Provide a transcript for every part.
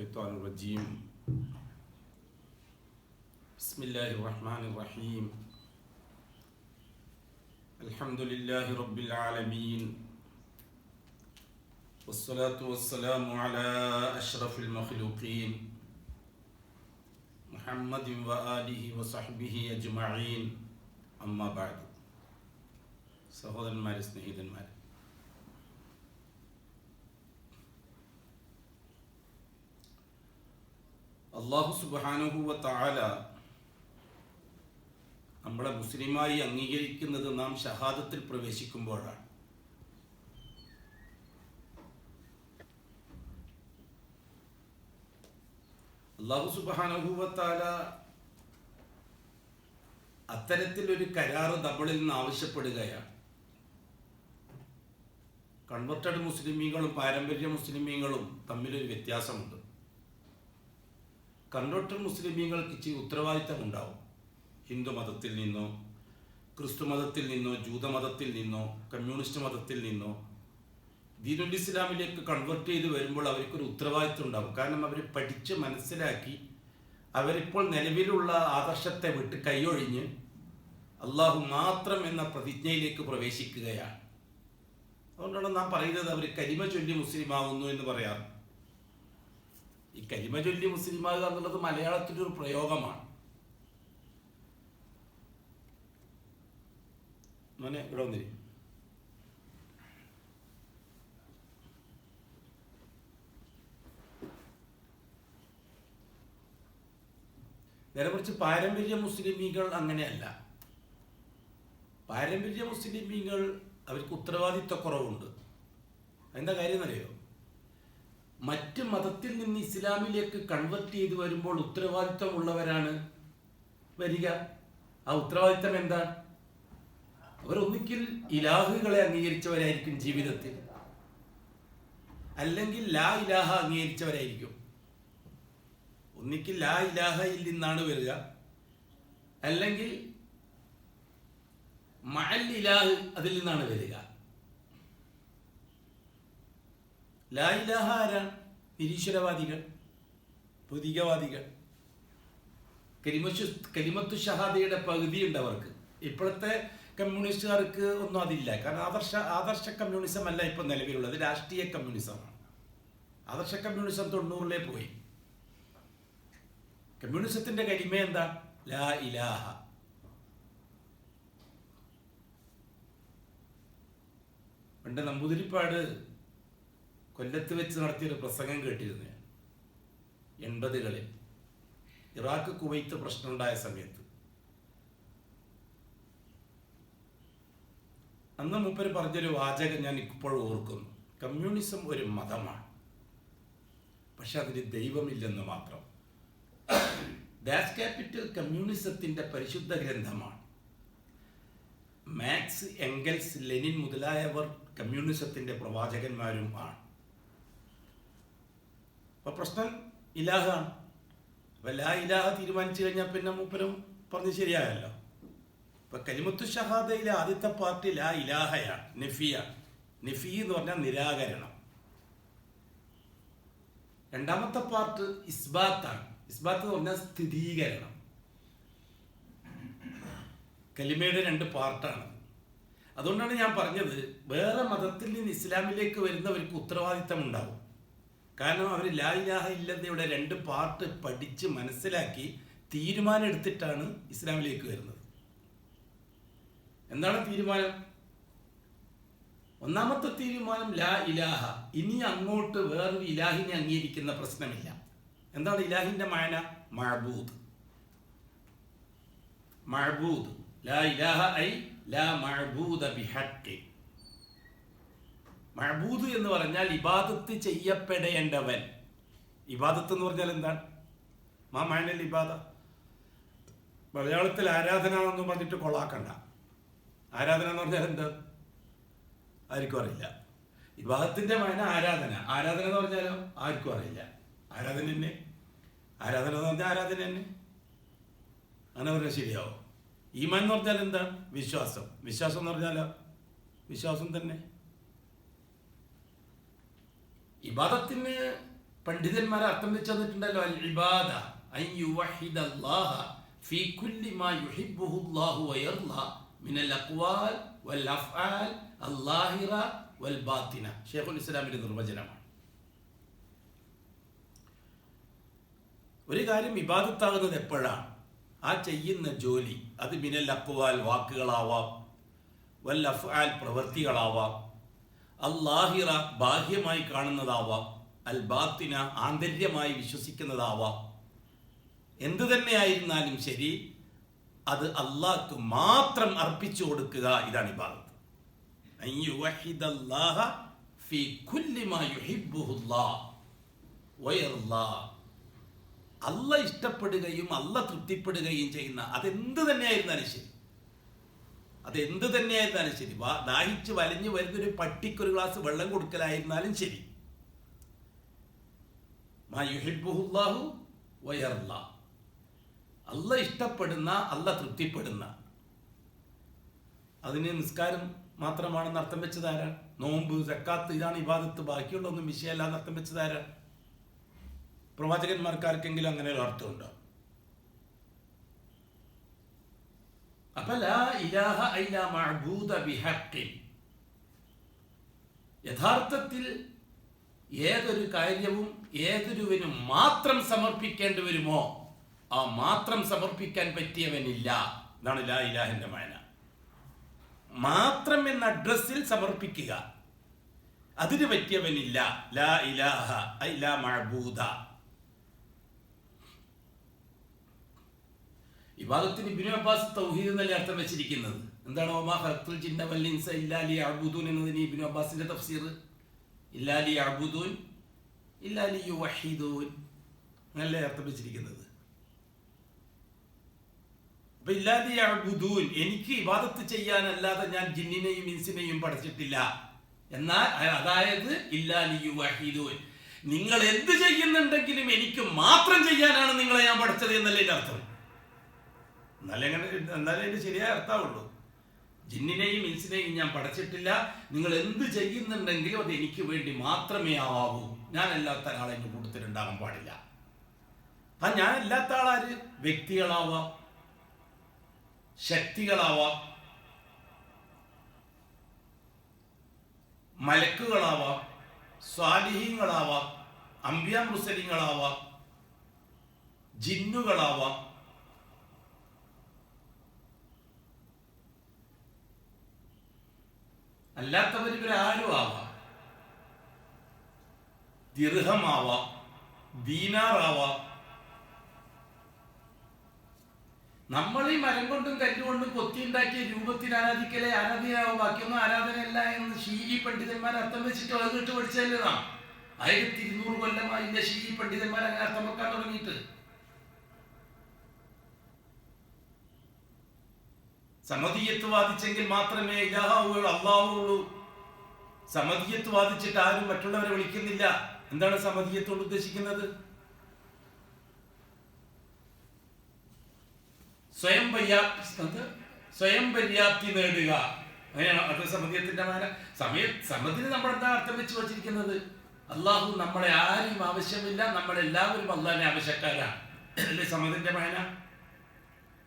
الشيطان الرجيم بسم الله الرحمن الرحيم الحمد لله رب العالمين والصلاة والسلام على أشرف المخلوقين محمد وآله وصحبه أجمعين أما بعد സഹോദരന്മാരെ സ്നേഹിതന്മാരെ, അല്ലാഹു സുബ്ഹാനഹു വ തആല നമ്മളെ മുസ്ലിമായി അംഗീകരിക്കുന്നത് നാം ഷഹാദത്തിൽ പ്രവേശിക്കുമ്പോഴാണ്. അല്ലാഹു സുബ്ഹാനഹു വ തആല അത്തരത്തിലൊരു കരാറ് നമ്മളിൽ നിന്ന് ആവശ്യപ്പെടുകയാണ്. കൺവെർട്ടഡ് മുസ്ലിമീങ്ങളും പാരമ്പര്യ മുസ്ലിമീങ്ങളും തമ്മിലൊരു വ്യത്യാസമുണ്ട്. കൺവെർട്ടഡ് മുസ്ലിമീങ്ങൾക്ക് ഇച്ചിരി ഉത്തരവാദിത്തം ഉണ്ടാവും. ഹിന്ദു മതത്തിൽ നിന്നോ ക്രിസ്തു മതത്തിൽ നിന്നോ ജൂതമതത്തിൽ നിന്നോ കമ്മ്യൂണിസ്റ്റ് മതത്തിൽ നിന്നോ ദീനുൽ ഇസ്ലാമിലേക്ക് കൺവെർട്ട് ചെയ്ത് വരുമ്പോൾ അവർക്കൊരു ഉത്തരവാദിത്തം ഉണ്ടാവും. കാരണം അവർ പഠിച്ച് മനസ്സിലാക്കി അവരിപ്പോൾ നിലവിലുള്ള ആദർശത്തെ വിട്ട് കൈയൊഴിഞ്ഞ് അള്ളാഹു മാത്രം എന്ന പ്രതിജ്ഞയിലേക്ക് പ്രവേശിക്കുകയാണ്. അതുകൊണ്ടാണ് നാം പറയുന്നത് അവർ കരിമ ചൊല്ലി മുസ്ലിമാകുന്നു എന്ന് പറയാറ്. ഈ കരിമ ചൊല്ലി മുസ്ലിമാകുക എന്നുള്ളത് മലയാളത്തിലൊരു പ്രയോഗമാണ്. മോനെ ഇവിടെ വന്നിരി. നേരെക്കുറിച്ച് പാരമ്പര്യ മുസ്ലിമീങ്ങൾ അങ്ങനെയല്ല. പാരമ്പര്യ മുസ്ലിമീങ്ങൾ അവർക്ക് ഉത്തരവാദിത്വക്കുറവുണ്ട്. എന്താ കാര്യം എന്നറിയോ? മറ്റ് മതത്തിൽ നിന്ന് ഇസ്ലാമിലേക്ക് കൺവെർട്ട് ചെയ്ത് വരുമ്പോൾ ഉത്തരവാദിത്വമുള്ളവരാണ് വരിക. ആ ഉത്തരവാദിത്വം എന്താ? അവരൊന്നിക്കിൽ ഇലാഹുകളെ അംഗീകരിച്ചവരായിരിക്കും ജീവിതത്തിൽ, അല്ലെങ്കിൽ ലാ ഇലാഹ അംഗീകരിച്ചവരായിരിക്കും. ഒന്നിക്കിൽ ലാ ഇലാഹയിൽ നിന്നാണ് വരിക, അല്ലെങ്കിൽ മഅൽ ഇലാഹ് അതിൽ നിന്നാണ് വരിക. ലാ ഇലാഹ ആരാണ്? നിരീശ്വരവാദികൾ, പ്രതീകവാദികൾ. കലിമത്തു ഷഹാദയുടെ പകുതി ഉണ്ട് അവർക്ക്. ഇപ്പോഴത്തെ കമ്മ്യൂണിസ്റ്റുകാർക്ക് ഒന്നും അതില്ല. കാരണം ആദർശ കമ്മ്യൂണിസം അല്ല ഇപ്പൊ നിലവിലുള്ളത്, രാഷ്ട്രീയ കമ്മ്യൂണിസമാണ്. ആദർശ കമ്മ്യൂണിസം 90-ലെ പോയി. കമ്മ്യൂണിസത്തിന്റെ കരിമ എന്താ? ലാ ഇലാഹ. പണ്ട് നമ്പൂതിരിപ്പാട് കൊല്ലത്ത് വെച്ച് നടത്തിയൊരു പ്രസംഗം കേട്ടിരുന്നു. 80-കളിൽ ഇറാഖ് കുവൈത്ത് പ്രശ്നമുണ്ടായ സമയത്ത് അന്ന് മൂപ്പര് പറഞ്ഞൊരു വാചകം ഞാൻ ഇപ്പോഴും ഓർക്കുന്നു. കമ്മ്യൂണിസം ഒരു മതമാണ്, പക്ഷെ അതിന് ദൈവമില്ലെന്ന് മാത്രം. ഡാസ് ക്യാപിറ്റൽ കമ്മ്യൂണിസത്തിന്റെ പരിശുദ്ധ ഗ്രന്ഥമാണ്. മാക്സ്, എംഗൽസ്, ലെനിൻ മുതലായവർ കമ്മ്യൂണിസത്തിന്റെ പ്രവാചകന്മാരും ആണ്. അപ്പൊ പ്രശ്നം ഇലാഹാണ്. അപ്പൊ ലാ ഇലാഹ തീരുമാനിച്ചു കഴിഞ്ഞാൽ പിന്നെ മൂപ്പരും പറഞ്ഞ് ശരിയായല്ലോ. ഇപ്പൊ കലിമത്തു ഷഹാദയിലെ ആദ്യത്തെ പാർട്ടി ലാ ഇലാഹയാണ്, നഫിയാണ്. നഫി എന്ന് പറഞ്ഞാൽ നിരാകരണം. രണ്ടാമത്തെ പാർട്ട് ഇസ്ബാത്താണ്. ഇസ്ബാത്ത് എന്ന് പറഞ്ഞാൽ സ്ഥിരീകരണം. കലിമയുടെ 2 പാർട്ടാണ്. അതുകൊണ്ടാണ് ഞാൻ പറഞ്ഞത്, വേറെ മതത്തിൽ നിന്ന് ഇസ്ലാമിലേക്ക് വരുന്നവർക്ക് ഉത്തരവാദിത്തം ഉണ്ടാവും. കാരണം അവർ ലാ ഇലാഹ ഇല്ലല്ലയുടെ 2 പാർട്ട് പഠിച്ച് മനസ്സിലാക്കി തീരുമാനം എടുത്തിട്ടാണ് ഇസ്ലാമിലേക്ക് വരുന്നത്. എന്താണ് തീരുമാനം? ഒന്നാമത്തെ തീരുമാനം ലാ ഇലാഹ. ഇനി അങ്ങോട്ട് വേറൊരു ഇലാഹിനെ അംഗീകരിക്കുന്ന പ്രശ്നമില്ല. എന്താണ് ഇലാഹിന്റെ മാന? മഅബൂദ്. മഅബൂദ്. ലാ ഇലാഹ ഐ ലാ മഅബൂദ ബിഹഖ്. മഅബൂദ് എന്ന് പറഞ്ഞാൽ ഇബാദത്ത് ചെയ്യപ്പെടേണ്ടവൻ. ഇബാദത്ത് എന്ന് പറഞ്ഞാൽ എന്താണ്? മാ മഅനൽ ഇബാദ. മലയാളത്തിൽ ആരാധന എന്ന് പറഞ്ഞിട്ട് കൊളാക്കണ്ട. ആരാധന എന്ന് പറഞ്ഞാൽ എന്താ? ആർക്കും അറിയില്ല. ഇബാദത്തിന്റെ മാന ആരാധന. ആരാധന എന്ന് പറഞ്ഞാലോ ആർക്കും അറിയില്ല. ആരാധന എന്ന് പറഞ്ഞാൽ ആരാധന തന്നെ. അങ്ങനെ പറഞ്ഞാൽ ശരിയാവും. ഈമാൻ എന്ന് പറഞ്ഞാൽ എന്താ? വിശ്വാസം. വിശ്വാസം എന്ന് പറഞ്ഞാലോ വിശ്വാസം തന്നെ. ഇബാദത്തിന് പണ്ഡിതന്മാർ അർത്ഥം വെച്ച് തന്നിട്ടുണ്ടല്ലോ. അൽ ഇബാദ അൻ യുവഹിദല്ലാഹ ഫീ കുല്ലി മാ യുഹിബ്ബുഹു അല്ലാഹു വയർള മിനൽ അഖ്വാൽ വൽ അഫ്ആൽ അല്ലാഹിറ വൽ ബാത്തിന. ശൈഖുൽ ഇസ്ലാമിന്റെ നിർവചനമാണ്. ഒരു കാര്യം ഇബാദത്താകുന്നത് എപ്പോഴാണ്? ആ ചെയ്യുന്ന ജോലി അത് മിനൽ അഖ്വാൽ വാക്കുകളാവാം, വൽ അഫ്ആൽ പ്രവൃത്തികളാവാം, അല്ലാഹിറ ബാഹ്യമായി കാണുന്നതാവാം, അൽ ബാത്തിന ആന്തര്യമായി വിശ്വസിക്കുന്നതാവാം. എന്തു തന്നെയായിരുന്നാലും ശരി, അത് അള്ളാഹ്ക്ക് മാത്രം അർപ്പിച്ചു കൊടുക്കുക. ഇതാണ് ഇബാദത്ത്. അൻ യുവഹിദല്ലാഹ ഫീ കുല്ലി മാ യുഹിബ്ബുഹുല്ലാഹ് വയർളാഹ്. അള്ളാഹ് ഇഷ്ടപ്പെടുകയും അള്ളാഹ് തൃപ്തിപ്പെടുകയും ചെയ്യുന്ന അതെന്ത് തന്നെയായിരുന്നാലും ശരി, അതെന്ത് തന്നെയായിരുന്നാലും ശരി, ദാഹിച്ച് വലഞ്ഞു വരുന്നൊരു പട്ടിക്കൊരു ഗ്ലാസ് വെള്ളം കൊടുക്കലായിരുന്നാലും ശരി, മാ യുഹിബ്ബുഹുല്ലാഹു വയർളാഹ്, അള്ളാഹ് ഇഷ്ടപ്പെടുന്ന അള്ളാഹ് തൃപ്തിപ്പെടുന്ന. അതിന് നിസ്കാരം മാത്രമാണെന്ന് അർത്ഥം വെച്ചതാരാ? നോമ്പ്, സക്കാത്ത്, ഇതാണ് ഇബാദത്ത്, ബാക്കിയുള്ളൊന്നും വിഷയമല്ല എന്ന് അർത്ഥം വെച്ചതാരാ? പ്രവാചകന്മാർക്കാർക്കെങ്കിലും അങ്ങനെ ഒരു അർത്ഥമുണ്ടോ? അപ്പൊ ലാ ഇലാഹ ഇല്ലാ മഅബൂദ ബിഹഖിൻ, യഥാർത്ഥത്തിൽ ഏതൊരു കാര്യവും ഏതൊരുവനും മാത്രം സമർപ്പിക്കേണ്ടി വരുമോ ആ മാത്രം സമർപ്പിക്കാൻ പറ്റിയവനില്ല. ഇതാണ് ലാ ഇലാഹിന്റെ മാന. മാത്രം എന്ന അഡ്രസ്സിൽ സമർപ്പിക്കുക, അതിന് പറ്റിയവനില്ല. ലാ ഇലാഹ ഇല്ലാ മഅബൂദ. ഇബാദത്തിന് ഇബ്നു അബ്ബാസ് തൗഹീദ് എന്നല്ലേ അർത്ഥം വെച്ചിരിക്കുന്നത്. എന്താണ് വമാ ഖലഖ്തുൽ ജിന്ന വൽ ഇൻസ ഇല്ലാ ലിയഅ്ബുദൂൻ എന്നതിന് ഇബ്നു അബ്ബാസിന്റെ തഫ്സീർ ഇല്ലാ ലിയഅ്ബുദൂൻ ഇല്ലാ ലിയുവഹിദൂൻ എന്നല്ലേ അർത്ഥം വെച്ചിരിക്കുന്നത്. അപ്പൊ ഇല്ലാ ലിയഅ്ബുദൂൻ, എനിക്ക് ഇബാദത്ത് ചെയ്യാനല്ലാതെ ഞാൻ ജിന്നിനെയും ഇൻസിനെയും പഠിച്ചിട്ടില്ല എന്നാൽ, അതായത് ഇല്ലാ ലിയുവഹിദൂൻ, നിങ്ങൾ എന്ത് ചെയ്യുന്നുണ്ടെങ്കിലും എനിക്ക് മാത്രം ചെയ്യാനാണ് നിങ്ങളെ ഞാൻ പഠിച്ചത് എന്നല്ലേ എൻ്റെ അർത്ഥം. എന്നാലേ എൻ്റെ ശരിയായ അർത്ഥമുള്ളൂ. ജിന്നിനെയും ഇൻസിനെയും ഞാൻ പഠിച്ചിട്ടില്ല, നിങ്ങൾ എന്ത് ചെയ്യുന്നുണ്ടെങ്കിലും അത് എനിക്ക് വേണ്ടി മാത്രമേ ആവാവൂ, ഞാൻ അല്ലാത്ത ആളെ എൻ്റെ കൂട്ടത്തിലുണ്ടാകാൻ പാടില്ല. ആ ഞാൻ അല്ലാത്ത ആളാര്? വ്യക്തികളാവാം, ശക്തികളാവാം, മലക്കുകളാവാം, സ്വാലിഹീങ്ങളാവാം, അംബിയാ മുർസലീങ്ങളാവാം, ജിന്നുകളാവാം, അല്ലാത്തവർ ഇവരാരും ആവാം, ദിർഹമാവാം, ദീനാറാവാം. നമ്മൾ ഈ മരം കൊണ്ടും കല്ലുകൊണ്ടും കൊത്തിയുണ്ടാക്കിയ രൂപത്തിൽ ആരാധിക്കലേ ആരാധനയാവും, ബാക്കിയൊന്നും ആരാധനയല്ല എന്ന് ഷീഈ പണ്ഡിതന്മാർ അർത്ഥം വെച്ചിട്ട് വന്നിട്ട് പഠിച്ചല്ലേ നാം. 1200 കൊല്ലമായി ഷീഈ പണ്ഡിതന്മാർ അങ്ങനെ അർത്ഥം വെക്കാൻ തുടങ്ങിയിട്ട്. സമദിയത്ത് വാദിച്ചെങ്കിൽ മാത്രമേ ഇലാഹുള്ളൂ, അള്ളാഹുള്ളൂ. സമദിയത്ത് വാദിച്ചിട്ട് ആരും മറ്റുള്ളവരെ വിളിക്കുന്നില്ല. എന്താണ് സമദിയത്തോട് ഉദ്ദേശിക്കുന്നത്? സ്വയം പര്യാപ്തി നേടുക, അങ്ങനെയാണ് അത് സമദിയത്തിന്റെ മാന. സമദിന് നമ്മൾ എന്താ അർത്ഥം വെച്ച് വച്ചിരിക്കുന്നത്? അള്ളാഹു നമ്മളെ ആരെയും ആവശ്യമില്ല, നമ്മളെല്ലാവരും അള്ളാഹിനെ ആവശ്യക്കാരാണ് അല്ലേ സമദിന്റെ മാന.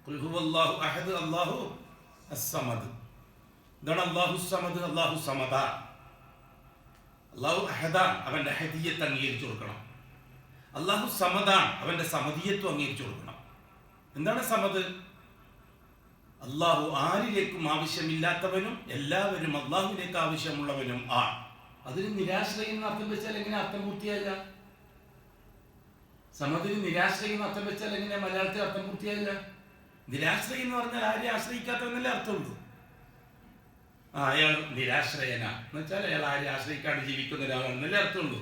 ഖുൽ ഹുവല്ലാഹു അഹദ്, അല്ലാഹു അസ്സമദ്. ഇതാണ് അല്ലാഹു സമദ്, അല്ലാഹു സമദ. അല്ലാഹു അഹദാൻ, അവന്റെ അഹദിയത്ത് അംഗീകരിച്ചു കൊടുക്കണം. അല്ലാഹു സമദാൻ, അവന്റെ സമദിയത്വം അംഗീകരിച്ചു കൊടുക്കണം. എന്താണ് സമദ്? അല്ലാഹു ആരിലേക്കും ആവശ്യമില്ലാത്തവനും എല്ലാവരും അല്ലാഹുവിലേക്ക് ആവശ്യമുള്ളവനും ആണ്. അതിന് നിരാശ്രയം അർത്ഥം വെച്ചാൽ എങ്ങനെ അർത്ഥം പൂർത്തിയായില്ല? സമദിന് നിരാശ്രയം അർത്ഥം വെച്ചാൽ എങ്ങനെ മലയാളത്തിൽ അർത്ഥം പൂർത്തിയായില്ല? നിരാശ്രയം എന്ന് പറഞ്ഞാൽ ആരെയും ആശ്രയിക്കാത്തവെന്നല്ലേ അർത്ഥമുള്ളൂ. അയാൾ നിരാശ്രയന എന്ന് വെച്ചാൽ അയാൾ ആരെയും ആശ്രയിക്കാണ്ട് ജീവിക്കുന്ന ഒരാളാണെന്നല്ലേ അർത്ഥമുള്ളൂ.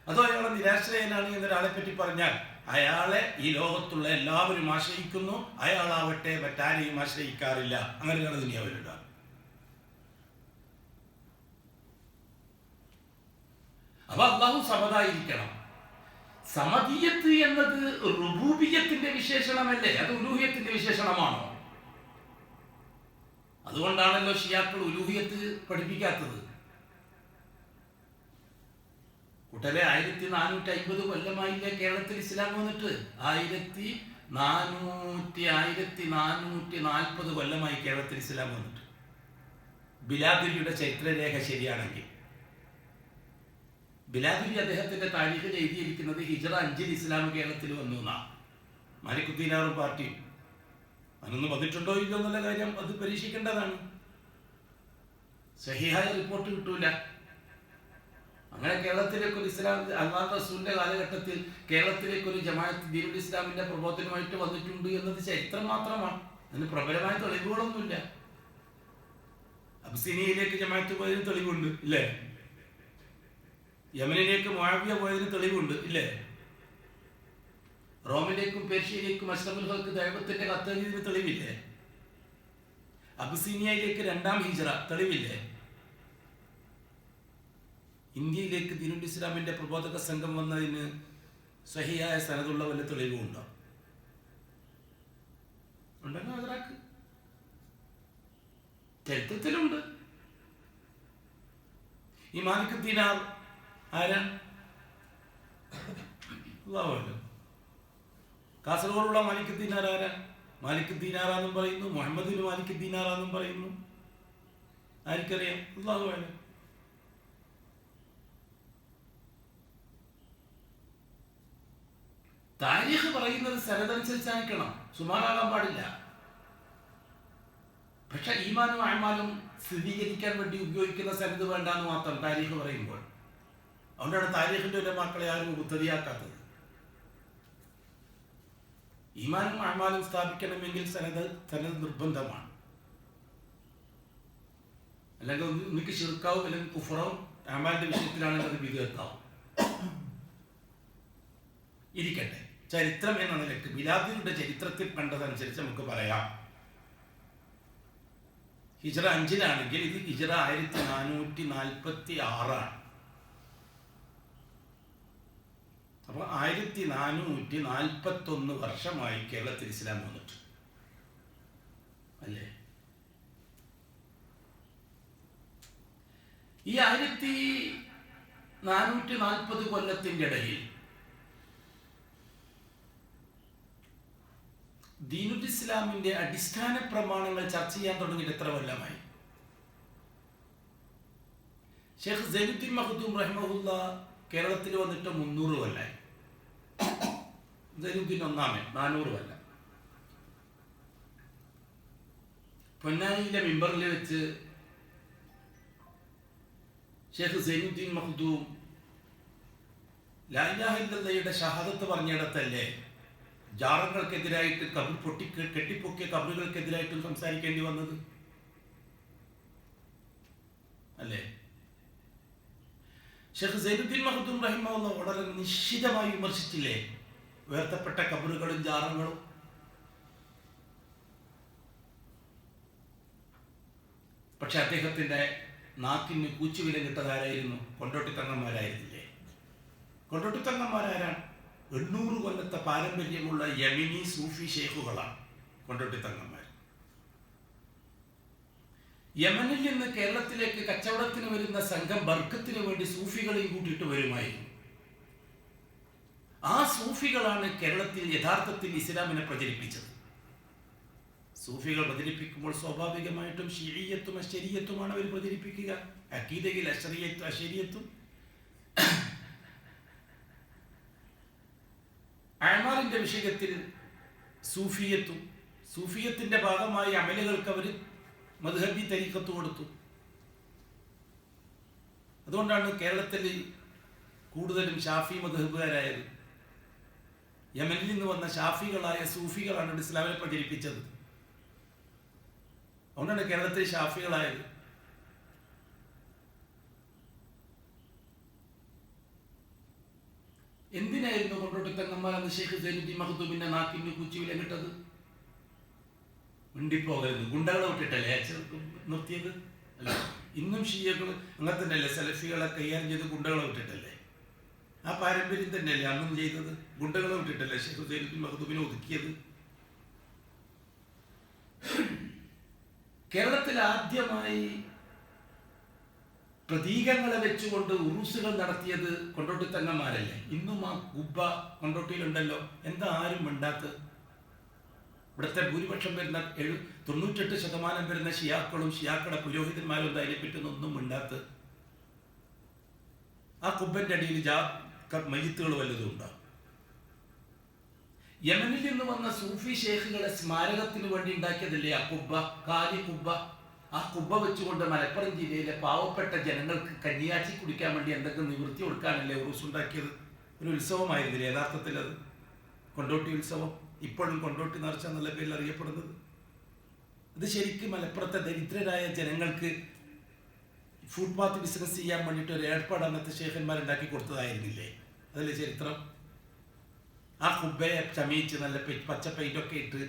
അതോ അയാളെ നിരാശ്രയനാണ് എന്നൊരാളെ പറ്റി പറഞ്ഞാൽ അയാളെ ഈ ലോകത്തുള്ള എല്ലാവരും ആശ്രയിക്കുന്നു, അയാളാവട്ടെ മറ്റാരെയും ആശ്രയിക്കാറില്ല, അങ്ങനെയാണ് ദുനിയാവിലുണ്ടാകും. അപ്പൊ അല്ലാഹു സമദായിരിക്കണം. സമദിയത്ത് എന്നത് റുബൂബിയത്തിന്റെ വിശേഷണമല്ലേ? അത് ഉലൂഹിയത്തിന്റെ വിശേഷണമാണോ? അതുകൊണ്ടാണല്ലോ ഷിയാക്കൾ ഉലൂഹിയത്ത് പഠിപ്പിക്കാത്തത്. കൂട്ടരെ 1450 കൊല്ലമായില്ലേ കേരളത്തിൽ ഇസ്ലാം വന്നിട്ട്? 1440 കൊല്ലമായി കേരളത്തിൽ ഇസ്ലാം വന്നിട്ട്. ബിലാദുരിയുടെ ചരിത്രരേഖ ശരിയാണെങ്കിൽ, ബിലാദുരി അദ്ദേഹത്തിന്റെ താരീഖിൽ എഴുതിയിരിക്കുന്നത് ഹിജ്റ 5 ഇസ്ലാം കേരളത്തിൽ വന്നു എന്നാണ്. മാലിക്കുദ്ദീനാറും പാർട്ടിയും അതൊന്നും വന്നിട്ടുണ്ടോ ഇല്ലോ എന്നുള്ള കാര്യം അത് പരീക്ഷിക്കേണ്ടതാണ്. സഹിഹായ റിപ്പോർട്ട് കിട്ടൂല. അങ്ങനെ കേരളത്തിലേക്ക് ഒരു ഇസ്ലാം അല്ലാഹു റസൂലിന്റെ കാലഘട്ടത്തിൽ കേരളത്തിലേക്ക് ഒരു ജമാഅത്ത് ദീനുൽ ഇസ്ലാമിന്റെ പ്രബോധനമായിട്ട് വന്നിട്ടുണ്ട് എന്നത് ചരിത്രം മാത്രമാണ്. അതിന് പ്രബലമായ തെളിവുകളൊന്നുമില്ല. അബ്സീനിയയിലേക്ക് ജമാഅത്ത് പോയതിന് തെളിവുണ്ട് ഇല്ലേ? യമനിലേക്ക് മുആവിയ പോയതിന് തെളിവുണ്ട് ഇല്ലേ? റോമിലേക്കും പേർഷ്യയിലേക്കും അഷ്റഫുൽ ഖൽഖ് ദൈവത്തിന്റെ കത്തെഴുതിയതിന് തെളിവില്ലേ? അബ്സീനിയയിലേക്ക് 2ാം ഹിജ്റ തെളിവില്ലേ? ഇന്ത്യയിലേക്ക് ദീനുൽ ഇസ്ലാമിന്റെ പ്രബോധക സംഘം വന്നതിന് സഹിയായ സനദുള്ള വല്ല തെളിവുണ്ടോ? ഉണ്ടെങ്കിൽ ഹാജരാക്ക്. ചരിത്രത്തിലുണ്ട്. ഈ മാലിക് ദീനാർ ആരാ? കാസർഗോഡുള്ള മാലിക് ദീനാർ ആരാ? മാലിക് ദീനാറാന്നും പറയുന്നു, മുഹമ്മദിന് മാലിക് ദീനാറാന്നും പറയുന്നു. ആർക്കറിയാം? അല്ലാഹു അഅലം. താരീഖ് പറയുന്നത് സനദനുസരിച്ചായിരിക്കണം, സുമാറാകാൻ പാടില്ല. പക്ഷെ ഈമാനും അഅ്മാലും സ്ഥിരീകരിക്കാൻ വേണ്ടി ഉപയോഗിക്കുന്ന സനദ് വേണ്ടാന്ന് മാത്രം താരീഖ് പറയുമ്പോൾ. അതുകൊണ്ടാണ് താരീഖിന്റെ ഉലമാക്കളെ ആരും മുബ്തദിയാക്കാത്തത്. ഈമാനും അഅ്മാലും സ്ഥാപിക്കണമെങ്കിൽ സനദ് നിർബന്ധമാണ്. അല്ലെങ്കിൽ ഒന്നിക്ക് ശിർക്കാവും അല്ലെങ്കിൽ കുഫറാവും. അഅ്മാലിന്റെ വിഷയത്തിലാണെങ്കിൽ അത് ബിദ്അത്താവും. ഇരിക്കട്ടെ. ചരിത്രം എന്ന നിലയ്ക്ക് ബിലാദിന്റെ ചരിത്രത്തിൽ കണ്ടതനുസരിച്ച് നമുക്ക് പറയാം, ഹിജ്റ 5 ഇത് ഹിജ്റ 1446. അപ്പൊ 1441 വർഷമായി കേരളത്തിൽ ഇസ്ലാം വന്നിട്ട് അല്ലേ? ഈ 1440 കൊല്ലത്തിന്റെ ഇടയിൽ ദീനുൽ ഇസ്ലാമിന്റെ അടിസ്ഥാന പ്രമാണങ്ങൾ ചർച്ച ചെയ്യാൻ തുടങ്ങിയിട്ട് എത്ര കൊല്ലമായി? ഷെയ്ഖ് സൈനുദ്ദീൻ മഖ്ദൂം റഹിമഹുല്ല കേരളത്തിൽ വന്നിട്ട് 300 കൊല്ലമായി. സൈനുദ്ദീൻ ഒന്നാമൻ 400 കൊല്ലം. പൊന്നാനിയിലെ മിമ്പറിൽ വെച്ച് ഷെയ്ഖ് സൈനുദ്ദീൻ മഖ്ദൂം ലാ ഇലാഹ ഇല്ലല്ലാഹയുടെ ഷഹാദത്ത് പറഞ്ഞിടത്തല്ലേ ജാറങ്ങൾക്കെതിരായിട്ട് കെട്ടിപ്പൊക്കിയ കബറുകൾക്കെതിരായിട്ടും സംസാരിക്കേണ്ടി വന്നത് അല്ലേ? ഷെയ്ഖ് സൈനുദ്ദീൻ മഖ്ദൂം റഹിമഹുല്ലാഹ് വളരെ നിശ്ചിതമായി വിമർശിച്ചില്ലേ ഉയർത്തപ്പെട്ട കബറുകളും ജാറങ്ങളും? പക്ഷെ അദ്ദേഹത്തിന്റെ നാക്കിന് കൂച്ചുവിലം കിട്ടതാരായിരുന്നു? കൊണ്ടോട്ടിത്തങ്ങന്മാരായിരുന്നില്ലേ? കൊണ്ടോട്ടിത്തങ്ങന്മാരാരാണ്? 800 കൊല്ലത്തെ പാരമ്പര്യമുള്ള യമനി സൂഫി ഷെയ്ഖുകളാണ് കൊണ്ടോട്ടിത്തങ്ങന്മാർ. യമനിൽ നിന്ന് കേരളത്തിലേക്ക് കച്ചവടത്തിന് വരുന്ന സംഘം ബർക്കത്തിന് വേണ്ടി സൂഫികളെയും കൂട്ടിയിട്ട് വരുമായിരുന്നു. ആ സൂഫികളാണ് കേരളത്തിൽ യഥാർത്ഥത്തിൽ ഇസ്ലാമിനെ പ്രചരിപ്പിച്ചത്. സൂഫികൾ പ്രചരിപ്പിക്കുമ്പോൾ സ്വാഭാവികമായിട്ടും ശിഈയത്തും അശ്ശരിയത്തുമാണ് അവർ പ്രചരിപ്പിക്കുക. അഖീദയിൽ അശ്ശരിയത്തും അഅ്മാലിന്റെ വിഷയത്തിൽ സൂഫിയത്തും. സൂഫിയത്തിന്റെ ഭാഗമായി അമലുകൾക്ക് അവർ മദ്ഹബി തരീഖത്ത് കൊടുത്തു. അതുകൊണ്ടാണ് കേരളത്തിൽ കൂടുതലും ഷാഫി മദ്ഹബുകാരായത്. യമനിൽ നിന്ന് വന്ന ഷാഫികളായ സൂഫികളാണ് ഇസ്ലാമിനെ പ്രചരിപ്പിച്ചത്. അതുകൊണ്ടാണ് കേരളത്തിൽ ഷാഫികളായത്. എന്തിനായിരുന്നു കൊണ്ടോട്ടിത്തങ്ങന്മാർ അന്ന് ഷെയ്ഖ് സൈനുദ്ദീൻ മഖ്ദൂമിന്റെ നാക്കിന് കുച്ചിവില കിട്ടത്? മിണ്ടിപ്പോകരുത്, ഗുണ്ടകളെ വിട്ടിട്ടല്ലേ നിർത്തിയത്? അല്ല, ഇന്നും ഷിയകൾ അങ്ങനെ തന്നെയല്ലേ? സലഫികളെ കൈകാര്യം ചെയ്ത് ഗുണ്ടകളെ വിട്ടിട്ടല്ലേ? ആ പാരമ്പര്യം തന്നെയല്ലേ അന്നും ചെയ്തത്? ഗുണ്ടകളെ വിട്ടിട്ടല്ലേ ഷെയ്ഖ് സൈനുദ്ദീൻ മഖ്ദൂമിനെ ഒതുക്കിയത്? കേരളത്തിൽ ആദ്യമായി പ്രതീകങ്ങളെ വെച്ചുകൊണ്ട് ഉറൂസുകൾ നടത്തിയത് കൊണ്ടോട്ടി തങ്ങന്മാരല്ലേ? ഇന്നും ആ കുബ്ബ കൊണ്ടോട്ടിയിലുണ്ടല്ലോ. എന്താ ആരും മിണ്ടാത്തത്? ഇവിടുത്തെ ഭൂരിപക്ഷം വരുന്ന 98% വരുന്ന ഷിയാക്കളും ഷിയാക്കളുടെ പുരോഹിതന്മാരും എന്താ അതിനെപ്പറ്റി ഒന്നും മിണ്ടാത്തത്? ആ കുബ്ബന്റെ അടിയിൽ മയ്യത്തുകൾ വല്ലതും ഉണ്ടോ? യമനിൽ നിന്ന് വന്ന സൂഫി ഷേഖുകളെ സ്മാരകത്തിന് വേണ്ടി ഉണ്ടാക്കിയതല്ലേ ആ കുബ്ബ, കാലി കുബ്ബ. ആ കുബ്ബ വെച്ചുകൊണ്ട് മലപ്പുറം ജില്ലയിലെ പാവപ്പെട്ട ജനങ്ങൾക്ക് കഞ്ഞിയാച്ചി കുടിക്കാൻ വേണ്ടി എന്തെങ്കിലും നിവൃത്തി കൊടുക്കാനല്ലേ ഉറൂസ് ഉണ്ടാക്കിയത്? ഒരു ഉത്സവമായിരുന്നില്ല യഥാർത്ഥത്തിൽ അത്? കൊണ്ടോട്ടി ഉത്സവം, ഇപ്പോഴും കൊണ്ടോട്ടി നേർച്ച എന്നുള്ള പേരിൽ അറിയപ്പെടുന്നത്. ഇത് ശരിക്കും മലപ്പുറത്തെ ദരിദ്രരായ ജനങ്ങൾക്ക് ഫുട്പാത്ത് ബിസിനസ് ചെയ്യാൻ വേണ്ടിയിട്ട് ഒരു ഏർപ്പാട് അന്നത്തെ ഷേഖന്മാരുണ്ടാക്കി കൊടുത്തതായിരുന്നില്ലേ? അതല്ലേ ചരിത്രം? ആ കുബ്ബയെ ചമയിച്ച് നല്ല പച്ച പെയിൻ്റൊക്കെ ഇട്ട്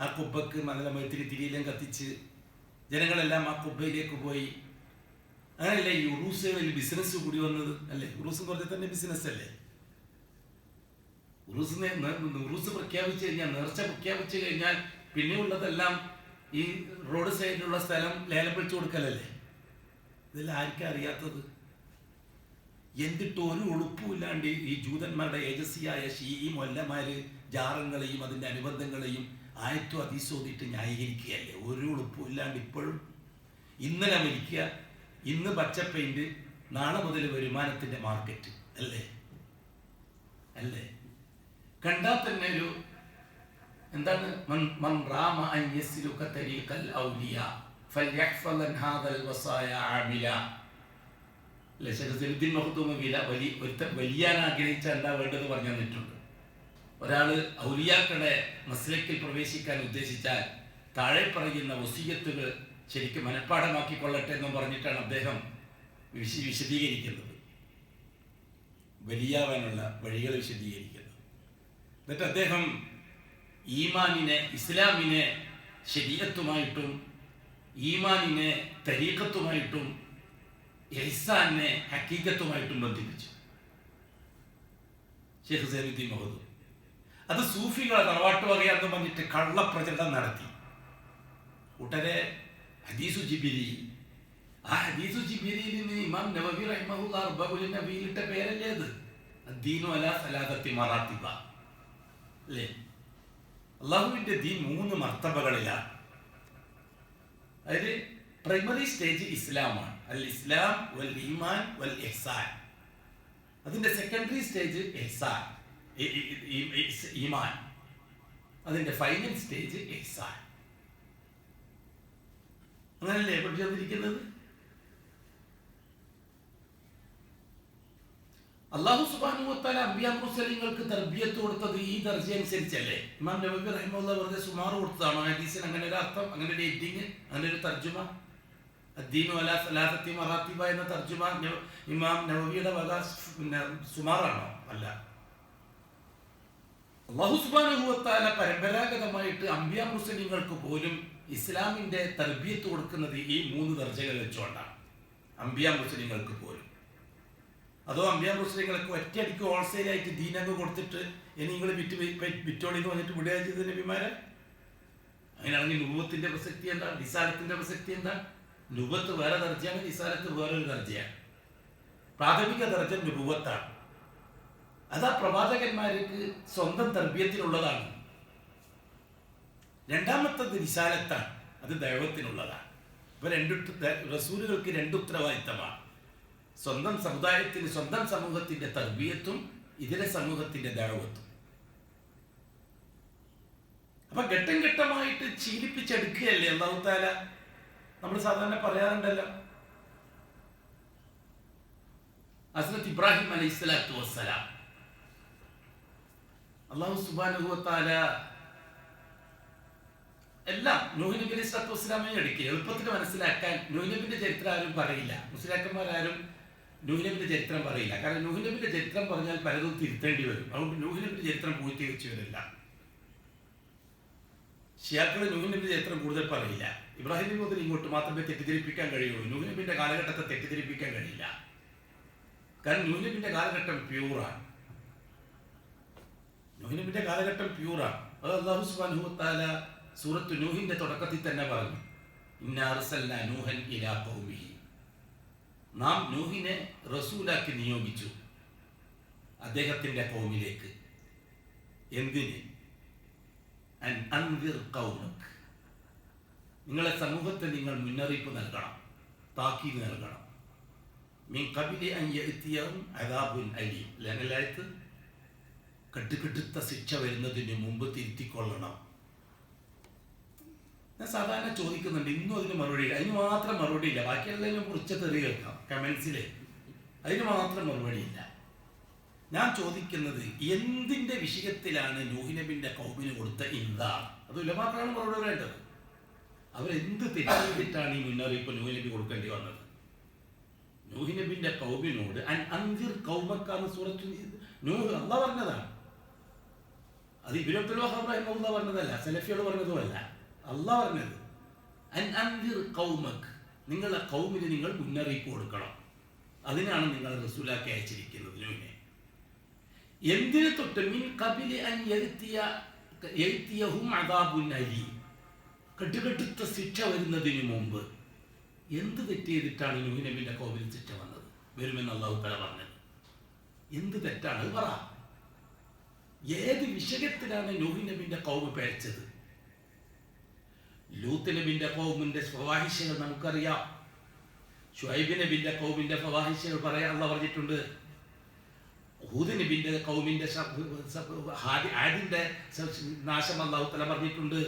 ആ കുബ്ബക്ക് നല്ല തിരിയിലും കത്തിച്ച് ജനങ്ങളെല്ലാം ആ കുബ്ബയിലേക്ക് പോയി. അങ്ങനെയല്ലേ ഈ ഉറൂസുകളിൽ ബിസിനസ് കൂടി വന്നത് അല്ലേ? ഉറൂസ് എന്ന് പറഞ്ഞാൽ തന്നെ ബിസിനസ് അല്ലേ? ഉറൂസ് പ്രഖ്യാപിച്ചു കഴിഞ്ഞാൽ, നേർച്ച പ്രഖ്യാപിച്ചു കഴിഞ്ഞാൽ പിന്നെയുള്ളതെല്ലാം ഈ റോഡ് സൈഡിലുള്ള സ്ഥലം ലേലം പിടിച്ചു കൊടുക്കലല്ലേ? ഇതെല്ലാം ആർക്കും അറിയാത്തത്? എന്നിട്ട് ഒരു ഉളുപ്പുമില്ലാണ്ട് ഈ ജൂതന്മാരുടെ ഏജൻസിയായ ഷീഈ മൊല്ലമാര് ജാറങ്ങളെയും അതിൻ്റെ അനുബന്ധങ്ങളെയും ആയത്തു അതീസോദിട്ട് ന്യായീകരിക്കുകയല്ലേ? ഒരു ഉളുപ്പുമില്ലാണ്ട് ഇപ്പോഴും. ഇന്നലെ മരിക്കുക, ഇന്ന് പച്ച പെയിന്റ്, നാളെ മുതൽ വരുമാനത്തിന്റെ മാർക്കറ്റ് അല്ലേ? അല്ലേ? കണ്ടാൽ തന്നെ ഒരു എന്താണ്? മൻ റാമ അൻ യസ്ലുക തരീഖൽ ഔലിയ ഫൽയഹ്ഫളൻ ഹാദൽ വസായ ആമില. ലശറുദ്ദീൻ മഖ്ദൂം വലിയാൻ ആഗ്രഹിച്ച എന്താ വേണ്ടത് പറഞ്ഞു തന്നിട്ടുണ്ട്. ഒരാൾ ഔലിയാക്കളെ മസ്ലക്കിൽ പ്രവേശിക്കാൻ ഉദ്ദേശിച്ചാൽ താഴെ പറയുന്ന വസിയ്യത്തുകൾ ശരിക്കും മനഃപ്പാഠമാക്കിക്കൊള്ളട്ടെ എന്നും പറഞ്ഞിട്ടാണ് അദ്ദേഹം വിശദീകരിക്കുന്നത്, വലിയാവാനുള്ള വഴികൾ വിശദീകരിക്കുന്നത്. എന്നിട്ട് അദ്ദേഹം ഈമാനിനെ, ഇസ്ലാമിനെ ശരീഅത്തുമായിട്ടും ഈമാനിനെ തരീഖത്തുമായിട്ടും ഇഹ്സാനെ ഹഖീഖത്തുമായിട്ടും ബന്ധിപ്പിച്ചു ഷെയ്ഖ് സൈനുദ്ദീൻ മഖ്ദൂം. അത് സൂഫികളെ തറവാട്ട് വകയാന്ന് പറഞ്ഞിട്ട് കള്ളപ്രചരണം നടത്തി. കൂട്ടരെ ഹദീസു ജിബിരി, ആ ഹദീസു ജിബിരിയിൽ നിന്ന് ഇമാം നവവി റഹിമഹുല്ലാഹ് അർബഉൽ നബിയിലിട്ട പേരല്ലേ അത്? അദ്ദീനു അലാ സലാസത്തി മറാത്തിബ അല്ലേ? അള്ളാഹുവിന്റെ ദീൻ 3 മർത്തബകളിലാണ്. അതിൽ പ്രൈമറി സ്റ്റേജ് ഇസ്ലാമാണ്, അൽ ഇസ്ലാം വൽ ഈമാൻ വൽ ഇഹ്സാൻ. അതിന്റെ സെക്കൻഡറി സ്റ്റേജ് ഇഹ്സാൻ, ഈമാൻ. അതിന്റെ ഫൈനൽ സ്റ്റേജ് ഇഹ്സാൻ. അങ്ങനല്ലേ പഠിച്ചുകൊണ്ടിരിക്കുന്നത്? അല്ലാഹു സുബ്ഹാനഹു വ തആല അംബിയാ മുർസലീങ്ങൾക്ക് തർബിയത്ത് കൊടുത്തത് ഈ ദർജ അനുസരിച്ചല്ലേ? ഇമാം നവവി റഹിമഹുല്ലാഹ് വെറുതെ സുമാർ കൊടുത്തതാണോ ഹദീസിന്? അങ്ങനെ ഒരു അർത്ഥം, അങ്ങനെ ഒരു എഡിങ്, അങ്ങനെ ഒരു തർജുമ? അദ്ദീനു അലാ സലാസത്തി മറാത്തിബ എന്ന തർജുമ ഇമാം നവവിയുടെ വക സുമാറാണോ? അല്ല. അല്ലാഹു സുബ്ഹാനഹു വ തആല പരമ്പരാഗതമായിട്ട് അംബിയാ മുർസലീങ്ങൾക്ക് പോലും ഇസ്ലാമിന്റെ തർബിയത്ത് കൊടുക്കുന്നത് ഈ 3 ദർജകൾ വെച്ചുകൊണ്ടാണ്. അംബിയാ മുർസലീങ്ങൾക്ക് പോലും. അതോ അംബിയാ മുസ്ലിങ്ങൾക്ക് ഒറ്റയടിക്ക് ഹോൾസെയിലായിട്ട് ദീനങ്ങ് കൊടുത്തിട്ട് ഇനി നിങ്ങൾ വിറ്റോളി എന്ന് പറഞ്ഞിട്ട് വിടുക ചെയ്ത നബിമാരെ? അങ്ങനെയാണെങ്കിൽ നുബുവത്തിന്റെ പ്രസക്തി എന്താ? റിസാലത്തിന്റെ പ്രസക്തി എന്താ? നുബുവത്ത് വേറെ ദർജയാണ്, റിസാലത്ത് വേറൊരു ദർജയാണ്. പ്രാഥമിക ദർജ നുബുവത്താണ്. അതാ പ്രവാചകന്മാർക്ക് സ്വന്തം തർബിയത്തിനുള്ളതാണ്. രണ്ടാമത്തത് റിസാലത്താണ്, അത് ദൈവത്തിനുള്ളതാണ്. ഇപ്പൊ റസൂലുകൾക്ക് 2 ഉത്തരവാദിത്തമാണ്. സ്വന്തം സമുദായത്തിന്, സ്വന്തം സമൂഹത്തിന്റെ തർബിയത്തും ഇതര സമൂഹത്തിന്റെ ദഅവത്തും. അപ്പൊ ഘട്ടം ഘട്ടമായിട്ട് ശീലിപ്പിച്ചെടുക്കുകയല്ലേ അല്ലാഹു തആല. നമ്മൾ സാധാരണ പറയാറുണ്ടല്ലോ, ഹസ്രത്ത് ഇബ്രാഹിം അലൈഹിസ്സലാത്തു വസ്സലാം അല്ലാഹു സുബ്ഹാനഹു വ തആല എല്ലാം നൂഹ് നബി അലൈഹിസ്സലാത്തു വസ്സലാമിനെ എടുക്കുക എളുപ്പത്തിൽ മനസ്സിലാക്കാൻ. നൂഹ് നബിയുടെ ചരിത്രം ആരും പറയില്ല, മുസ്ലിയാക്കന്മാരാരും നൂഹ് നബിയുടെ ചരിത്രം പറയില്ല. കാരണം നൂഹ് നബിയുടെ ചരിത്രം പറഞ്ഞാൽ പലതും തിരുത്തേണ്ടി വരും. അതുകൊണ്ട് നൂഹ് നബിയുടെ ചരിത്രം പൂർത്തീകരിച്ചവരല്ല. ഷിയാക്കൾ നൂഹ് നബിയുടെ ചരിത്രം കൂടുതൽ പറയില്ല. ഇബ്രാഹിം നബി മുതൽ ഇങ്ങോട്ട് മാത്രമേ തെറ്റിദ്ധരിപ്പിക്കാൻ കഴിയുള്ളൂ. നൂഹ് നബിയുടെ കാലഘട്ടത്തെ തെറ്റിദ്ധരിപ്പിക്കാൻ കഴിയില്ല. കാരണം നൂഹ് നബിയുടെ കാലഘട്ടം പ്യൂറാണ്. നൂഹ് നബിയുടെ കാലഘട്ടം പ്യൂറാണ്. അത് അല്ലാഹു സുബ്ഹാനഹു വ തആല സൂറത്ത് നൂഹിന്റെ തുടക്കത്തിൽ തന്നെ പറഞ്ഞു, ഇന്നാ അർസൽനാ നൂഹൻ ഇലാ ഖൗമിഹി. നാം നൂഹിനെ റസൂലാക്കി നിയോഗിച്ചു അദ്ദേഹത്തിൻ്റെ കൗമിലേക്ക്. എന്തിന്? അൻ അൻദിർ ഖൗമക്, നിങ്ങളെ സമൂഹത്തെ നിങ്ങൾ മുന്നറിയിപ്പ് നൽകണം, താക്കീത് നൽകണം. മിൻ ഖബിലി അൻ യഅതിയഹും അദാബുൻ അലീം, ലങ്ങലായത്ത് കെട്ടുകെട്ടുത്ത ശിക്ഷ വരുന്നതിന് മുമ്പ് തിരുത്തിക്കൊള്ളണം. ഞാൻ സാധാരണ ചോദിക്കുന്നുണ്ട്, ഇന്നും അതിന് മറുപടിയില്ല. അതിന് മാത്രം മറുപടിയില്ല. ബാക്കിയെല്ലാം കുറിച്ച് തെറി കേൾക്കാം കമൻസിൽ, അതിന് മാത്രം മറുപടിയില്ല. ഞാൻ ചോദിക്കുന്നത്, എന്തിൻ്റെ വിഷയത്തിലാണ് നൂഹ് നബിൻ്റെ കൗമിന് കൊടുത്ത ഇൻദാർ? അത് ഉലമാക്കളാണ് മറുപടി വേണ്ടത്. അവരെന്ത് തെറ്റിയിട്ടാണ് ഈ മുന്നറിയിപ്പ് നൂഹ് നബി കൊടുക്കേണ്ടി വന്നത്? നൂഹ് നബിൻ്റെ കൗമിനോട് അൻ അൻദിർ ഖൗമക സൂറത്തു നൂഹ് അല്ലാഹ് പറഞ്ഞതാണ്. അത് ഇബ്നു അബ്ദുൽ വഹാബ് റഹിമഹുല്ലാഹ് പറഞ്ഞതല്ല, സലഫികൾ പറഞ്ഞതുമല്ല, അല്ലാഹ് പറഞ്ഞത്. അൻ അൻദിർ ഖൗമക്, നിങ്ങളുടെ കൗമിന് നിങ്ങൾ മുന്നറിയിപ്പ് കൊടുക്കണം. അതിനാണ് നിങ്ങൾ റസൂലാക്കി അയച്ചിരിക്കുന്നത് നൂഹിനെ. എന്തിനെ തൊട്ട്? മിൻ ഖബിലി അൻ യഅതിയഹും അദാബുൻ അലീം, കെട്ടുകെട്ടുത്ത ശിക്ഷ വരുന്നതിന് മുമ്പ്. എന്ത് തെറ്റ് ചെയ്തിട്ടാണ് നൂഹ് നബിയുടെ കൗമിൽ ശിക്ഷ വന്നത് വരുമെന്ന് അല്ലാഹു തആല പറഞ്ഞത്? എന്ത് തെറ്റാണ് പറ? ഏത് വിഷയത്തിലാണ് നൂഹ് നബിയുടെ കൗമ് പിഴച്ചത്? ലൂത്ത് നബിന്റെ കൗമിന്റെ ഫവാഹിഷകൾ നമുക്കറിയാം. ശുഐബ് നബിന്റെ കൗമിന്റെ ഫവാഹിഷകൾ പറയാൻ അല്ലാഹ് പറഞ്ഞിട്ടുണ്ട്. ഹൂദ് നബിന്റെ കൗമിന്റെ ആദിന്റെ നാശം അല്ലാഹു തആല പറഞ്ഞിട്ടുണ്ട്.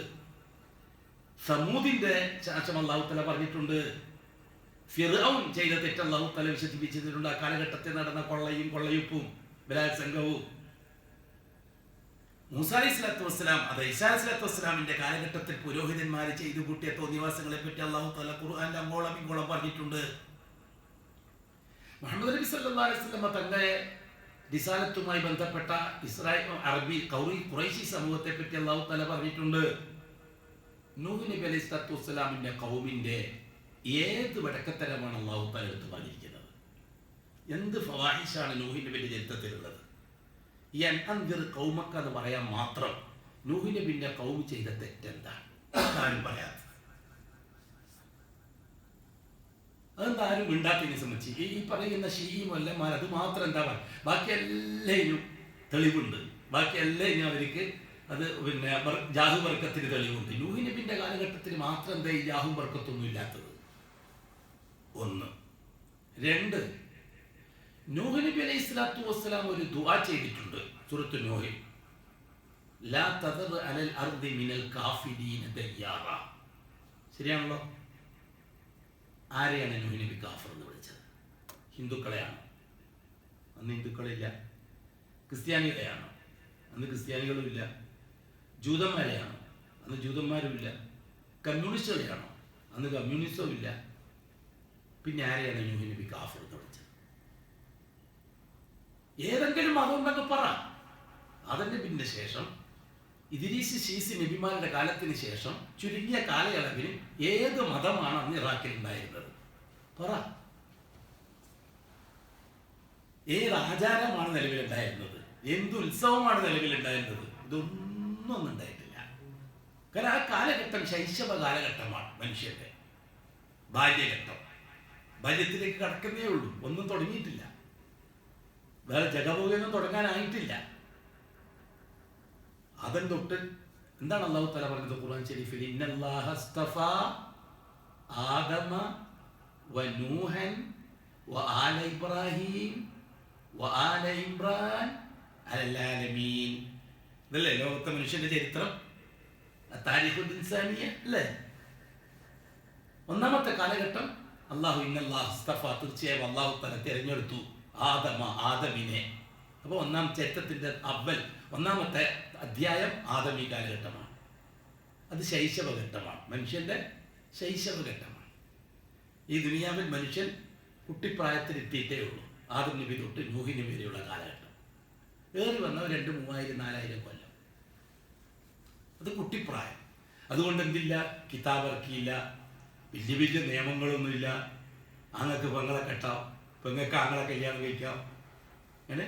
സമൂദിന്റെ നാശം അല്ലാഹു തആല പറഞ്ഞിട്ടുണ്ട്. ഫിർഔൻ ചെയ്ത തെറ്റ് അല്ലാഹു തആല വിശദീകരിച്ചിട്ടുണ്ട്. ആ കാലഘട്ടത്തിൽ നടന്ന കൊള്ളയുപ്പും ബലാത്സംഗവും. മൂസാ അലൈഹി സ്വലാത്തു വസ്സലാം, അത് ഈസാ അലൈഹി സ്വലാത്തു വസ്സലാമിന്റെ കാലഘട്ടത്തിൽ പുരോഹിതന്മാർ ചെയ്തു കൂട്ടിയ തോന്നിവാസങ്ങളെ പറ്റി അല്ലാഹു തആല ഖുർആനിൽ അങ്ങോളം ഇങ്ങോളം പറഞ്ഞിട്ടുണ്ട്. മുഹമ്മദ് നബി സല്ലല്ലാഹു അലൈഹി വസല്ലം തന്റെ റിസാലത്തുമായി ബന്ധപ്പെട്ട ഇസ്രായേൽ അറബി ഖുറൈശി സമൂഹത്തെ പറ്റി അല്ലാഹു തആല പറഞ്ഞിട്ടുണ്ട്. നൂഹ് നബി അലൈഹി സ്വലാത്തു വസ്സലാമിന്റെ കൗമിന്റെ ഏത് വടക്കത്തരമാണ് അല്ലാഹു തആല എടുത്ത് പറഞ്ഞിരിക്കുന്നത്? എന്ത് ഫവാഹിഷാണ് നൂഹ് നബിയുടെ ചരിത്രത്തിലുള്ളത്? ഈ അൻ അൻദിർ ഖൗമക എന്ന് പറയാൻ മാത്രം നൂഹ് നബിന്റെ കൗമ് ചെയ്ത തെറ്റെന്താണ്? ആരും പറയാത്തത്. അതെന്താ ആരും ഉണ്ടാക്കിയതിനെ സംബന്ധിച്ച്? ഈ പറയുന്ന ഷീഈ മൊല്ലന്മാർ അത് മാത്രം എന്താ പറയുക? ബാക്കി എല്ലാവരും തെളിവുണ്ട്. ബാക്കി എല്ലാവരും അവർക്ക് അത് പിന്നെ ജാഹു ബർക്കത്തിന് തെളിവുണ്ട്. നൂഹ് നബിന്റെ കാലഘട്ടത്തിൽ മാത്രം എന്താ ഈ ജാഹു ബർക്കത്തൊന്നും ഇല്ലാത്തത്? ഒന്ന്. രണ്ട്, നൂഹ് നബി അലൈഹി സ്വലാത്തു വസ്സലാം ഒരു ദുആ ചെയ്തിട്ടുണ്ട് സൂറത്തു നൂഹിൽ. ലാ തദർ അലൽ അർദി മിനൽ കാഫിരീന ദയ്യാറ. ശരിയാണല്ലോ? ആരെയാണ് നൂഹ് നബി കാഫർ എന്ന് വിളിച്ചത്? ഹിന്ദുക്കളെയാണ്. അന്ന് ഹിന്ദുക്കളില്ല. ക്രിസ്ത്യാനികളെയാണ്. അന്ന് ക്രിസ്ത്യാനികളും ഇല്ല. ജൂതന്മാരെയാണ്. അന്ന് ജൂതന്മാരുമില്ല. കമ്മ്യൂണിസ്റ്റുകളെയാണോ? അന്ന് കമ്മ്യൂണിസ്റ്റവും ഇല്ല. പിന്നെ ആരെയാണ് നൂഹ് നബി കാഫർ എന്ന് വിളിച്ചത്? ഏതെങ്കിലും മതം ഉണ്ടെന്ന് പറ. അതിൻ്റെ പിന്നെ ശേഷം ഇദ്രീസ് ശീസ് നബിമാരുടെ കാലത്തിന് ശേഷം ചുരുങ്ങിയ കാലയളവിന് ഏത് മതമാണ് അന്ന് ഇറാഖിൽ ഉണ്ടായിരുന്നത്? പറ. ഏത് ആചാരമാണ് നിലവിലുണ്ടായിരുന്നത്? എന്ത് ഉത്സവമാണ് നിലവിലുണ്ടായിരുന്നത്? ഇതൊന്നും ഉണ്ടായിട്ടില്ല. കാരണം ആ കാലഘട്ടം ശൈശവ കാലഘട്ടമാണ്. മനുഷ്യന്റെ ബാല്യഘട്ടം. ബാല്യത്തിലേക്ക് കടക്കുന്നേ ഉള്ളൂ. ഒന്നും തുടങ്ങിയിട്ടില്ല. വേറെ ജഗഭോഗൊന്നും തുടങ്ങാനായിട്ടില്ല. അതൻ തൊട്ട് എന്താണ് അല്ലാഹു തആല പറഞ്ഞത് ഖുർആൻ ശരീഫിൽ? ഇന്നല്ലാഹ അസ്തഫാ ആദമ വനൂഹൻ വആല ഇബ്രാഹിം വആല ഇംറാൻ അലൽ ആലമീൻ. ഇതല്ലേ ലോകത്തെ മനുഷ്യന്റെ ചരിത്രം? താരിഖുൽ ഇൻസാനിയ അല്ലേ? ഒന്നാമത്തെ കാലഘട്ടം അല്ലാഹു ഇന്നല്ലാഹ അസ്തഫാ, തീർച്ചയായും അല്ലാഹു തആല തിരഞ്ഞെടുത്തു ആദമിനെ. അപ്പോൾ ഒന്നാം ചരിത്രത്തിന്റെ ഒന്നാമത്തെ അധ്യായം ആദമി കാലഘട്ടമാണ്. അത് ശൈശവഘട്ടമാണ്. മനുഷ്യന്റെ ശൈശവഘട്ടമാണ്. ഈ ദുനിയാവിൽ മനുഷ്യൻ കുട്ടിപ്രായത്തിൽ എത്തിയിട്ടേ ഉള്ളൂ. ആദം നബി തൊട്ട് നൂഹ് നബി വരെയുള്ള കാലഘട്ടം. ഏറി വന്നവർ 2, 3000, 4000 കൊല്ലം. അത് കുട്ടിപ്രായം. അതുകൊണ്ട് എന്തില്ല? കിതാബ് ഇറക്കിയില്ല. വലിയ വലിയ നിയമങ്ങളൊന്നുമില്ല. ആങ്ങൾക്ക് പെങ്ങളെ കെട്ടാം, പെങ്ങൾക്ക് ആങ്ങളെ കല്യാണം കഴിക്കാം. അങ്ങനെ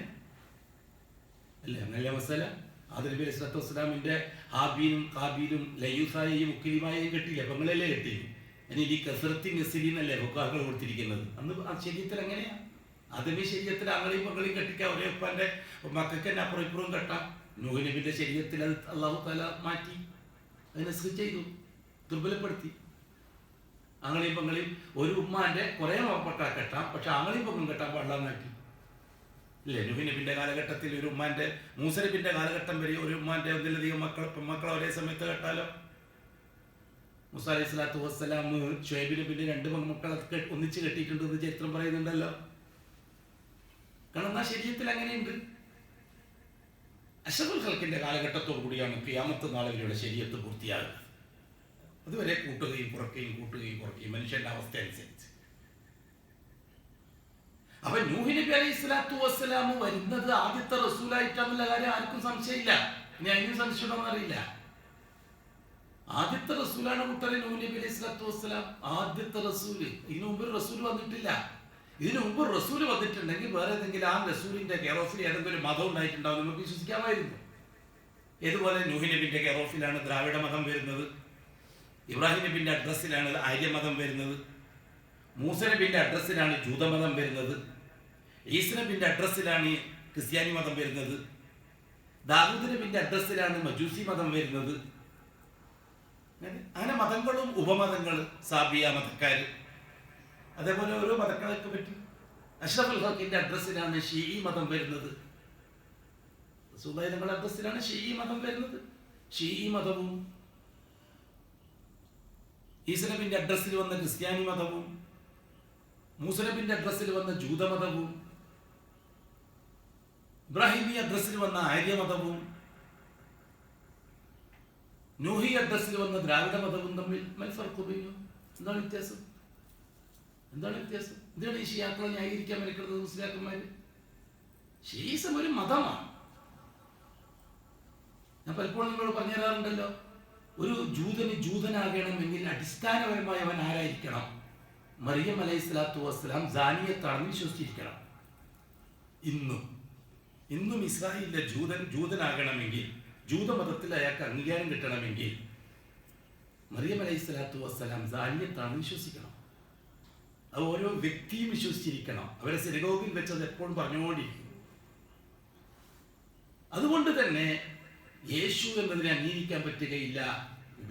അല്ലേ? അങ്ങനല്ലേ മസാല? ആദം നബി അലൈഹി സ്വലാമിന്റെ ഹാബീലും കാബീലും ലയൂസായെയും ഉക്കിലിമായെയും കെട്ടിയില്ല. പെങ്ങളല്ലേ കെട്ടിയില്ല? ഇനി ഈ കസറത്തി നെസിരി എന്നല്ലേ ഹുക്കാക്കൾ കൊടുത്തിരിക്കുന്നത്. അന്ന് ആ ശരീരത്തിൽ എങ്ങനെയാ? അതിന്റെ ശരീരത്തിൽ അങ്ങളെയും മകളെയും കെട്ടിക്കാം, ഒരേ ഉപ്പാന്റെ മക്കൾക്ക് തന്നെ അപ്പുറം ഇപ്പുറവും കെട്ടാം. നൂഹ് നബിയുടെ ശരീരത്തിൽ അത് അള്ളാഹു തആല മാറ്റി, അതിനെ ചെയ്തു, ദുർബലപ്പെടുത്തി. ആങ്ങളെയും പങ്ങളെയും ഒരു ഉമ്മാന്റെ കുറെ മക്കളെ കെട്ടാം, പക്ഷെ ആങ്ങളെയും പങ്ങളും കെട്ടാൻ പാടില്ല മാറ്റി. ഇല്ലേ? നൂഹ് നബിന്റെ കാലഘട്ടത്തിൽ ഒരു ഉമ്മാന്റെ, മൂസ നബിന്റെ കാലഘട്ടം വരെ ഒരു ഉമ്മാന്റെ ഒന്നിലധികം പെൺമക്കളെ ഒരേ സമയത്ത് കെട്ടാലോ? മൂസ അലൈഹി സ്വലാത്തു വസ്സലാം ഷുഐബ് നബിന്റെ 2 പെൺമക്കളെ ഒന്നിച്ച് കെട്ടിയിട്ടുണ്ടെന്ന് ചരിത്രം പറയുന്നുണ്ടല്ലോ. കാരണം ആ ശരീരത്തിൽ അങ്ങനെയുണ്ട്. അഷ്റഫുൽ ഖൽഖിന്റെ കാലഘട്ടത്തോടു കൂടിയാണ് ഖിയാമത്ത് നാളുകളുടെ ശരീരത്ത് പൂർത്തിയാകുന്നത്. അതുവരെ കൂട്ടുകയും കുറയ്ക്കുകയും മനുഷ്യന്റെ അവസ്ഥ അനുസരിച്ച്. അപ്പൊ നൂഹ് നബി അലൈഹി സ്വലാത്തു വസ്സലാം വരുന്നത് ആദ്യത്തെ റസൂലായിട്ടാന്നുള്ള കാര്യം ആർക്കും സംശയമില്ല. ഇനി അതിനും സംശയമുണ്ടോന്ന് അറിയില്ല. ആദ്യത്തെ റസൂലാണ് കൂട്ടരെ നൂഹ് നബി അലൈഹി സ്വലാത്തു വസ്സലാം. ആദ്യത്തെ റസൂല്. ഇതിനു മുമ്പ് റസൂൽ വന്നിട്ടില്ല. ഇതിനു മുമ്പ് റസൂല് വന്നിട്ടുണ്ടെങ്കിൽ വേറെ ഏതെങ്കിലും ആ റസൂലിന്റെ കെയറോഫിൽ ഏതെങ്കിലും മതം ഉണ്ടായിട്ടുണ്ടാവും നമുക്ക് വിശ്വസിക്കാമായിരുന്നു. ഏതുപോലെ നൂഹ് നബിന്റെ കെയറോഫിലാണ് ദ്രാവിഡ മതം വരുന്നത്, ഇബ്രാഹിം നബിന്റെ അഡ്രസ്സിലാണ് ആര്യമതം വരുന്നത്, മൂസ നബിന്റെ അഡ്രസ്സിലാണ് ജൂതമതം വരുന്നത്, ഈസ നബിന്റെ അഡ്രസ്സിലാണ് ക്രിസ്ത്യാനി മതം വരുന്നത്, ദാവൂദ് നബിന്റെ അഡ്രസ്സിലാണ് മജൂസി മതം വരുന്നത്. അങ്ങനെ മതങ്ങളും ഉപമതങ്ങൾ, സാബിയ മതക്കാർ, അതേപോലെ ഓരോ മതങ്ങളൊക്കെ പറ്റി. അഷ്റഫുൽ ഖൽഖിന്റെ അഡ്രസ്സിലാണ് ഷീഈ മതം വരുന്നത്. റസൂലുള്ളാഹി തങ്ങളുടെ അഡ്രസ്സിലാണ് ഷീഈ മതം വരുന്നത്. ഷീഈ മതവും ഈസ നബിന്റെ അഡ്രസ്സിൽ വന്ന ക്രിസ്ത്യാനി മതവും മൂസ നബിന്റെ അഡ്രസ്സിൽ വന്ന ജൂതമതവും ഇബ്രാഹിമി അഡ്രസ്സിൽ വന്ന ആര്യമതവും നൂഹി അഡ്രസ്സിൽ വന്ന ദ്രാവിഡ മതവും തമ്മിൽ എന്താണ് വ്യത്യാസം? എന്താണ് ഈ ഷിയാക്കളെ ന്യായീകരിക്കാൻ മെനക്കെടുത്തത് മുസ്ലിയാക്കന്മാര്? ഷീസം ഒരു മതമാണ്. ഞാൻ പലപ്പോഴും നിങ്ങളോട് പറഞ്ഞു തരാറുണ്ടല്ലോ, ഒരു ജൂതനാകണമെങ്കിൽ അടിസ്ഥാനപരമായി അവൻ ആരായിരിക്കണം? മറിയം അലൈഹി സ്വലാത്തു വസ്സലാം സാനിയത്താണെന്ന് വിശ്വസിച്ചിരിക്കണം. ഇന്നും ഇസ്രായേലിലെ ജൂതനാകണമെങ്കിൽ, ജൂതമതത്തിൽ അയാൾക്ക് അംഗീകാരം കിട്ടണമെങ്കിൽ മറിയം അലൈഹി സ്വലാത്തു വസ്സലാം സാനിയത്താണെന്ന് വിശ്വസിക്കണം. അത് ഓരോ വ്യക്തിയും വിശ്വസിച്ചിരിക്കണം. അവരെ സിനഗോഗിൽ വെച്ചത് എപ്പോഴും പറഞ്ഞുകൊണ്ടിരിക്കും. അതുകൊണ്ട് തന്നെ യേശു എന്നതിനെ അംഗീകരിക്കാൻ പറ്റുകയില്ല.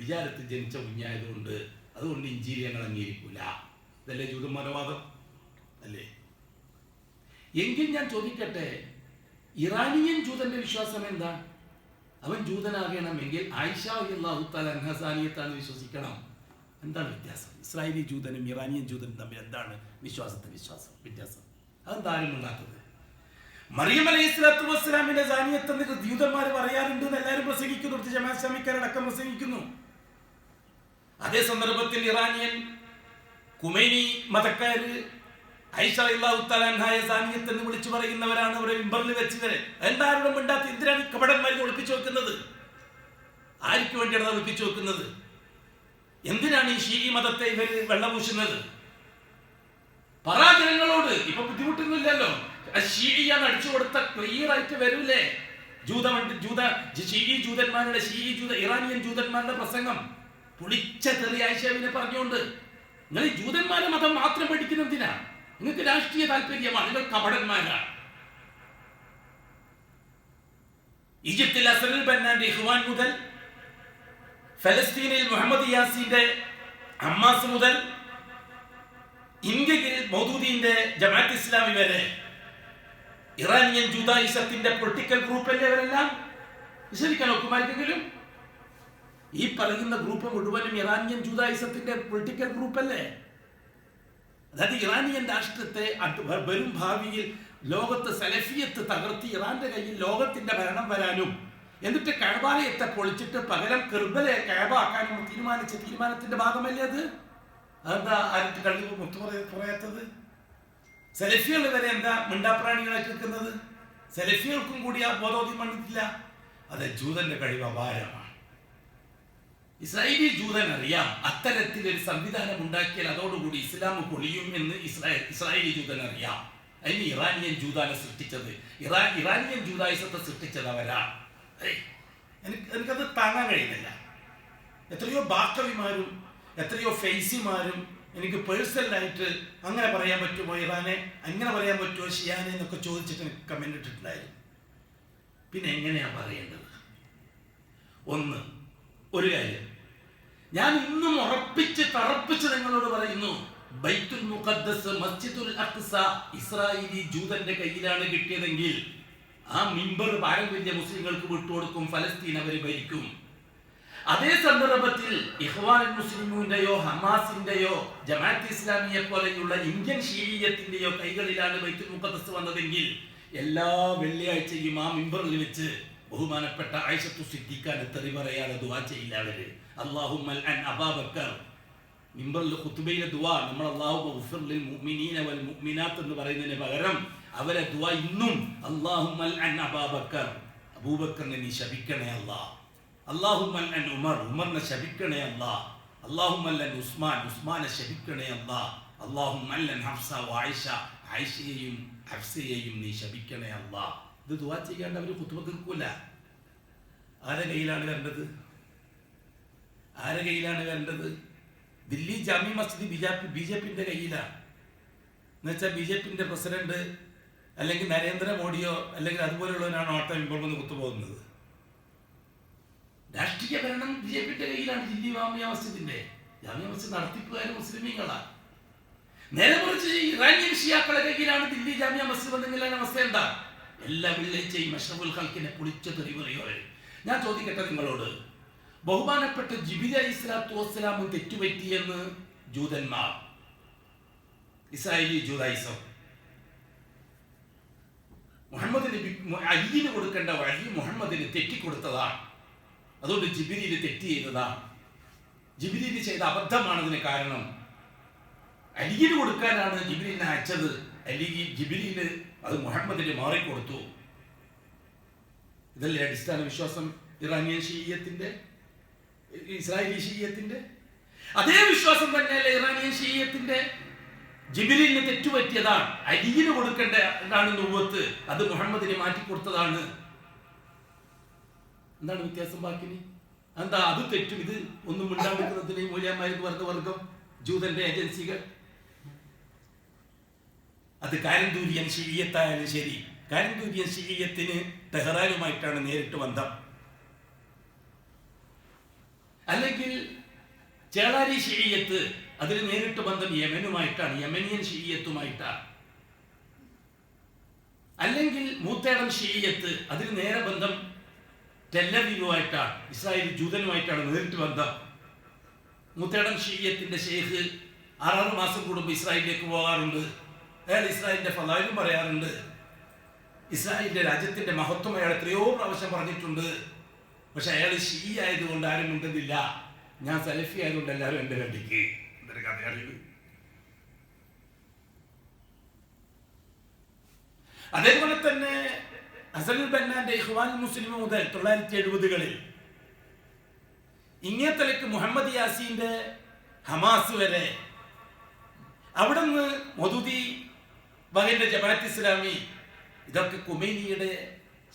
വിചാരത്തിൽ ജനിച്ച കുഞ്ഞായതുകൊണ്ട് അതുകൊണ്ട് ഇഞ്ചീൽ ഞങ്ങൾ അംഗീകരിക്കൂല. ഇതല്ലേ ജൂതമതവാദം അല്ലേ? എങ്കിൽ ഞാൻ ചോദിക്കട്ടെ, ഇറാനിയൻ ജൂതന്റെ വിശ്വാസം എന്താ? അവൻ ജൂതനാകണമെങ്കിൽ ആയിഷ റളിയല്ലാഹു തആല അൻഹ സാനിയത്താണെന്ന് വിശ്വസിക്കണം. എന്താണ് വ്യത്യാസം? ഇസ്രായേലി ജൂതനും ഇറാനിയൻ ജൂതനും തമ്മിൽ എന്താണ് വ്യത്യാസം? അതെന്തായാലും ഉണ്ടാക്കുന്നത്. മറിയം അലൈഹി സ്വലാത്തു വസ്സലാമിന്റെ സാനിയത്ത് ജൂതന്മാർ പറയാറുണ്ട് എന്ന് എല്ലാവരും പ്രസംഗിക്കുന്നു. ജമാഅത്ത് ഇസ്ലാമിക്കാരടക്കം പ്രസംഗിക്കുന്നു. അതേ സന്ദർഭത്തിൽ ഇറാനിയൻ ഖുമൈനി മതക്കാര് ആയിഷ റളിയല്ലാഹു തആല അൻഹയെ സാനിയത്ത് എന്ന് വിളിച്ചു പറയുന്നവരാണ്. അവരെ മിമ്പറിൽ വെച്ചവരെ എന്തായാലും മിണ്ടാത്ത എന്തിനാണ് ഈ കപടന്മാരെ ഒളിപ്പിച്ചു വെക്കുന്നത്? ആർക്ക് വേണ്ടിയാണ് ഒളിപ്പിച്ചു വെക്കുന്നത്? എന്തിനാണ് ഈ ഷീഈ മതത്തെ ഇവർ വെള്ളപൂശുന്നത്? പരാജയങ്ങളോട് ഇപ്പൊ ബുദ്ധിമുട്ടൊന്നുമില്ലല്ലോ. ഷീഈയാണ് അടിച്ചു കൊടുത്ത ക്ലിയർ ആയിട്ട് വരൂലേ? ജൂതന്മാരുടെ ഇറാനിയൻ ജൂതന്മാരുടെ പ്രസംഗം പുളിച്ച തെറി ആയിഷാവിനെ പറഞ്ഞുകൊണ്ട്, നിങ്ങൾ ഈ ജൂതന്മാരുടെ മതം മാത്രം പഠിക്കുന്നതിനാ? നിങ്ങൾക്ക് രാഷ്ട്രീയ താല്പര്യമാണ്, നിങ്ങൾ കപടന്മാരാണ്. ഈജിപ്തിൽ അസറുൽ ബന്നാന്റെ ഇഖ്വാൻ മുതൽ, ഫലസ്തീനിൽ മുഹമ്മദ് യാസീന്റെ ഹമാസ് മുതൽ, ഇന്ത്യയിൽ മൗദൂദിന്റെ ജമാഅത്ത് ഇസ്ലാമി വരെ ഇറാനിയൻ ജൂതായിസത്തിന്റെ പൊളിറ്റിക്കൽ ഗ്രൂപ്പല്ലേ അവരെല്ലാം? വിശ്വസിക്കാൻ ഒക്കുമാർക്കെങ്കിലും? ഈ പറയുന്ന ഗ്രൂപ്പ് മുഴുവനും ഇറാനിയൻ ജൂതായിസത്തിന്റെ പൊളിറ്റിക്കൽ ഗ്രൂപ്പല്ലേ? അതായത് ഇറാനിയൻ രാഷ്ട്രത്തെ വരും ഭാവിയിൽ ലോകത്ത് സലഫിയത്ത് തകർത്തി ഇറാന്റെ കയ്യിൽ ലോകത്തിന്റെ ഭരണം വരാനും എന്നിട്ട് കഅബാലയത്തെ പൊളിച്ചിട്ട് പകരം കിർബലെ കഅബ ആക്കാനും തീരുമാനത്തിന്റെ ഭാഗമല്ലേ അത്? അതെന്താ ആരും കഴിവ് മുത്തു പറയാത്തത്? സെലഫികൾ വരെ എന്താ മിണ്ടാപ്രാണികളായിട്ട് നിൽക്കുന്നത്? സെലഫികൾക്കും കൂടി ആ ബോധോദ്യം വന്നിട്ടില്ല. അത് ജൂതന്റെ കഴിവ് അപാരമാണ്. ഇസ്രായേലി ജൂതൻ അറിയാം, അത്തരത്തിലൊരു സംവിധാനം ഉണ്ടാക്കിയാൽ അതോടുകൂടി ഇസ്ലാം പൊളിയും എന്ന് ഇസ്രായേലി ജൂതൻ അറിയാം. അതിന് ഇറാനിയൻ ജൂതാനെ സൃഷ്ടിച്ചത്, ഇറാനിയൻ ജൂതായിസത്തെ സൃഷ്ടിച്ചത് അവരാണ്. എനിക്കത് താങ്ങാൻ കഴിയുന്നില്ല. എത്രയോ ബാക്കവിമാരും എത്രയോ ഫെയ്സിമാരും എനിക്ക് പേഴ്സണലായിട്ട് അങ്ങനെ പറയാൻ പറ്റുമോ ഇറാനെ, അങ്ങനെ പറയാൻ പറ്റുമോ ഷിയാനെ എന്നൊക്കെ ചോദിച്ചിട്ട് എനിക്ക് കമന്റ് ഇട്ടിട്ടുണ്ടായിരുന്നു. പിന്നെ എങ്ങനെയാ പറയേണ്ടത്? ഒരു കാര്യം ഞാൻ ഇന്നും ഉറപ്പിച്ച് തറപ്പിച്ച് നിങ്ങളോട് പറയുന്നു, ബൈത്തുൽ മുഖദ്ദസ്, മസ്ജിദുൽ അഖ്സ ഇസ്രായേലി ജൂതന്റെ കയ്യിലാണ് കിട്ടിയതെങ്കിൽ ആ മിമ്പർ പാരമ്പര്യ മുസ്ലിങ്ങൾക്ക് വിട്ടുകൊടുക്കും, ഫലസ്തീൻ അവർ ഭരിക്കും. അതേ സന്ദർഭത്തിൽ ഇഖ്വാനുൽ മുസ്ലിമീന്റെയോ ഹമാസിന്റെയോ ജമാഅത്ത് ഇസ്ലാമിയെ പോലെയുള്ള ഇന്ത്യൻ ഷീഇയ്യത്തിന്റെയോ കൈകളിലാണ് ബൈത്തുൽ മുഖദ്ദസ് വന്നതെങ്കിൽ എല്ലാ വെള്ളിയാഴ്ചയും ആ മിമ്പറിൽ വെച്ച് ബഹുമാനപ്പെട്ട ആയിഷത്തു സിദ്ദീഖാനെ തെറി പറയാതെ ദുആ ചെയ്യില്ല അവര്. അല്ലാഹുമ്മൽ അൻ അബൂബക്കർ മിമ്പറിൽ ഖുതുബയിലെ ദുആ നമ്മൾ അല്ലാഹു ഗഫിർ ലിൽ മുഅ്മിനീന വൽ മുഅ്മിനാത്ത് എന്ന് പറയുന്നതിന് പകരം അവരെ ദുആ ഇന്നും അല്ലാഹുമ്മൽ അൻ അബൂബക്കർ, അബൂബക്കറിനെ നീ ശപിക്കണേ അല്ലാഹ്. അല്ലാഹുമ്മൽ അൻ ഉമർ, ഉമറിനെ ശപിക്കണേ അല്ലാഹ്. അല്ലാഹുമ്മൽ അൻ ഉസ്മാൻ, ഉസ്മാനെ ശപിക്കണേ അല്ലാഹ്. അല്ലാഹുമ്മൽ അൻ ഹഫ്സ വആയിഷ, ആയിഷയെയും ഹഫ്സയെയും നീ ശപിക്കണേ അല്ലാഹ്. ഇത് ദുആ ചെയ്യാണ്ട് അവർ ഖുതുബ തീർക്കൂല. ആരുടെ കയ്യിലാണ് വരേണ്ടത്? ആരുടെ കയ്യിലാണ് വരേണ്ടത്? ദില്ലി ജാമി മസ്ജിദ് ബിജെപിന്റെ കയ്യിലാണ്. എന്നുവെച്ചാൽ ബിജെപിന്റെ പ്രസിഡന്റ് അല്ലെങ്കിൽ നരേന്ദ്രമോദിയോ അല്ലെങ്കിൽ അതുപോലെയുള്ളവരാണ് ഓട്ടം ഇമ്പോഴൊന്ന് കുത്തുപോകുന്നത്. രാഷ്ട്രീയ ഭരണം ബിജെപിന്റെ കയ്യിലാണ്. ദില്ലി ജാമിയ മസ്ജിദ് നടത്തിപ്പുകാർ മുസ്ലിമീങ്ങളാണ്. നേരെ മറിച്ച് ഇറാനിയൻ ഷിയാക്കളെ കയ്യിലാണ് ദില്ലി ജാമിയ മസ്ജിദ് എന്തെങ്കിൽ അവസ്ഥ എന്താ? എല്ലാ വെള്ളിയാഴ്ചയും അഷ്റഫുൽ ഖൽക്കിനെ പൊളിച്ച തെറി പറയുക. ഞാൻ ചോദിക്കട്ടെ നിങ്ങളോട്, ബഹുമാനപ്പെട്ട ജിബ്രീൽ അലൈഹിസ്സലാത്തു വസ്സലാം തെറ്റുപറ്റിയെന്ന് ജൂതന്മാർ, ഇസ്രായേലി ജൂതായിസം, മുഹമ്മദിന് അലിയിന് കൊടുക്കേണ്ട വഴി മുഹമ്മദിന് തെറ്റിക്കൊടുത്തതാണ്. അതുകൊണ്ട് ജിബ്രീൽ തെറ്റ് ചെയ്തതാണ്. ജിബ്രീൽ ചെയ്ത അബദ്ധമാണതിന് കാരണം. അലിയിന് കൊടുക്കാനാണ് ജിബ്രീലിനെ അയച്ചത്. ജിബ്രീൽ അത് മുഹമ്മദിന് മാറിക്കൊടുത്തു. ഇതല്ലേ അടിസ്ഥാന വിശ്വാസം ഇറാനിയൻ ഷീയ്യത്തിന്റെ, ഇസ്രായേലി ഷീയ്യത്തിന്റെ? അതേ വിശ്വാസം തന്നെയല്ലേ ഇറാനിയൻ ഷീയ്യത്തിന്റെ? ജിബ്രീലിന് തെറ്റുപറ്റിയതാണ്, അലിയിന് കൊടുക്കേണ്ടതാണ് നുബുവത്ത്, അത് മുഹമ്മദിന് മാറ്റിക്കൊടുത്തതാണ്. എന്താണ് വ്യത്യാസം? ബാക്കിന് എന്താ? അത് തെറ്റും ഇത് ഒന്നും മിണ്ടാണ്ടിരിക്കുന്നതിന് മൂല്യമായിരുന്നു പറഞ്ഞ വർഗം ജൂതന്റെ ഏജൻസികൾ. അത് കാരന്തൂരിയൻ ഷീയ്യത്തായാലും ശരി, കാരന്തൂരിയൻ ഷീയ്യത്തിന് ടെഹ്റാനുമായിട്ടാണ് നേരിട്ട് ബന്ധം. അല്ലെങ്കിൽ ചേളാരി ഷീയ്യത്ത്, അതിന് നേരിട്ട് ബന്ധം യമനുമായിട്ടാണ്, യമനിയൻ ഷീയ്യത്തുമായിട്ടാണ്. അല്ലെങ്കിൽ മൂത്തേടം ഷീയ്യത്ത്, അതിന് നേരെ ബന്ധം ടെല്ലവീവുമായിട്ടാണ്, ഇസ്രായേൽ ജൂതനുമായിട്ടാണ് നേരിട്ട് ബന്ധം. മൂത്തേടം ഷീയ്യത്തിന്റെ ഷെയ്ഖ് 6 മാസം കൂടുമ്പോൾ ഇസ്രായേലിലേക്ക് പോകാറുണ്ട്. അയാൾ ഇസ്രായേലിന്റെ ഫലാലും പറയാറുണ്ട്. ഇസ്രായേലിന്റെ രാജ്യത്തിന്റെ മഹത്വം അയാൾ എത്രയോ പ്രാവശ്യം പറഞ്ഞിട്ടുണ്ട്. പക്ഷെ അയാൾ ഷീ ആയതുകൊണ്ട് ആരും ഉണ്ടെന്നില്ല. ഞാൻ സലഫി ആയതുകൊണ്ട് എല്ലാവരും എന്റെ കണ്ടിക്ക്. എന്തൊരു കഥയാണിത്? അതേപോലെ തന്നെ ഹസനുൽ ബന്നാന്റെ ഇഖ്വാനുൽ മുസ്ലിമീൻ മുതൽ 1970-കളിൽ ഇങ്ങേത്തലക്ക് മുഹമ്മദ് യാസീന്റെ ഹമാസ് വരെ, അവിടുന്ന് മൗദൂദി വകന്റെ ജമാഅത്ത് ഇസ്ലാമി, ഇതൊക്കെ ഖുമൈനിയുടെ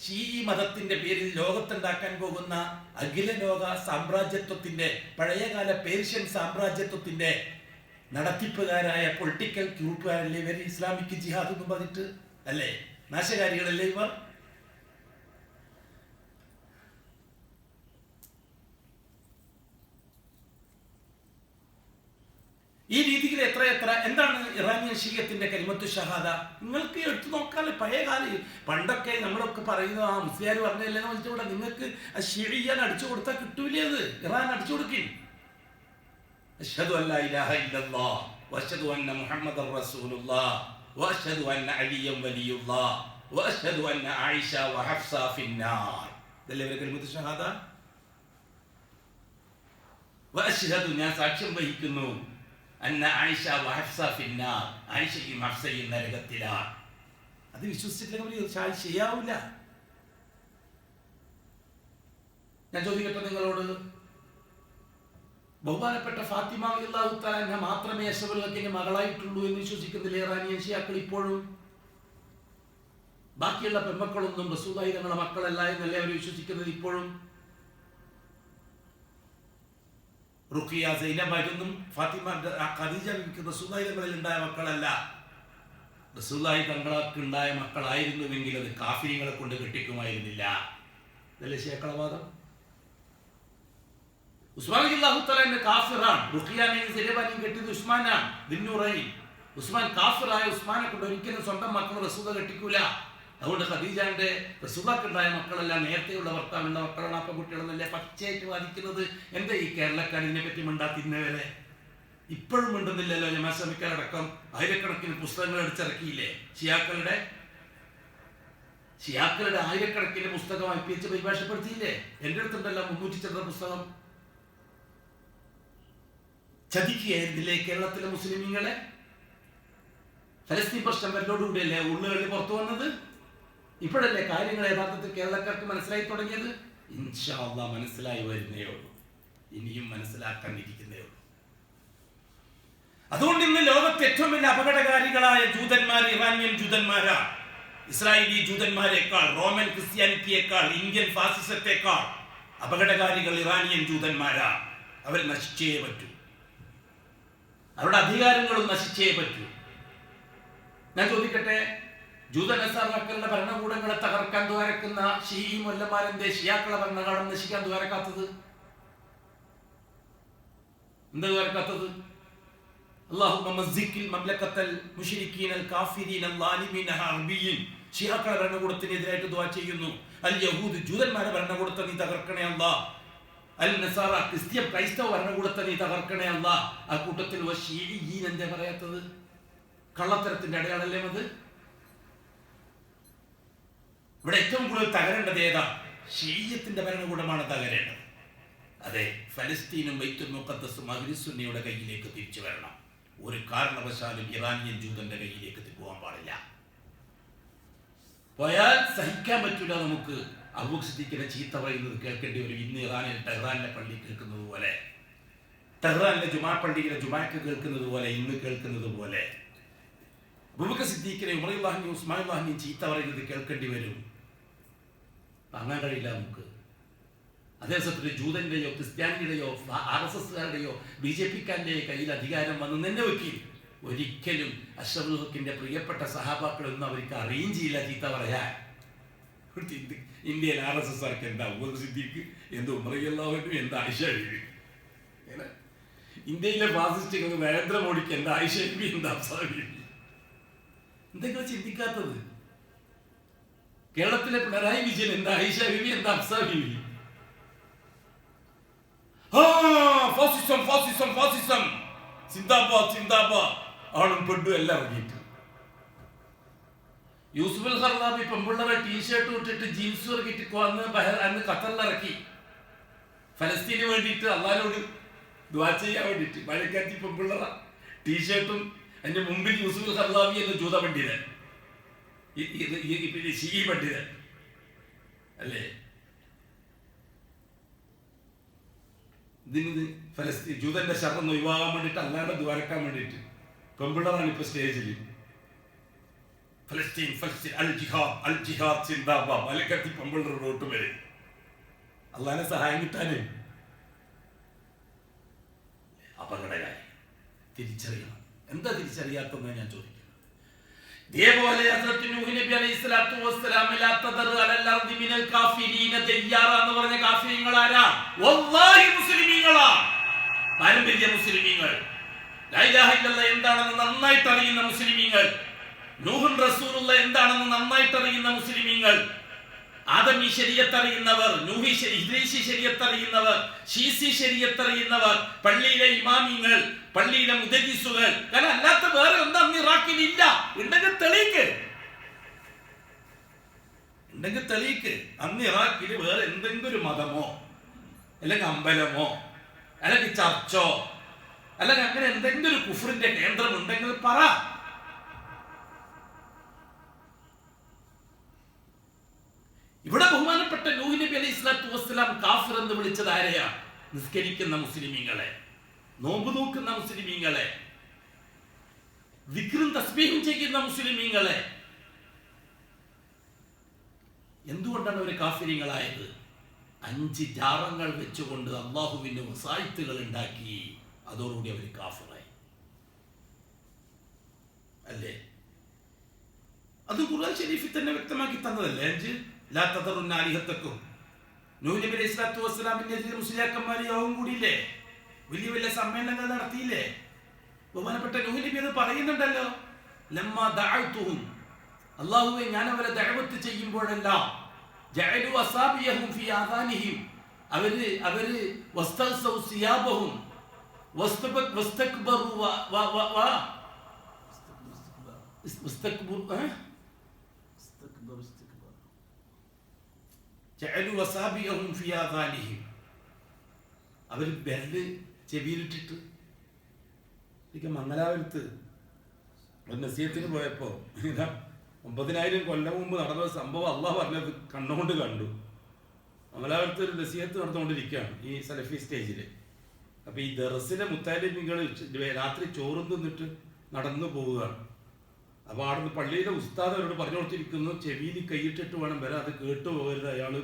ഷീഈ മതത്തിന്റെ പേരിൽ ലോകത്തുണ്ടാക്കാൻ പോകുന്ന അഖില ലോക സാമ്രാജ്യത്വത്തിന്റെ, പഴയകാല പേർഷ്യൻ സാമ്രാജ്യത്വത്തിന്റെ നടത്തിപ്പുകാരായ പൊളിറ്റിക്കൽ ഗ്രൂപ്പുകാരല്ലേ ഇവർ? ഇസ്ലാമിക് ജിഹാദ് എന്നും പറഞ്ഞിട്ട് അല്ലേ? നാശകാരികളല്ലേ ഇവർ? ഈ രീതിയിൽ എത്ര എന്താണ് ഇറാനിയൻ ഷീയ്യത്തിന്റെ കലിമത്തു ഷഹാദ? നിങ്ങൾക്ക് എടുത്തു നോക്കാല്ലേ? പഴയകാല പണ്ടൊക്കെ നമ്മളൊക്കെ പറയുന്നത് ആ മുസ്ലിയാർ പറഞ്ഞല്ലേ വെച്ചിട്ടൂടെ, നിങ്ങൾക്ക് ഷീയ്യാൻ അടിച്ചു കൊടുത്താൽ കിട്ടൂലേ? അത് ഇറാൻ അടിച്ചു കൊടുക്കും. അശ്ഹദു അല്ലാ ഇലാഹ ഇല്ലല്ലാഹ് വഅശ്ഹദു അന്ന മുഹമ്മദർ റസൂലുള്ളാഹ് വഅശ്ഹദു അന്ന അലിയ്യൻ വലിയുള്ളാഹ് വഅശ്ഹദു അന്ന ആയിഷ വഹഫ്സ ഫിന്നാർ. ഇതല്ലേ ഇവരുടെ കലിമത്തു ഷഹാദ? വഅശ്ഹദു, ഞാൻ സാക്ഷ്യം വഹിക്കുന്നു, അന്ന ആയിഷ വഹഫ്സ ഫിന്നാർ, ആയിഷയും ഹഫ്സയും നരകത്തിലാണ്. അത് വിശ്വസിച്ചിട്ടില്ലെങ്കിൽ ശരിയാവില്ല. ഞാൻ ചോദിക്കട്ടെ നിങ്ങളോട്, ബഹുമാനപ്പെട്ട ഫാത്തിമ റളിയല്ലാഹു തആല അൻഹ മാത്രമേ അഷ്റഫുൽ ഖൽക്കിന്റെ മകളായിട്ടുള്ളൂ എന്ന് വിശ്വസിക്കുന്നില്ല ഇറാനിയൻ ഷിയാക്കൾ ഇപ്പോഴും? ബാക്കിയുള്ള പെൺമക്കളൊന്നും റസൂലുള്ളാഹി തങ്ങളുടെ മക്കളല്ല എന്നല്ലേ അവർ വിശ്വസിക്കുന്നത് ഇപ്പോഴും? റുഖിയ, സൈനബ ഇതൊന്നും ഫാത്തിമ, ഖദീജ റസൂലുള്ളാഹി തങ്ങളിൽ ഉണ്ടായ മക്കളല്ല. റസൂലുള്ളാഹി തങ്ങൾക്ക് ഉണ്ടായ മക്കളായിരുന്നുവെങ്കിൽ അത് കാഫിരികളെ കൊണ്ട് കെട്ടിക്കുമായിരുന്നില്ല. ഇതല്ലേ ശേഖളവാദം? ഉസ്മാൻ റളിയല്ലാഹു തആല കാഫിറാണ്. റുഖിയാനെയും സൈനബനെയും കെട്ടിയത് ഉസ്മാനാണ്. ദിന്നുറൈൻ ഉസ്മാൻ കാഫിറായ ഉസ്മാനെ കൊണ്ട് ഒരിക്കലും സ്വന്തം മക്കൾ റസൂല കെട്ടിക്കൂല. അതുകൊണ്ട് ഖദീജാന്റെ റസൂലുള്ളാഹിക്കുണ്ടായ മക്കളല്ല, നേരത്തെയുള്ള ഭർത്താവിന്റെ മക്കളാണ്. ആ പെൺകുട്ടികളെന്നല്ലേ പച്ചയായിട്ട് വാദിക്കുന്നത്. എന്താ ഈ കേരളക്കാർ ഇതിനെ പറ്റി മിണ്ടാത്തിന്നവരെ? ഇപ്പോഴും മിണ്ടുന്നില്ലല്ലോ. ജമാഅത്തടക്കം ആയിരക്കണക്കിന് പുസ്തകങ്ങൾ അടിച്ചിറക്കിയില്ലേ? ഷിയാക്കളുടെ ആയിരക്കണക്കിന് പുസ്തകം IPH പരിഭാഷപ്പെടുത്തിയില്ലേ? എൻ്റെ അടുത്തുണ്ടല്ലോ 300 ചില്ലറ പുസ്തകം. ചതിക്കുകയായിരുന്നില്ലേ കേരളത്തിലെ മുസ്ലിമീങ്ങളെ? ഫലസ്തീൻ പ്രശ്നം വരലോടുകൂടിയല്ലേ ഉള്ളുകളിൽ പുറത്തു വന്നത്? ഇപ്പോഴല്ലേ കാര്യങ്ങൾ യഥാർത്ഥത്തിൽ കേരളക്കാർക്ക് മനസ്സിലായി തുടങ്ങിയത്? ഇൻഷാ അല്ലാഹ് മനസ്സിലായി വരുന്നേ ഉള്ളൂ. ഇനിയും മനസ്സിലാക്കാനിരിക്കുന്നേ ഉള്ളൂ. അതുകൊണ്ട് ഇന്ന് ലോകത്തെ ഏറ്റവും വലിയ അപകടകാരികളായ ജൂതന്മാർ ഇറാനിയൻ ജൂതന്മാരാണ്. ഇസ്രായേലി ജൂതന്മാരെക്കാൾ, റോമൻ ക്രിസ്ത്യാനിറ്റിയേക്കാൾ, ഇന്ത്യൻ ഫാസിസത്തെക്കാൾ അപകടകാരികൾ ഇറാനിയൻ ജൂതന്മാരാണ്. അവർ നശിച്ചേ പറ്റൂ. അവരുടെ അധികാരങ്ങളും നശിച്ചേ പറ്റൂ. ഞാൻ ചോദിക്കട്ടെ, ജൂതനസാറാക്കളുടെ ഭരണകൂടങ്ങളെ തകർക്കാൻ ദ്വാരക്കുന്ന ഷീഈ മൊല്ലമാരെന്തേ ഷിയാക്കളെ ഭരണകൂടം നശിക്കാൻ ദ്വാരക്കാത്തത്? എന്താ ദ്വാരക്കാത്തത്? അല്ലാഹുമ്മ മസ്സിക്കിൽ മംലക്കത്തൽ മുശ്രിക്കീനൽ കാഫിരീനൽ ളാലിമീന ഹർബിയീൻ. ഷിയാക്കളെ ഭരണകൂടത്തിനെതിരായിട്ട് ദുആ ചെയ്യുന്നു. അൽ യഹൂദ് ജൂതന്മാരെ ഭരണകൂടത്തെ നീ തകർക്കണേ അല്ലാഹ്. അൽ നസാറ ക്രൈസ്തവ ഭരണകൂടത്തെ നീ തകർക്കണേ അല്ലാഹ്. ആ കൂട്ടത്തിൽ വശീഈൻ എന്താ പറയാത്തത്? കള്ളത്തരത്തിന്റെ അടയാളല്ലേ അത്? ഇവിടെ ഏറ്റവും കൂടുതൽ തകരേണ്ടത് ഏതാ? ഷീയത്തിന്റെ ഭരണകൂടമാണ് തകരേണ്ടത്. അതെ, ഫലസ്തീനും ബൈത്തുൽ മുഖദ്ദസും അഹ്ലുസുന്നയുടെ കയ്യിലേക്ക് തിരിച്ചു വരണം. ഒരു കാരണവശാലും ഇറാനിയൻ ജൂതന്റെ കയ്യിലേക്ക് പോകാൻ പാടില്ല. പോയാൽ സഹിക്കാൻ പറ്റൂല. നമുക്ക് അബൂബക്കർ സിദ്ദീഖിനെ ചീത്ത പറയുന്നത് കേൾക്കേണ്ടി വരും. ഇന്ന് ടെഹ്റാനിലെ പള്ളി കേൾക്കുന്നത് പോലെ, ടെഹ്റാനിലെ ജുമാ പള്ളിയിലെ ജുമാക്ക് കേൾക്കുന്നത് പോലെ, ഇന്ന് കേൾക്കുന്നത് പോലെ അബൂബക്കർ സിദ്ദീഖിനെ, ഉമർ റളിയല്ലാഹു ഉസ്മാൻ റളിയല്ലാഹു ചീത്ത പറയുന്നത് കേൾക്കേണ്ടി വരും. താങ്ങാൻ കഴിയില്ല നമുക്ക്. അതേസമയത്ത് ജൂതന്റെയോ ക്രിസ്ത്യാനിയുടെയോ RSSകാരുടെയോ BJPക്കാരുടെയോ കയ്യിൽ അധികാരം വന്ന് തന്നെ വെക്കി ഒരിക്കലും അഷ്റഫുൽ ഹക്കിന്റെ പ്രിയപ്പെട്ട സഹാബാക്കളൊന്നും അവർക്ക് അറിയും ചെയ്യില്ല ചീത്ത പറയാൻ. ഇന്ത്യയിൽ RSSകാർക്ക് എന്താ അബൂബക്കർ സിദ്ദീഖ്, എന്താ ഉമർ റളിയല്ലാഹു അൻഹു, എന്താ ആയിഷ ബീവി. ഇന്ത്യയിലെ ഫാസിസ്റ്റുകൾ നരേന്ദ്രമോദിക്ക് എന്താ ആയിഷ ബീവി, എന്താ ഹഫ്സ ബീവി. എന്തെങ്കിലും ചിന്തിക്കാത്തത്? കേരളത്തിലെ പിണറായി വിജയൻ എന്താ ആയിഷ ബീവി, എന്താ ഹഫ്സ ബീവി. ഫാസിസം ഫാസിസം ഫാസിസം, സിന്ദാബാദ് സിന്ദാബാദ്, ആണും പെണ്ണും എല്ലാം ഇറങ്ങിയിട്ട്. യൂസുഫുൽ ഖർദാബി പെമ്പിള്ളറെ ടീഷർട്ട് ഇട്ടിട്ട് ജീൻസ് ഇറക്കിയിട്ട് അന്ന് ഖത്തറിലിറക്കി. ഫലസ്തീന് വേണ്ടിയിട്ട് അള്ളാഹിനോട് ദുആ ചെയ്യാൻ വേണ്ടിയിട്ട് മഴക്കാറ്റി പെമ്പിള്ളറ ടീഷർട്ടും അതിന്റെ മുമ്പിൽ യൂസുഫുൽ ഖർദാബി എന്ന ജൂത പണ്ഡിതൻ, ഷീഈ പണ്ഡിതൻ അല്ലേ? ഇതിന് ഫലസ്തീൻ ജൂതന്റെ ശബ്ദം ഒഴിവാകാൻ വേണ്ടിയിട്ട് അല്ലാണ്ട് ദ്വാരക്കാൻ വേണ്ടിയിട്ട് പെമ്പിള്ളറാണ് ഇപ്പൊ സ്റ്റേജിൽ. ഫലസ്തീൻ ഫലസ്തീൻ അൽ ജിഹാദ് അൽ ജിഹാദ് സിന്ദാബാദ് മലക്കത്തി പെമ്പിള്ളർ റോട്ട് വരെ. അള്ളാഹിനെ സഹായം കിട്ടാനേ അപകടകാരി. തിരിച്ചറിയണം. എന്താ തിരിച്ചറിയാത്തതെന്ന് ഞാൻ ചോദിക്കുന്നത്. ഇതേപോലെ ഹസ്രത്ത് നൂഹ് നബി അലൈഹിസ്സലാത്തു വസ്സലാം ലാ തദറു അലൽ അർദി മിനൽ കാഫിരീന ദയ്യാറ എന്ന് പറഞ്ഞ കാഫിരീങ്ങൾ ആരാ? വല്ലാഹി മുസ്ലിമീങ്ങളാ, പാരമ്പര്യ മുസ്ലിമീങ്ങൾ. ലാ ഇലാഹ ഇല്ലല്ലാഹ് എന്താണെന്ന് നന്നായിട്ട് അറിയുന്ന മുസ്ലിമീങ്ങൾ, നൂഹുൻ റസൂലുള്ള എന്താണെന്ന് നന്നായിട്ട് അറിയുന്ന മുസ്ലിമീങ്ങൾ, ആദമി ശരീഅത്ത് അറിയുന്നവർ, നൂഹി ഇദ്രീസി ശരീഅത്ത് അറിയുന്നവർ, ശീസി ശരീഅത്ത് അറിയുന്നവർ, പള്ളിയിലെ ഇമാമിങ്ങൾ, പള്ളിയിലെ മുദരിസുകൾ. കാരണം അല്ലാത്ത വേറെ ഒന്നും അന്ന് ഇറാഖിൽ ഇല്ല. ഉണ്ടെങ്കിൽ തെളിയിക്ക്. അന്ന് ഇറാഖിൽ വേറെ എന്തെങ്കിലും ഒരു മതമോ അല്ലെങ്കിൽ അമ്പലമോ അല്ലെങ്കിൽ ചർച്ചോ അല്ലെങ്കിൽ അങ്ങനെ എന്തെങ്കിലും ഒരു കുഫറിന്റെ കേന്ദ്രം ഉണ്ടെങ്കിൽ പറ. ഇവിടെ ബഹുമാനപ്പെട്ട നൂഹ് നബി അലൈഹിസ്സലാത്തു വസ്സലാം കാഫിർ എന്ന് വിളിച്ചത് ആരെയാ? നിസ്കരിക്കുന്ന മുസ്ലിമീങ്ങളെ, നോമ്പ് നോക്കുന്ന മുസ്ലിമീങ്ങളെ, ദിക്റും തസ്ബീഹും ചെയ്യുന്ന മുസ്ലിമീങ്ങളെ. എന്തുകൊണ്ടാണ് അവർ കാഫിരീങ്ങളായത്? 5 ജാറങ്ങൾ വെച്ചുകൊണ്ട് അള്ളാഹുവിന്റെ വസായിത്തുകൾ ഉണ്ടാക്കി. അതോടുകൂടി അവർ കാഫിറായി. അല്ലേ? അത് ഖുർആൻ ശരീഫിൽ തന്നെ വ്യക്തമാക്കി തന്നതല്ലേ. 5 ലാ തദറുന്ന ആലിഹത്തക്കും. നൂഹ് നബി അലൈഹി സ്വലാത്തു വസ്സലാമിനെതിരെ മുസ്ലിയാക്കന്മാർ യോഗം കൂടിയില്ലേ? വലിയ വലിയ സമ്മേളനങ്ങൾ നടത്തിയില്ലേ? ബഹുമാനപ്പെട്ട നൂഹ് നബി അത് പറയുന്നുണ്ടല്ലോ. ലമ്മാ ദഅഅതുഹും, അല്ലാഹുവേ ഞാൻ അവരെ ദഅവത്ത് ചെയ്യുമ്പോഴെല്ലാം ജഅലു അസാബിയഹും ഫീ ആദാനിഹിം, അവര് വസ്തഗ്സൗ സിയാബഹും വസ്തക്ബറു ജഅലു അസാബിയഹും ഫീ ആദാനിഹിം, അവർ ബെല്ല് ചെവിയിലിട്ടിട്ട്. മംഗലാപുരത്ത് ഒരു നസീഹത്തിന് പോയപ്പോ 9,000 കൊല്ലം മുമ്പ് നടന്ന സംഭവം അള്ളാഹ് പറഞ്ഞത് കണ്ണുകൊണ്ട് കണ്ടു. മംഗലാപുരത്ത് ഒരു നസീഹത്ത് നടന്നുകൊണ്ടിരിക്കുകയാണ് ഈ സലഫി സ്റ്റേജില്. അപ്പൊ ഈ ദർസിലെ മുത്താലിമികൾ രാത്രി ചോറും തിന്നിട്ട് നടന്നു പോവുകയാണ്. അപ്പൊ അവിടുന്ന് പള്ളിയിലെ ഉസ്താദ് അവരോട് പറഞ്ഞു കൊടുത്തിരിക്കുന്നു, ചെവിയിൽ കൈയിട്ടിട്ട് വേണം വരാൻ, അത് കേട്ടു പോകരുത്, അയാള്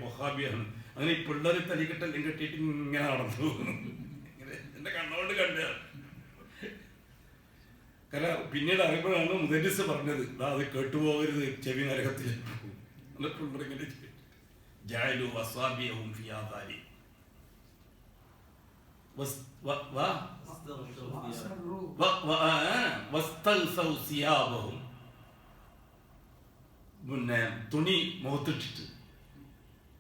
വഹാബിയാണ്. അങ്ങനെ ഈ പിള്ളേർ തലിക്കെട്ടെല്ലാം കെട്ടിയിട്ട് ഇങ്ങനെ നടന്നു പോകുന്നു. എന്റെ കണ്ണുകൊണ്ട് കണ്ടാണ്. കാരണം പിന്നീട് അറിയുമ്പോഴാണ് മുദരിസ് പറഞ്ഞത്, അത് കേട്ടുപോകരുത്, ചെവി നരകത്തിൽ. പിന്നെ തുണി മുഖത്തിട്ടിട്ട്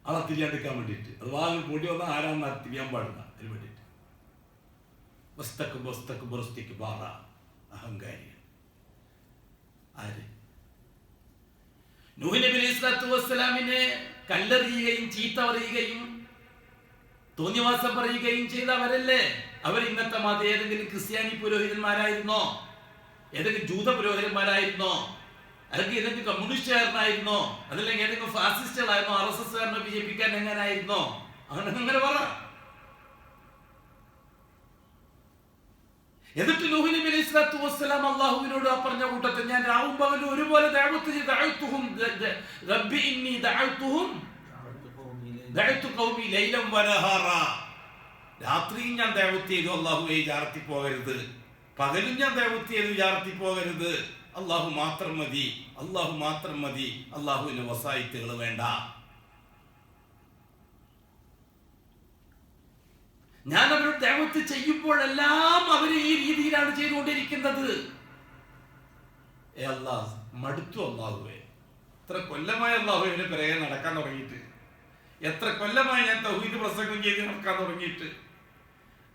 ആളെ തിരിയാണ്ടിരിക്കാൻ വേണ്ടിയിട്ട്, അത് വാങ്ങി കൂടി വന്നാൽ ആരാന്ന് തിരിയാൻ പാടില്ല. അതിന് വേണ്ടിയിട്ട് അഹങ്കാരി. ആര്? നൂഹ് നബി അലൈഹി സ്വലാത്തു വസ്സലാമിനെ കല്ലെറിയുകയും ചീത്ത പറയുകയും തോന്നിവാസം പറയുകയും ചെയ്തവരല്ലേ? അവർ ഇന്നത്തെ ഏതെങ്കിലും ക്രിസ്ത്യാനി പുരോഹിതന്മാരായിരുന്നോ? ഏതെങ്കിലും ജൂത പുരോഹിതന്മാരായിരുന്നോ? അല്ലെങ്കിൽ ഏതെങ്കിലും കമ്മ്യൂണിസ്റ്റുകാരനായിരുന്നോ? അതല്ലെങ്കിൽ ഏതെങ്കിലും ഫാസിസ്റ്റുകളായിരുന്നോ? RSS കാരനോ BJP കാരനോ എങ്ങനായിരുന്നോ? അങ്ങനെ പറ. എന്നിട്ട് നൂഹ് നബി അലൈഹി സ്വലാത്തു വസ്സലാം അല്ലാഹുവിനോട് പറഞ്ഞ കൂട്ടത്തിൽ ഞാൻ രാവും പകലും ഒരുപോലെ ദഅവത്ത് ചെയ്തു. റബ്ബി ഇന്നി ദഅഅതു ഖൗമി ലൈലൻ വനഹാറ. രാത്രിയും ഞാൻ ദഅവത്ത് ചെയ്തു, അല്ലാഹുവേ ജാറത്തിൽ പോകരുത്. പകലും ഞാൻ ദഅവത്ത് ചെയ്തു, ജാറത്തിൽ പോകരുത്. അല്ലാഹു മാത്രം മതി, അല്ലാഹു മാത്രം മതി, അല്ലാഹുവിന്റെ വസായിത്തുകൾ വേണ്ട. ഞാൻ അവരോട് ദഅവത്ത് ചെയ്യുമ്പോഴെല്ലാം അവർ ഈ രീതിയിലാണ് ചെയ്തുകൊണ്ടിരിക്കുന്നത്. അല്ലാഹ് മടുത്തു. അല്ലാഹുവേ, എത്ര കൊല്ലമായി അല്ലാഹുവേ ഇവരെ പിറകെ നടക്കാൻ തുടങ്ങിയിട്ട്, എത്ര കൊല്ലമായി ഞാൻ തൗഹീദ് പ്രസംഗം ചെയ്ത് നടക്കാൻ തുടങ്ങിയിട്ട്.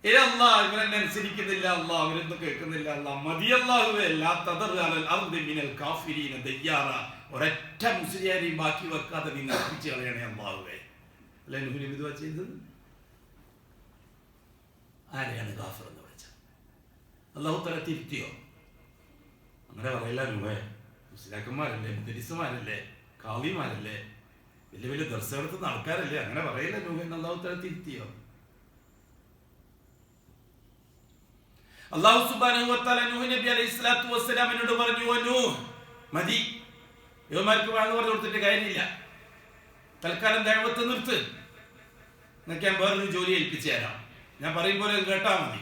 അല്ലാഹ് ഇവരെന്നെ അനുസരിക്കുന്നില്ല, അല്ലാഹ് അവരൊന്നും കേൾക്കുന്നില്ല. അല്ലാഹ് മതി അല്ലാഹുവേ, ലാ തദർ അലൽ അർദി മിനൽ കാഫിരീന ദയ്യാറ. ഒരൊറ്റ മുസ്ലിയാരെയും ബാക്കി വെക്കാതെ നീ നശിപ്പിച്ച് കളയണേ അല്ലാഹുവേ. അല്ലേ നൂഹ് നബി ദുആ ചെയ്തത്? ആരെയാണ് കാഫിർ എന്ന് വിളിച്ചത്? അല്ലാഹു തആല തിരുത്തിയോ? അങ്ങനെ പറയില്ല. നൂഹേ, മുസ്ലിയാക്കന്മാരല്ലേ, മുദരിസുമാരല്ലേ, ഖാദിമാരല്ലേ, വലിയ വലിയ ദർസ് നടത്തുന്ന ആൾക്കാരല്ലേ, അങ്ങനെ പറയില്ല നൂഹ് എന്ന് അല്ലാഹു തആല തിരുത്തിയോ? അല്ലാഹു സുബ്ഹാനഹു വ തആല നൂഹ് നബി അലൈഹി സ്വലാത്തു വസ്സലാമിനോട് പറഞ്ഞു, നൂഹ് മതി, ഇവന്മാർക്ക് വാങ്ങു പറഞ്ഞു കൊടുത്തിട്ട് കാര്യമില്ല, തൽക്കാലം ദഅവത്ത് നിർത്ത്, നിങ്ങൾക്ക് ഞാൻ വേറൊരു ജോലി ഏൽപ്പിച്ചു തരാം, ഞാൻ പറയും പോലെ കേട്ടാ മതി.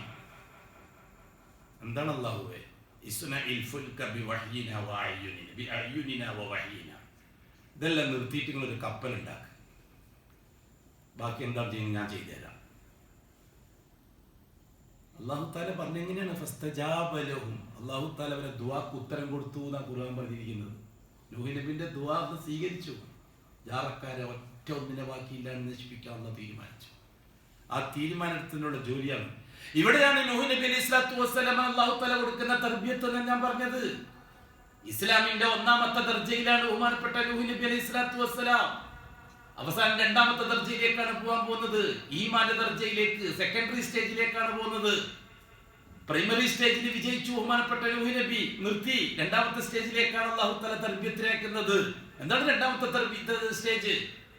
എന്താണ് അല്ലാഹുവേ? ഇസ്നഇൽ ഫുൽക ബിവഹ്യിനാ വഅയ്യുനിനാ. ഇതെല്ലാം നിർത്തിയിട്ട് നിങ്ങളൊരു കപ്പൽ ഉണ്ടാക്കുക, ബാക്കി എന്താണ് ചെയ്യുന്നത് ഞാൻ ചെയ്തു തരാം. അല്ലാഹു തആല പറഞ്ഞെങ്ങനെയാണ്? ഫസ്തജാബ ലഹും. അല്ലാഹു തആല അവരെ ദുആക്ക് ഉത്തരം കൊടുത്തു എന്നാണ് ഖുർആൻ പറഞ്ഞിരിക്കുന്നത്. നൂഹ് നബിന്റെ ദുആ സ്വീകരിച്ചു. ജാറക്കാരെ ഒറ്റ ഒന്നിനെ ബാക്കിയില്ലാന്ന് നശിപ്പിക്കാനുള്ള തീരുമാനിച്ചു. ആ തീരുമാനത്തിനുള്ള ജോലിയാണ്. ഇവിടെയാണ് നൂഹ് നബി അലൈഹി സ്വലാത്തു വസ്സലാം അല്ലാഹു തആല കൊടുക്കുന്ന തർബിയത്ത് എന്ന് ഞാൻ പറഞ്ഞത്. ഇസ്ലാമിന്റെ ഒന്നാമത്തെ ദർജയിലാണ് ബഹുമാനപ്പെട്ട നൂഹ് നബി അലൈഹി സ്വലാത്തു വസ്സലാം. അവസാനം രണ്ടാമത്തെ ദർജയിലേക്കാണ് പോകാൻ പോകുന്നത്. ഈമാന്റെ ദർജയിലേക്ക്, സെക്കൻഡറി സ്റ്റേജിലേക്കാണ് പോകുന്നത്. പ്രൈമറി സ്റ്റേജിൽ വിജയിച്ചു ബഹുമാനപ്പെട്ട നൂഹ് നബി, നിർത്തി. രണ്ടാമത്തെ സ്റ്റേജിലേക്കാണ് അല്ലാഹു തആല തർബിയത്തിലേക്കുന്നത്. എന്താണ് രണ്ടാമത്തെ സ്റ്റേജ്?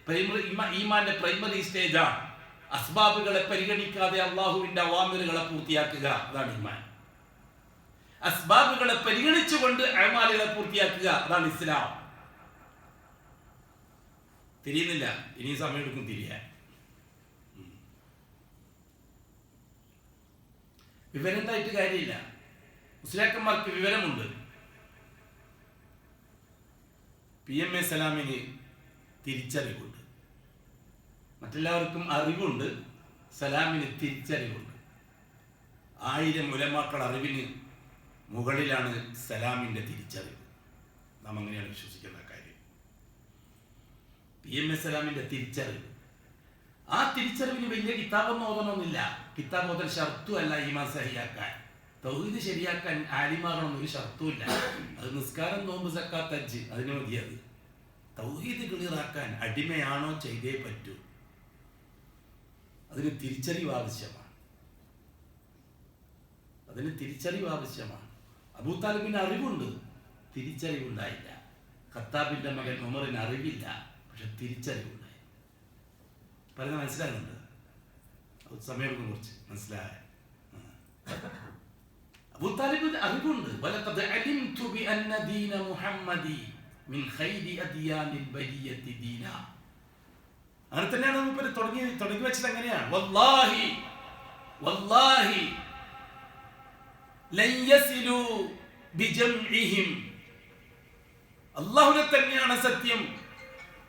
പ്രൈമറി ഈമാന്റെ പ്രൈമറി സ്റ്റേജാണ്. അസ്ബാബുകളെ പരിഗണിക്കാതെ അള്ളാഹുവിന്റെ അവാമിറുകളെ പൂർത്തിയാക്കുക, അതാണ് ഈമാൻ. അസ്ബാബുകളെ പരിഗണിച്ചുകൊണ്ട് അമാലുകളെ പൂർത്തിയാക്കുക, അതാണ് ഇസ്ലാം. തിരിയുന്നില്ല, ഇനിയും സമയം എടുക്കും തിരിയാൻ. വിവരം ഉണ്ടായിട്ട് കാര്യമില്ല. മുസ്ലിയാക്കന്മാർക്ക് വിവരമുണ്ട്. PMA സലാമിന് തിരിച്ചറിവുണ്ട്. മറ്റെല്ലാവർക്കും അറിവുണ്ട്, സലാമിന് തിരിച്ചറിവുണ്ട്. 1000 ഉലമാക്കൾ അറിവിന് മുകളിലാണ് സലാമിൻ്റെ തിരിച്ചറിവ്. നാം അങ്ങനെയാണ് വിശ്വസിക്കുന്ന കാര്യം. PMA സലാമിൻ്റെ തിരിച്ചറിവ്, ആ തിരിച്ചറിവിന് വലിയ കിതാബൊന്നും ഓതണമെന്നില്ല. കിതാബ് ഓതൽ ഷർത്തുമല്ല ഈമാൻ സഹിയാക്കാൻ. തൗഹീദ് ശരിയാക്കാൻ ആലിമാകണമെന്നൊരു ഷർത്തുമില്ല. അത് നിസ്കാരം, നോമ്പ്, സക്കാത്ത്, ഹജ്ജ് അതിന് മതിയത്. തൗഹീദ് ക്ലിയറാക്കാൻ അടിമയാണോ ചെയ്തേ പറ്റൂ. അതിന് തിരിച്ചറിവ് ആവശ്യമാണ്. അബൂതാലിബിന് അറിവുണ്ട്, തിരിച്ചറിവുണ്ടായില്ല. ഖത്താബിന്റെ മകൻ ഉമറിന് അറിവില്ല, പക്ഷെ തിരിച്ചറിവുണ്ടായി. പറയുന്നത് മനസ്സിലാകുന്നുണ്ട്? സമയം കുറിച്ച് മനസ്സിലായ അബൂതാലിബിന് അറിവുണ്ട്. വലഖദ് അലിംതു ബിഅന്ന ദീന മുഹമ്മദി മിൻ ഖൈരി അദിയാനിൽ ബരിയത്തി ദീന. അങ്ങനെ തന്നെയാണ് മൂപ്പര് തുടങ്ങി വെച്ചത്. എങ്ങനെയാണ്? വല്ലാഹി വല്ലാഹി ലൻ യസിലു ബിജംഇഹിം. അല്ലാഹുവിനെ തന്നെയാണ് സത്യം.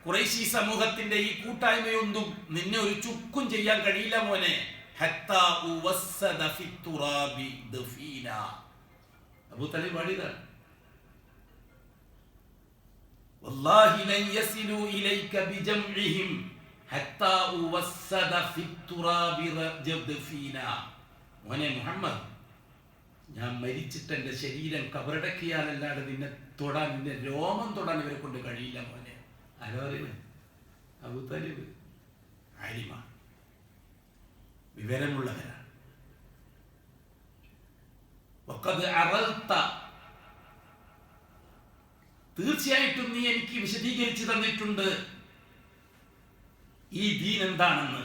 ഖുറൈശി സമൂഹത്തിന്റെ ഈ കൂട്ടായ്മയൊന്നും നിന്നെ ഒരു ചുക്കും ചെയ്യാൻ കഴിയില്ല മോനെ. ഹത്താ ഉവസ്സദ ഫിത്തുറാബി ദഫീന. അബൂതാലിബ് പാടിയതാണ്. വല്ലാഹി ലൻ യസിലു ഇലൈക ബിജംഇഹിം ഹത്താ ഉവസ്സദ ഫിത്തുറാബി ദഫീന. മോനെ മുഹമ്മദ്, ഞാൻ മരിച്ചിട്ട് എൻ്റെ ശരീരം കബറടക്കിയാലല്ലാതെ നിന്നെ തൊടാൻ, നിന്റെ രോമം തൊടാൻ ഇവരെ കൊണ്ട് കഴിയില്ല മോനെ. ആരോ അറിവ്? അബൂതാലിബ് ആലിമാണ്, വിവരമുള്ളവരാണ്. വഖദ് അറൽത, തീർച്ചയായിട്ടും നീ എനിക്ക് വിശദീകരിച്ചു തന്നിട്ടുണ്ട് ഈ ദീൻ എന്താണെന്ന്.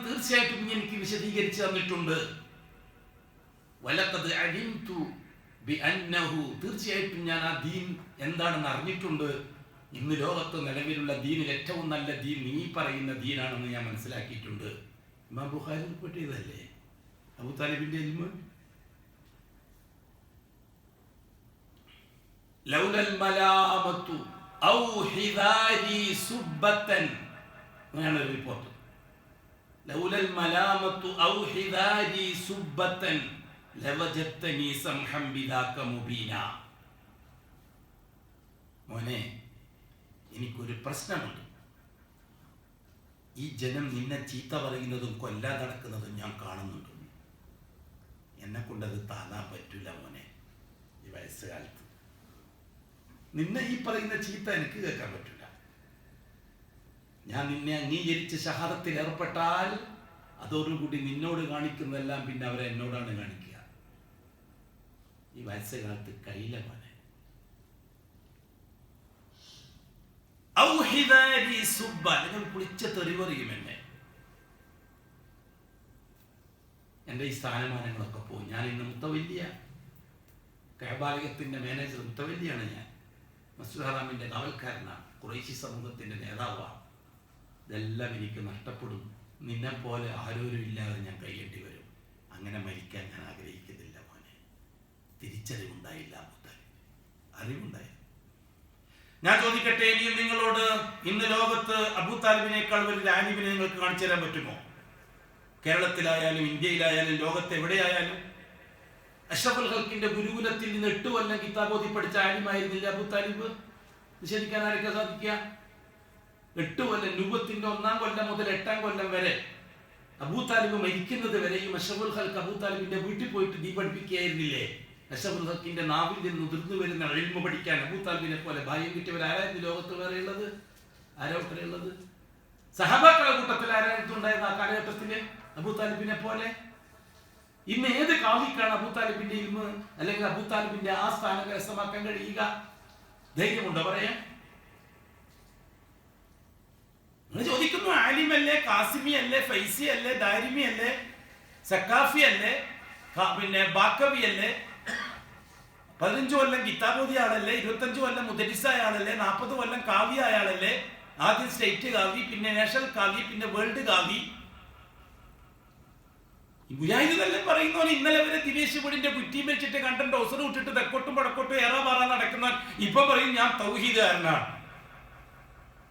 തീർച്ചയായിട്ടും നീ എനിക്ക് വിശദീകരിച്ചു തന്നിട്ടുണ്ട്. വലഖദ് അലിംതു ബിഅന്നഹു, തീർച്ചയായിട്ടും ഞാൻ ആ ദീൻ എന്താണെന്ന് അറിഞ്ഞിട്ടുണ്ട്. ഇന്ന് ലോകത്ത് നിലവിലുള്ള ദീനിൽ ഏറ്റവും നല്ല ദീൻ നീ പറയുന്ന ദീനാണെന്ന് ഞാൻ മനസ്സിലാക്കിയിട്ടുണ്ട്. ഇമാം ബുഖാരി റിപ്പോർട്ട് ചെയ്തതല്ലേ അബൂതാലിബിന്റെ ഇൽമ്. ലൗലൽ മലാമത്തു ഔ ഹിദാരി സുബ്ബതൻ, അങ്ങനെയാണ് റിപ്പോർട്ട്. ലൗലൽ മലാമത്തു ഔ ഹിദാരി സുബ്ബതൻ ലവജത്തനി സംഹം ബിദാക മുബീന. മോനെ, എനിക്കൊരു പ്രശ്നമുണ്ട്. ഈ ജനം നിന്നെ ചീത്ത പറയുന്നതും കൊല്ലാൻ നടക്കുന്നതും ഞാൻ കാണുന്നുണ്ട്. എന്നെ കൊണ്ടത് താങ്ങാൻ പറ്റില്ല മോനെ. ഈ വയസ്സുകാലത്ത് നിന്നെ ഈ പറയുന്ന ചീത്ത എനിക്ക് കേൾക്കാൻ പറ്റില്ല. ഞാൻ നിന്നെ അംഗീകരിച്ച് ഷഹാദത്തിൽ ഏർപ്പെട്ടാൽ അതോടുകൂടി നിന്നോട് കാണിക്കുന്നതെല്ലാം പിന്നെ അവരെ എന്നോടാണ് കാണിക്കുക. ഈ വയസ്സുകാലത്ത് കഴിയില്ല മോനെ. നിങ്ങൾ കുളിച്ച തെറിവറിയും എന്നെ. എൻ്റെ ഈ സ്ഥാനമാനങ്ങളൊക്കെ പോയി. ഞാൻ ഇന്ന് മുത്തവല്ലിയ, കഅബാലയത്തിന്റെ മാനേജർ മുത്തവല്ലിയാണ് ഞാൻ. മസ്ജിദ് ഹറാമിന്റെ കാവൽക്കാരനാണ്. ഖുറൈശി സമൂഹത്തിന്റെ നേതാവാണ്. ഇതെല്ലാം എനിക്ക് നഷ്ടപ്പെടും. നിന്നെ പോലെ ആരോരും ഇല്ലാതെ ഞാൻ കഴിയേണ്ടി വരും. അങ്ങനെ മരിക്കാൻ ഞാൻ ആഗ്രഹിക്കുന്നില്ല മോനെ. തിരിച്ചറിവുണ്ടായില്ല അബൂതാലിബ്, അറിവുണ്ടായി. ഞാൻ ചോദിക്കട്ടെ, ഇനിയും നിങ്ങളോട്, ഇന്ന് ലോകത്ത് അബൂതാലിബിനേക്കാൾ വലിയ ആലിമിനെ നിങ്ങൾക്ക് കാണിച്ചു തരാൻ പറ്റുമോ? കേരളത്തിലായാലും ഇന്ത്യയിലായാലും ലോകത്ത് എവിടെയായാലും അഷ്റഫുൽ ഖൽക്കിന്റെ ഗുരുകുലത്തിൽ നിന്ന് 8 കൊല്ലം കിതാബോധി പഠിച്ച ആലിമായിരുന്നില്ല അബൂതാലിബ്. നിഷേധിക്കാൻ ആരൊക്കെ സാധിക്കുക? 8 കൊല്ലം, നുബുവത്തിന്റെ 1-ാം കൊല്ലം മുതൽ 8-ാം കൊല്ലം വരെ അബൂതാലിബ് മരിക്കുന്നത് വരെയും അഷ്റഫുൽ ഖൽക്ക് അബൂതാലിബിന്റെ വീട്ടിൽ പോയിട്ട് ദീ പഠിപ്പിക്കുകയായിരുന്നില്ലേ? അഷ്റഫുൽ ഖൽക്കിന്റെ നാവിൽ നിന്ന് ഉതിർന്നു വരുന്ന ഇൽമ പഠിക്കാൻ അബൂതാലിബിനെ പോലെ ഭാഗ്യം കിട്ടിയവരാരായിരുന്നു ലോകത്ത് വേറെ ഉള്ളത്? ആരോട്ടരുള്ളത്? സഹബാക്കളുടെ കൂട്ടത്തിൽ ആരായിരുന്നു ഉണ്ടായിരുന്ന ആ കാലഘട്ടത്തില് അബൂതാലിബിനെ പോലെ? ഇന്ന് ഏത് കാവിക്കാണ് അബൂതാലിബിന്റെ ഇൽമ അല്ലെങ്കിൽ അബൂതാലിബിന്റെ ആ സ്ഥാനം കരസ്ഥമാക്കാൻ കഴിയുക? ധൈര്യമുണ്ടോ പറയാൻ? നിങ്ങൾ ചോദിക്കുന്നു, ആലിമല്ലേ, കാസിമി അല്ലേ, ഫൈസി അല്ലേ, ദാരിമി അല്ലേ, സക്കാഫി അല്ലേ, പിന്നെ ബാക്കവി അല്ലേ, 15 കൊല്ലം കിതാബോധി ആളല്ലേ, 25 കൊല്ലം മുദരിസായ ആളല്ലേ, 40 കൊല്ലം കാവി ആയാളല്ലേ? ആദ്യം സ്റ്റേറ്റ് കാവി, പിന്നെ നാഷണൽ കാവി, പിന്നെ വേൾഡ് കാവി. മുജാഹിദ് തന്നെ പറയുന്നവൻ ഇന്നലെ വരെ ദിനേശ് വീടിന്റെ കുറ്റിയും വെച്ചിട്ട് കണ്ടന്റ് ഒസറ് വിട്ടിട്ട് തെക്കോട്ടും വടക്കോട്ടും ഏറെ മാറാൻ നടക്കുന്നവൻ ഇപ്പൊ പറയും ഞാൻ തൗഹീദുകാരനാണ്.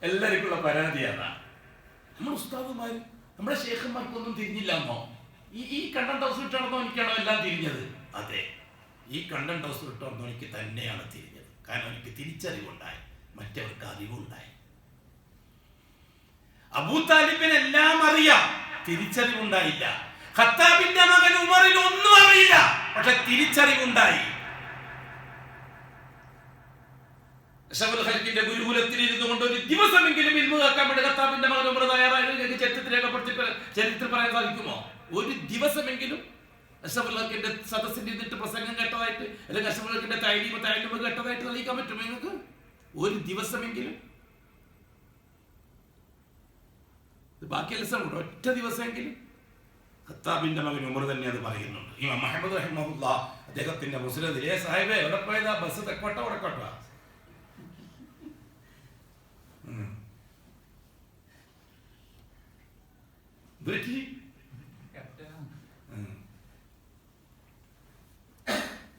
എല്ലാവർക്കുള്ള പരാതിയാണ്. നമ്മുടെ ഉസ്താദുമാര് നമ്മുടെ ശേഖന്മാർക്കൊന്നും തിരിഞ്ഞില്ല എന്നോ? ഈ കണ്ടന്റ് ഹൗസ് വിട്ടാണെന്നോ എനിക്കാണോ എല്ലാം തിരിഞ്ഞത്? അതെ, ഈ കണ്ടന്റ് ഹൗസ് വിട്ടാണെന്നോ എനിക്ക് തന്നെയാണ് തിരിഞ്ഞത്. കാരണം എനിക്ക് തിരിച്ചറിവുണ്ടായി, മറ്റവർക്ക് അറിവുണ്ടായി. അബൂ താലിബിന് എല്ലാം അറിയാം, തിരിച്ചറിവുണ്ടായില്ല. ഖത്താബിന്റെ മകൻ ഉമറിന് ഒന്നും അറിയില്ല, പക്ഷെ തിരിച്ചറിവുണ്ടായി. അഷ്റഫുൽ ഖൽഖിന്റെ ഗുരുകുലത്തിൽ ഇരുന്നു കൊണ്ട് ഒരു ദിവസമെങ്കിലും ഇൽമു കേൾക്കാൻ വേണ്ടി ഖത്താബിന്റെ മകൻ ഉമർ തയ്യാറായി ചരിത്രത്തിൽ രേഖപ്പെടുത്തി ചരിത്രത്തിൽ പറയാൻ സാധിക്കുമോ? ഒരു ദിവസമെങ്കിലും അഷ്റഫുൽ ഖൽഖിന്റെ സദസ്സിൽ ഇരുന്നിട്ട് പ്രസംഗം കേട്ടതായിട്ട് അല്ലെങ്കിൽ അഷ്റഫുൽ ഖൽഖിന്റെ തൈലീമ കേട്ടതായിട്ട് തെളിയിക്കാൻ പറ്റുമോ നിങ്ങൾക്ക്? ഒരു ദിവസമെങ്കിലും? ബാക്കിയെല്ലാം സമയം ഒറ്റ ദിവസമെങ്കിലും ഖത്താബിന്റെ മകൻ ഉമർ തന്നെ അത് പറയുന്നുണ്ട്. ഇമാം മുഹമ്മദ് റഹിമഹുല്ലാഹ് അദ്ദേഹത്തിന്റെ മുസ്നദിലെ സാഹിബേ എവിടെ പോയതാ? ബസ് തെക്കോട്ടോ വടക്കോട്ടോ?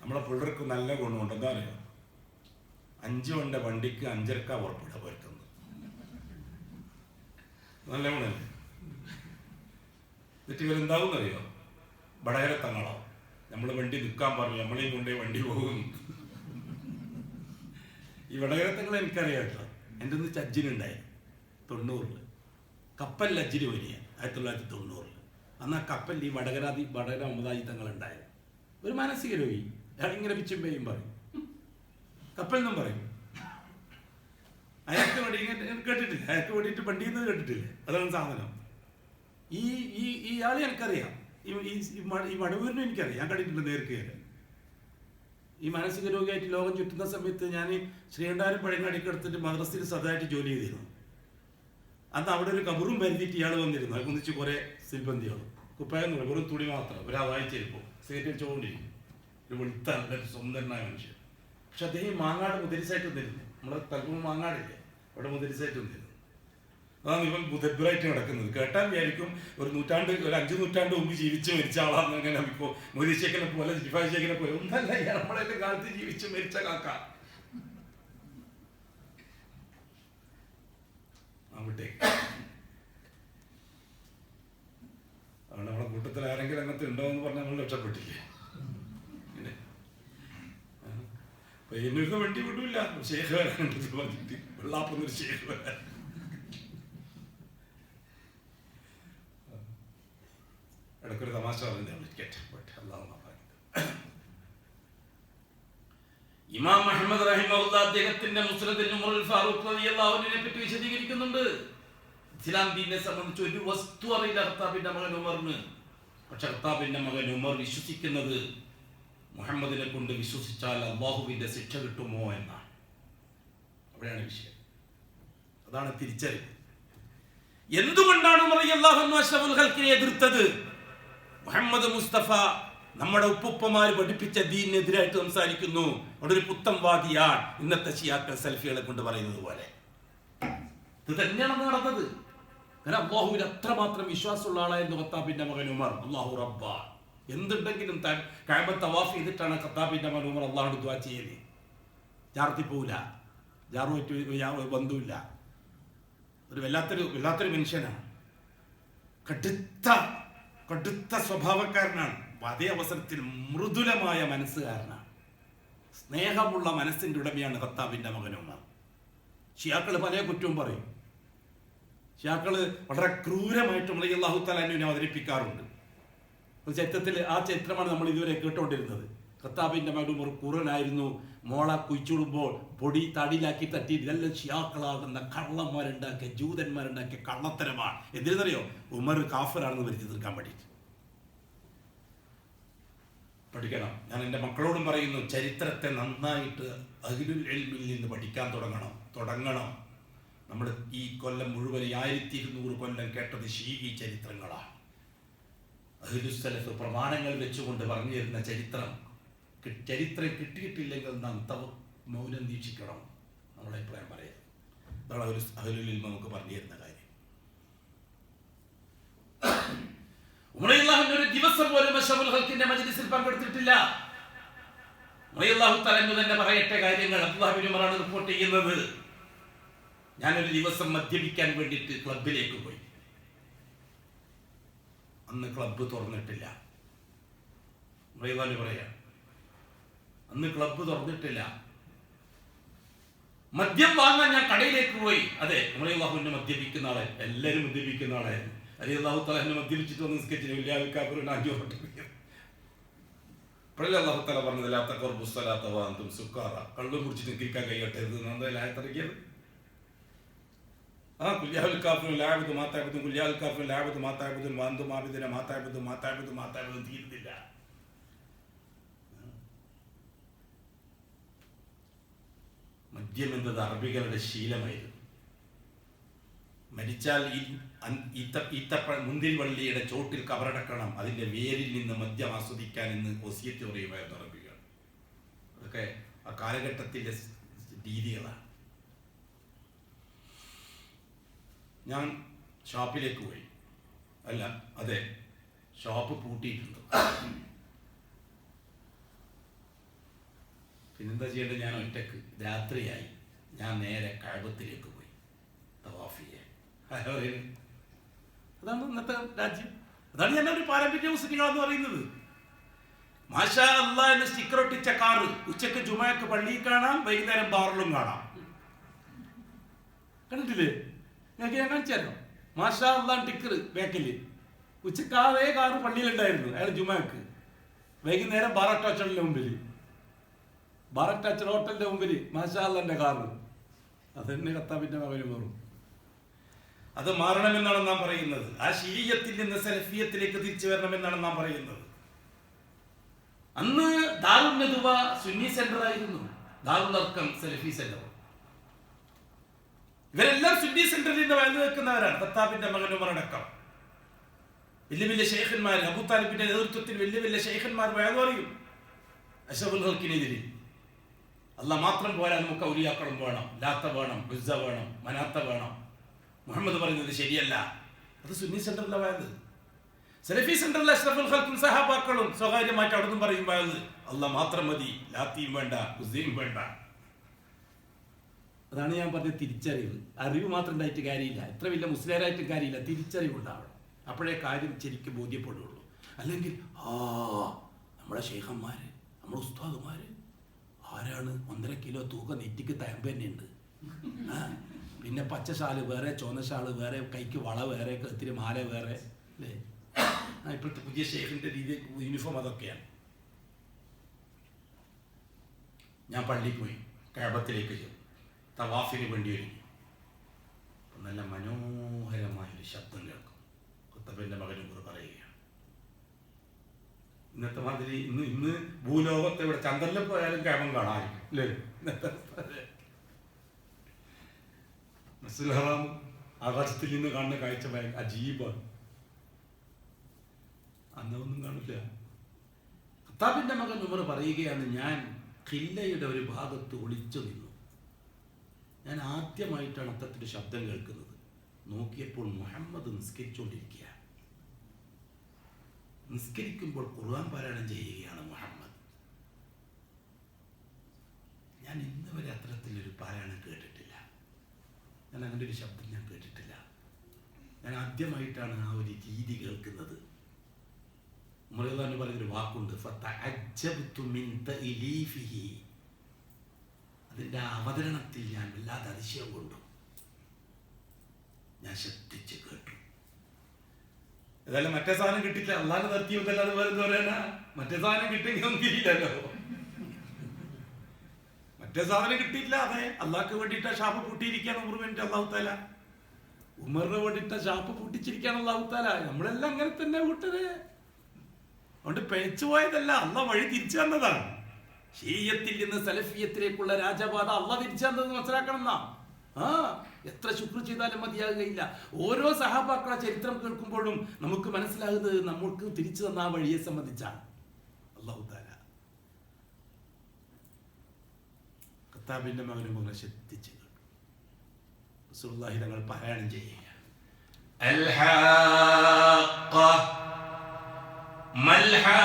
നമ്മളെ പിള്ളേർക്ക് നല്ല ഗുണമുണ്ട്. എന്താ പറയുക, 5 കൊണ്ട വണ്ടിക്ക് 5:30 പുറപ്പെടുക പറ്റുന്നത്. നല്ല ഗുണല്ലേ? എന്നിട്ട് ഇവരെന്താവും അറിയോ? വടകര തങ്ങളോ നമ്മൾ വണ്ടി നിൽക്കാൻ പറഞ്ഞു, നമ്മളെയും കൊണ്ടേ വണ്ടി പോകും. ഈ വടകര തങ്ങൾ എനിക്കറിയാം കേട്ടോ. എൻ്റെ ഒന്ന് അജ്ജിനുണ്ടായി 90-ൽ കപ്പലിൽ അജ്ജിന് വരിക 1990-ൽ. അന്ന് ആ കപ്പലിൽ ഈ വടകര അമതാജി തങ്ങളുണ്ടായത്. ഒരു മാനസിക രോഗി, അയാളിങ്ങനെ പിച്ചും പേയും പറയും, കപ്പൽ എന്നും പറയും. അയാൾക്ക് വേണ്ടി കേട്ടിട്ടില്ല, അയാൾക്ക് വേണ്ടിയിട്ട് വണ്ടിയിൽ നിന്ന് കേട്ടിട്ടില്ലേ? അതാണ് സാധനം. ഈ ആളെ എനിക്കറിയാം, ഈ മടവൂരിനും എനിക്കറിയാം, ഞാൻ കണ്ടിട്ടുണ്ട് നേർക്ക്. ഈ മാനസിക രോഗിയായിട്ട് ലോകം ചുറ്റുന്ന സമയത്ത് ഞാൻ ശ്രീകണ്ഠാരം പഴങ്ങാടിക്ക് എടുത്തിട്ട് മദ്രസയിൽ സദായിട്ട് ജോലി ചെയ്തിരുന്നു. അന്ന് അവിടെ ഒരു കബറും പരിധിയിട്ട് ഇയാൾ വന്നിരുന്നു. അത് ഒന്നിച്ച് കുറേ സിൽബന്തികളും കുപ്പായം എന്ന് പറയും, വെറും തുണി മാത്രം, ഒരാവായിച്ചിരിപ്പോൾ സിഗരറ്റ് വെച്ചുകൊണ്ടിരിക്കും. ഒരു വെളുത്ത നല്ലൊരു സുന്ദരനായ മനുഷ്യൻ. പക്ഷെ അദ്ദേഹം മാങ്ങാട് മുദരിസായിട്ട് വന്നിരുന്നു. നമ്മുടെ തലപ്പും മാങ്ങാടില്ലേ, അവിടെ മുദരിസായിട്ട് വന്നിരുന്നു. അതാണ് ഇവൻ മുദബ്ബറായിട്ട് നടക്കുന്നത്. കേട്ടാൽ വിചാരിക്കും ഒരു 5 നൂറ്റാണ്ട് മുമ്പ് ജീവിച്ച് മരിച്ച ആളാന്ന്. അങ്ങനെ ഇപ്പോൾ മൊയ്തീൻ ശേഖനെ പോലെ ജിഫാ ശേഖനെ പോലെ ഒന്നല്ല, നമ്മളെ കാലത്ത് ജീവിച്ച് മരിച്ച കാക്ക. അവിടെ അതുകൊണ്ട് നമ്മളെ കൂട്ടത്തിൽ ആരെങ്കിലും അങ്ങനത്തെ ഉണ്ടോ എന്ന് പറഞ്ഞാൽ നമ്മൾ രക്ഷപ്പെട്ടില്ലേ? പയ്യന്നൂരിന്ന് വണ്ടി വിടൂല്ല, ശേഖ വരാനുണ്ട് പറഞ്ഞിട്ട് വെള്ളാപ്പൊന്നൊരു ശേഖ വരാൻ. ഇടയ്ക്കൊരു തമാശ പറയുന്നതാണ് ഇമാം മുഹമ്മദ് റഹിമഹുല്ലാഹ് അദ്ദേഹത്തിന്റെ മുസ്നദിൽ ഉമർ ഫാറൂഖ് റളിയല്ലാഹു അൻഹുവിനെ പറ്റി വിശദീകരിക്കുന്നുണ്ട്. ഇസ്ലാം ദീനിനെ സംബന്ധിച്ച് ഒരു വസ്തു അറിയില്ല ഖത്താബിന്റെ മകൻ ഉമറിന്. പക്ഷെ ഖത്താബിന്റെ മകൻ ഉമർ വിശ്വസിക്കുന്നത് മുഹമ്മദിനെ കൊണ്ട് വിശ്വസിച്ചാൽ അല്ലാഹുവിന്റെ ശിക്ഷ കിട്ടുമോ എന്നാണ്. അവിടെയാണ് വിഷയം. അതാണ് തിരിച്ചറിവ്. എന്തുകൊണ്ടാണ് ഉമർ റളിയല്ലാഹു അൻഹു അഷ്റഫുൽ ഖൽഖിനെ എതിർത്തത്? മുഹമ്മദ് മുസ്തഫ നമ്മുടെ ഉപ്പുപ്പമാര് പഠിപ്പിച്ച ദീനിനെതിരായിട്ട് സംസാരിക്കുന്നു. അവിടെ ഒരു പുത്തംവാദിയാണ് ഇന്നത്തെ ശിയാക്കൾ സെൽഫികളെ കൊണ്ട് പറയുന്നത് പോലെ. ഇത് തന്നെയാണ് നടന്നത്. കാരണം അല്ലാഹുവിൽ അത്രമാത്രം വിശ്വാസമുള്ള ആളായിരുന്നു ഖത്താബിന്റെ മകൻ ഉമർ. അല്ലാഹു റബ്ബ എന്തുണ്ടെങ്കിലും കഅബ തവാഫ് ചെയ്തിട്ടാണ് ഖത്താബിന്റെ മകൻ ഉമർ അല്ലാഹുവിനോട് ദുആ ചെയ്യുന്നത്. ജാർത്തി പോവില്ല, ജാറുമായിട്ട് ബന്ധമില്ല. ഒരു വല്ലാത്തൊരു മനുഷ്യനാണ്. കടുത്ത സ്വഭാവക്കാരനാണ്. അതേ അവസരത്തിൽ മൃദുലമായ മനസ്സുകാരനാണ്. സ്നേഹമുള്ള മനസ്സിന്റെ ഉടമയാണ് ഖത്താബിന്റെ മകൻ ഉമർ. ഷിയാക്കൾ പല കുറ്റവും പറയും. ഷിയാക്കൾ വളരെ ക്രൂരമായിട്ട് ഉമർ റളിയല്ലാഹു തആല അൻഹുവിനെ അവതരിപ്പിക്കാറുണ്ട്. ചരിത്രത്തിൽ ആ ചരിത്രമാണ് നമ്മൾ ഇതുവരെ കേട്ടുകൊണ്ടിരുന്നത്. ഖത്താബിന്റെ മകൻ ഉമർ ഖുർആനായിരുന്നു, മോള കുഴിച്ചുടുമ്പോൾ പൊടി തടിയിലാക്കി തട്ടി. ഇതെല്ലാം ഷിയാക്കളാകുന്ന കള്ളന്മാരുണ്ടാക്കിയ ജൂതന്മാരുണ്ടാക്കിയ കള്ളത്തരമാണ്. എന്തിനെന്നറിയോ? ഉമർ കാഫിറാണെന്ന് വരുത്തി തീർക്കാൻ വേണ്ടിയിട്ട്. പഠിക്കണം. ഞാൻ എൻ്റെ മക്കളോടും പറയുന്നു, ചരിത്രത്തെ നന്നായിട്ട് അഹ്ലുൽ ഇൽമിൽ നിന്ന് പഠിക്കാൻ തുടങ്ങണം. നമ്മൾ ഈ കൊല്ലം മുഴുവൻ 1200 കൊല്ലം കേട്ടത് ശീഈ ചരിത്രങ്ങളാണ്. അഹ്ലുസ് സലഫ് പ്രമാണങ്ങൾ വെച്ചുകൊണ്ട് പറഞ്ഞു തരുന്ന ചരിത്രം കിട്ടിയിട്ടില്ലെങ്കിൽ നാം മൗനം വീക്ഷിക്കണം. നമ്മുടെ അഭിപ്രായം പറയാം. അതാണ് ഒരു അഹ്ലുൽ ഇൽമ് നമുക്ക് പറഞ്ഞു തരുന്ന കാര്യം. ഉമർ റളിയല്ലാഹു അൻഹു ഒരു ദിവസം അഷ്റഫുൽ ഖൽഖിന്റെ മജ്ലിസിൽ പങ്കെടുത്തിട്ടില്ല. റളിയല്ലാഹു തആല തന്നെ പറയട്ടെ കാര്യങ്ങൾ. അബ്ദുല്ലാഹ് ഇബ്നു ഉമറാണ് റിപ്പോർട്ട് ചെയ്യുന്നത്. ഞാനൊരു ദിവസം മദ്യപിക്കാൻ വേണ്ടിയിട്ട് ക്ലബിലേക്ക് പോയി. അന്ന് ക്ലബ്ബ് തുറന്നിട്ടില്ല. പറയാ അന്ന് ക്ലബ്ബ് തുറന്നിട്ടില്ല. മദ്യം വാങ്ങാൻ ഞാൻ കടയിലേക്ക് പോയി. അതെ, റളിയല്ലാഹുവിനെ മദ്യപിക്കുന്ന ആളെ, എല്ലാവരും മദ്യപിക്കുന്ന ആളായിരുന്നു. റളിയല്ലാഹു തആല എന്നെ മദ്യപിച്ചിട്ട് വന്ന് നിസ്കരിച്ചില്ല. വലിയ കാഫിറുൻ അപ്പോഴല്ലേ അല്ലാഹു തആല പറഞ്ഞത് ലാ തഖറബു സ്വലാത്ത വഅൻതും സുക്കാറ, കള്ളും കുടിച്ചിട്ട് നിസ്കരിക്കാൻ കഴിയട്ടെ എന്ന് എന്തായാലും ആയത്തിറക്കിയത്. കുല്യാൽ കാഫിറുൻ ലാ അബ്ദു മാ തഅബുദു കുല്യാൽ കാഫിറുൻ ലാ അബ്ദു മാ തഅബുദു വഅൻതും ആബിദുന മാ തഅബുദു മാ തഅബുദു മാ തഅബുദു തീരുന്നില്ല. മദ്യം എന്നത് അറബികളുടെ ശീലമായിരുന്നു. മരിച്ചാൽ മുന്തിരി വള്ളിയുടെ ചോട്ടിൽ കബറടക്കണം, അതിന്റെ വേരിൽ നിന്ന് മദ്യം ആസ്വദിക്കാൻ എന്ന് വസിയത്ത് പറയുമായിരുന്നു അറബികൾ. അതൊക്കെ ആ കാലഘട്ടത്തിലെ രീതികളാണ്. ഞാൻ ഷോപ്പിലേക്ക് പോയി. അതെ, ഷോപ്പ് പൂട്ടിയിട്ടുണ്ട്. പിന്നെന്താ ചെയ്യേണ്ടത്? ഞാൻ ഒറ്റക്ക്, രാത്രിയായി. ഞാൻ നേരെ കഅബത്തിലേക്ക് പോയി തവാഫ് ചെയ്യാൻ. അതാണ് ഇന്നത്തെ രാജ്യം. അതാണ് ഞാൻ ഒരു പാരമ്പര്യ മുസ്ലിങ്ങളെന്ന് പറയുന്നത്. മാഷാ അല്ലാഹ് എന്ന് സ്റ്റിക്കർ ഒട്ടിച്ച കാറ് ഉച്ചക്ക് ജുമഅക്ക് പള്ളിയിൽ കാണാം, വൈകുന്നേരം ബാറിലും കാണാം. കണ്ടിട്ടില്ലേ? ഞങ്ങൾക്ക് ഞാൻ കാണിച്ചാലോ. മാഷാ അല്ലാഹ് ടിക്കർ ബാക്കിൽ. ഉച്ചക്ക് അതേ കാറ് പള്ളിയിലുണ്ടായിരുന്നു. അയാൾ ജുമഅക്ക്, വൈകുന്നേരം ബാറക് ഹോട്ടലിന്റെ മുമ്പിൽ, ബാറക് ഹോട്ടലിന്റെ മുമ്പിൽ മാഷാ അല്ലാഹ്ന്റെ കാറ്. അതെന്നെ ഖത്താബിന്റെ മകന് മാറും. അത് മാറണമെന്നാണ് നാം പറയുന്നത്. ആ ശീയത്തിൽ നിന്ന് സലഫിയത്തിലേക്ക് തിരിച്ചു വരണമെന്നാണ് നാം പറയുന്നത്. അന്ന് ദാറുൽ നദുവ സുന്നി സെന്റർ ആയിരുന്നു, ദാറുൽ അർക്കം സലഫി സെന്റർ. ഇവരെല്ലാം സുന്നി സെന്ററിൽ നിന്ന് വയലു വെക്കുന്നവരാണ്. ഖത്താബിന്റെ മകൻ ഉമർ അടക്കം വലിയ വലിയ ശൈഖന്മാർ, അബൂ താലിബിന്റെ നേതൃത്വത്തിൽ വലിയ വലിയ ശൈഖന്മാർ വയലു പറയും അഷ്റഫുൽ ഖൽഖിനെതിരെ. അല്ലാഹ് മാത്രം പോരാ, നമുക്ക് ഔലിയാക്കളും വേണം, ലാത്ത വേണം, ഉസ്സ വേണം, മനാത്ത വേണം. മുഹമ്മദ് പറയുന്നത് ശരിയല്ല. അത് സുന്നി സെന്ററിലെ വയത്. സലഫി സെന്ററിലെ അഷ്റഫുൽ ഖൽഖും സഹാബാക്കളും സ്വകാര്യമായിട്ട് അവിടെ നിന്നും പറയും വയത് അല്ലാഹ് മാത്രം മതി, ലാത്തിയും വേണ്ട, ഉസ്സയും വേണ്ട. അതാണ് ഞാൻ പറഞ്ഞ തിരിച്ചറിവ്. അറിവ് മാത്രം ഉണ്ടായിട്ട് കാര്യമില്ല, എത്ര വലിയ മുസ്ലിയാരായിട്ടും കാര്യമില്ല, തിരിച്ചറിവ് ഉണ്ടാവണം. അപ്പോഴേ കാര്യം ശരിക്കും ബോധ്യപ്പെടുകയുള്ളൂ. അല്ലെങ്കിൽ നമ്മുടെ ശൈഖന്മാര്, നമ്മുടെ ഉസ്താദുമാര് ആരാണ്? 1.5 കിലോ തൂക്കം നെറ്റിക്ക് തയമ്പ് തന്നെയുണ്ട്. പിന്നെ പച്ച ഷാല് വേറെ, ചുവന്ന ഷാള് വേറെ, കൈക്ക് വള വേറെ, കഴുത്തിന് മാല വേറെ, അല്ലേ? ഇപ്പോഴത്തെ പുതിയ ഷെയ്ഖിന്റെ രീതി, യൂണിഫോം അതൊക്കെയാണ്. ഞാൻ പള്ളിയിൽ പോയി, കഅബത്തിലേക്ക് ചെന്നു, തവാഫിന് വേണ്ടി ഒരുങ്ങി. നല്ല മനോഹരമായൊരു ശബ്ദം കേൾക്കും. ഖത്താബിന്റെ മകനും കൂടെ പറയുകയാണ്. ഇന്നത്തെ മാതിരി ഇന്ന് ഭൂലോകത്തെ ഇവിടെ ചന്ദ്രനിൽ പോയാലും കഅബം കാണാമായിരിക്കും, അല്ലേ? മസ്ജിദുൽ ഹറാം ആകാശത്തിൽ നിന്ന് കാണുന്ന കാഴ്ച അജീബാണ്. അന്നൊന്നും കാണില്ല. ഖത്താബിന്റെ മകൻ ഉമർ പറയുകയാണ്, ഞാൻ ഖില്ലയുടെ ഒരു ഭാഗത്ത് ഒളിച്ചു നിന്നു. ഞാൻ ആദ്യമായിട്ടാണ് അത്തരത്തിലൊരു ശബ്ദം കേൾക്കുന്നത്. നോക്കിയപ്പോൾ മുഹമ്മദ് നിസ്കരിച്ചുകൊണ്ടിരിക്കുക. നിസ്കരിക്കുമ്പോൾ ഖുർആൻ പാരായണം ചെയ്യുകയാണ് മുഹമ്മദ്. ഞാൻ ഇന്ന് വരെ അത്തരത്തിലൊരു പാരായണം കേട്ടിട്ടില്ല. ഞാൻ അങ്ങനെ ഒരു ശബ്ദം ഞാൻ കേട്ടിട്ടില്ല. ഞാൻ ആദ്യമായിട്ടാണ് ആ ഒരു രീതി കേൾക്കുന്നത്. ഉമർ റളിയല്ലാഹു പറഞ്ഞൊരു വാക്കുണ്ട്, ഫതഅജ്ജബ്തു മിൻ തഅലീഫിഹി. അതിൻ്റെ അവതരണത്തിൽ ഞാൻ വല്ലാതെ അതിശയം കൊണ്ടു. ഞാൻ ശ്രദ്ധിച്ച് കേട്ടു. ഏതായാലും മറ്റേ സാധനം കിട്ടില്ല, അള്ളാഹ് നിർത്തിയതല്ലാതെ വേറെ എന്താ പറയാനാ? മറ്റേ സാധനം കിട്ടിയെങ്കിൽ ഒന്നും കിട്ടിയില്ലല്ലോ. മറ്റേ സാധനം കിട്ടിയില്ല. അതെ, അള്ളാഹ്ക്ക് വേണ്ടിയിട്ട ഷാപ്പ് പൂട്ടിയിരിക്കുകയാണ് ഉമർ വേണ്ടി അള്ളാഹു താല. ഉമറിന് വേണ്ടിയിട്ട ഷാപ്പ് പൂട്ടിച്ചിരിക്കുകയാണ് അള്ളാഹു താല. നമ്മളെല്ലാം അങ്ങനെ തന്നെ കൂട്ടരെ. അതുകൊണ്ട് പിഴച്ചു പോയതല്ല, അള്ളാഹ് വഴി തിരിച്ചു തന്നതാണ്. ഷീയത്തിൽ നിന്ന് സലഫിയത്തിലേക്കുള്ള രാജപാത അള്ളാഹ് തിരിച്ചു തന്നത് മനസ്സിലാക്കണം എന്നാ. എത്ര ശുക്ർ ചെയ്താലും മതിയാകുകയില്ല. ഓരോ സഹാബാക്കളെ ചരിത്രം കേൾക്കുമ്പോഴും നമുക്ക് മനസ്സിലാകുന്നത് നമ്മൾക്ക് തിരിച്ചു തന്ന ആ വഴിയെ സംബന്ധിച്ചാണ്. അല്ലാഹു തആല ഖത്താബിന്റെ മകനും അങ്ങനെ ശ്രദ്ധിച്ചു കേട്ടു. റസൂലുള്ളാഹി തങ്ങൾ പാരായണം ചെയ്യുക, അൽ ഹാഖ മൽ ഹാഖ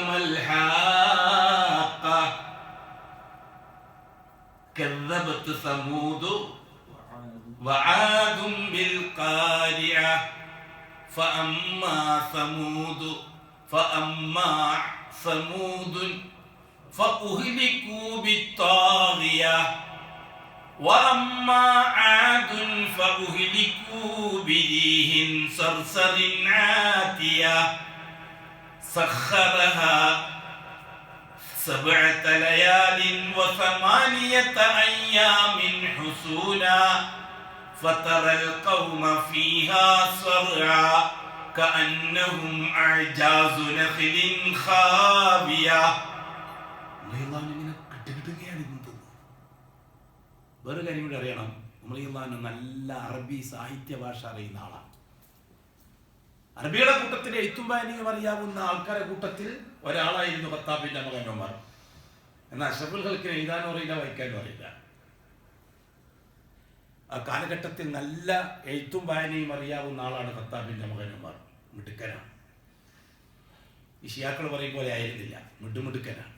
മൽ ഹാഖ കദ്ദബത് സമൂദ് വആദും ബിൽ ഖാരിഅ ഫഅമ്മാ സമൂദ് فأهلكوا بالطاغية وأما عاد فأهلكوا بريح صرصر عاتية سخرها 7 ليال و8 أيام حسونا فترى القوم فيها صرعا كأنهم أعجاز نخل خاوية. വേറെ കാര്യം കൂടി അറിയണം, ഉമറിയല്ലാഹു നല്ല അറബി സാഹിത്യ ഭാഷ അറിയുന്ന ആളാണ്. അറബിയുടെ കൂട്ടത്തിൽ എഴുത്തും വായനയും അറിയാവുന്ന ആൾക്കാരുടെ കൂട്ടത്തിൽ ഒരാളായിരുന്നു ഖത്താബിന്റെ മകൻ ഉമർ. എന്നാൽ അഷ്റഫുൽ ഖൽക്കിന് എഴുതാനും അറിയില്ല, വായിക്കാനും അറിയില്ല. ആ കാലഘട്ടത്തിൽ നല്ല എഴുത്തും വായനയും അറിയാവുന്ന ആളാണ് ഖത്താബിന്റെ മകൻ ഉമർ. മിടുക്കനാണ്. ഈ ഷിയാക്കൾ പറയും പോലെ ആയിരുന്നില്ല, മിടുമിടുക്കനാണ്.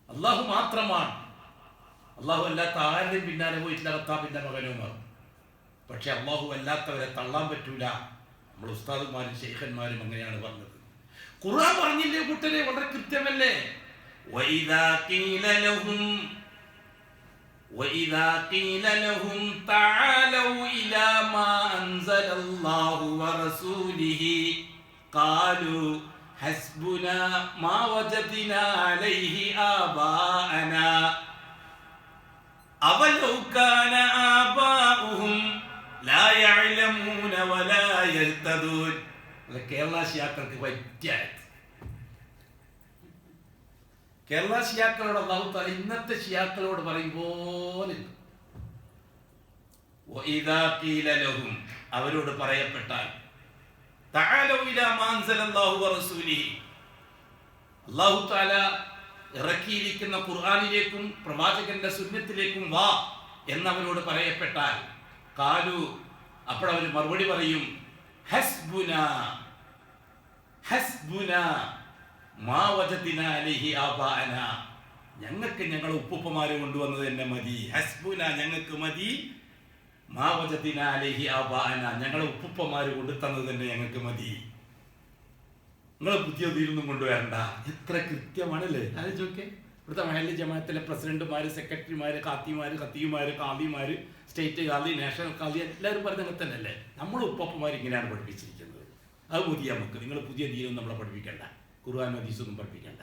അള്ളാഹു മാത്രമാണ്, അള്ളാഹു അല്ലാത്ത ആരുടെയും പിന്നാലെ പോയിട്ടില്ല ഖത്താബിന്റെ മകൻ ഉമർ. പക്ഷെ അള്ളാഹു അല്ലാത്തവരെ തള്ളാൻ പറ്റൂല. നമ്മൾ ഉസ്താദുമാരും ശൈഖന്മാരും അങ്ങനെയാണ് പറഞ്ഞത്. ഖുർആൻ പറഞ്ഞില്ലേ കൂട്ടരെ, വളരെ കൃത്യമല്ലേ. وَإِذَا قِيلَ لَهُمْ تَعَالَوْا إِلَى مَا أَنزَلَ اللَّهُ وَرَسُولُهُ قَالُوا حَسْبُنَا مَا وَجَدْنَا عَلَيْهِ آبَاءَنَا أَوَلَوْ كَانَ آبَاؤُهُمْ لَا يَعْلَمُونَ وَلَا يَهْتَدُونَ. കേരള ശിയാക്കൾക്ക് പറ്റിയ കേരള ശിയാക്കളോട് അല്ലാഹു തആല ഇന്നത്തെ ശിയാക്കളോട് പറയും പോലെ വഇദാ ഖീല ലഹും, അവരോട് പറയപ്പെട്ടാൽ, തആലൂ ഇലാ മാ അൻസലല്ലാഹു വറസൂലിഹി, അല്ലാഹു തആല ഇറക്കിയിരിക്കുന്ന ഖുർആനിലേക്കും പ്രവാചകന്റെ സുന്നത്തിലേക്കും വാ എന്നവരോട് പറയപ്പെട്ടാൽ, ഖാലു, അപ്പോൾ അവർ മറുപടി പറയും, ഹസ്ബുനാ ഹസ്ബുനാ മാ വജദ്നാ അലൈഹി ആബാഅനാ, ഞങ്ങൾക്ക് ഞങ്ങളുടെ ഉപ്പുപ്പമാര് കൊണ്ടുവന്നത് തന്നെ മതി. ഹസ്ബുനാ, ഞങ്ങൾക്ക് മതി. മാ വജദ്നാ അലൈഹി ആബാഅനാ, ഞങ്ങളുടെ ഉപ്പുപ്പമാര് കൊണ്ടുതന്നത് തന്നെ ഞങ്ങൾക്ക് മതി. നിങ്ങൾ പുതിയതിലൊന്നും കൊണ്ടുവരണ്ട. എത്ര കൃത്യമാണല്ലേ. ആലോചിച്ചോക്കെ, ഇവിടുത്തെ മഹല്ല് ജമാഅത്തിലെ പ്രസിഡന്റുമാര്, സെക്രട്ടറിമാര്, ഖത്തീമാര്, ഖാദിമാര്, സ്റ്റേറ്റ് ഖാദി, നാഷണൽ ഖാദി, എല്ലാവരും പറഞ്ഞ അങ്ങനെ തന്നെ അല്ലേ. നമ്മൾ ഉപ്പപ്പമാർ ഇങ്ങനെയാണ് പഠിപ്പിച്ചിരിക്കുന്നത്. അത് മതി നമുക്ക്. നിങ്ങൾ പുതിയ ദീനൊന്നും നമ്മളെ പഠിപ്പിക്കണ്ട, ഖുർആൻ ഹദീസൊന്നും പഠിപ്പിക്കണ്ട.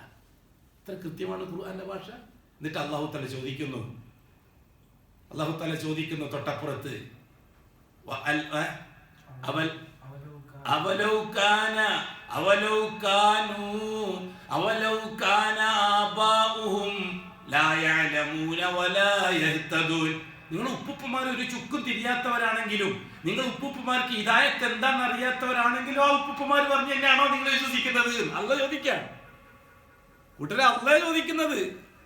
ഇത്ര കൃത്യമാണ് ഖുർആന്റെ ഭാഷ. എന്നിട്ട് അല്ലാഹു തആല ചോദിക്കുന്നു തൊട്ടപ്പുറത്ത്, അവലൗ കാന ആബാഉഹും ലാ യഅലമൂന വലാ യഹ്തദൂൻ. നിങ്ങൾ ഉപ്പുപ്പമാർ ഒരു ചുക്കും തിരിയാത്തവരാണെങ്കിലും, നിങ്ങൾ ഉപ്പുപ്പമാർക്ക് ഹിദായത്ത് എന്താണെന്ന് അറിയാത്തവരാണെങ്കിലും, ആ ഉപ്പുപ്പമാർ പറഞ്ഞു തന്നെയാണോ നിങ്ങൾ വിശ്വസിക്കുന്നത്? അല്ലാഹു ചോദിക്കാം. കൂട്ടരെ, അല്ലാഹു ചോദിക്കുന്നത്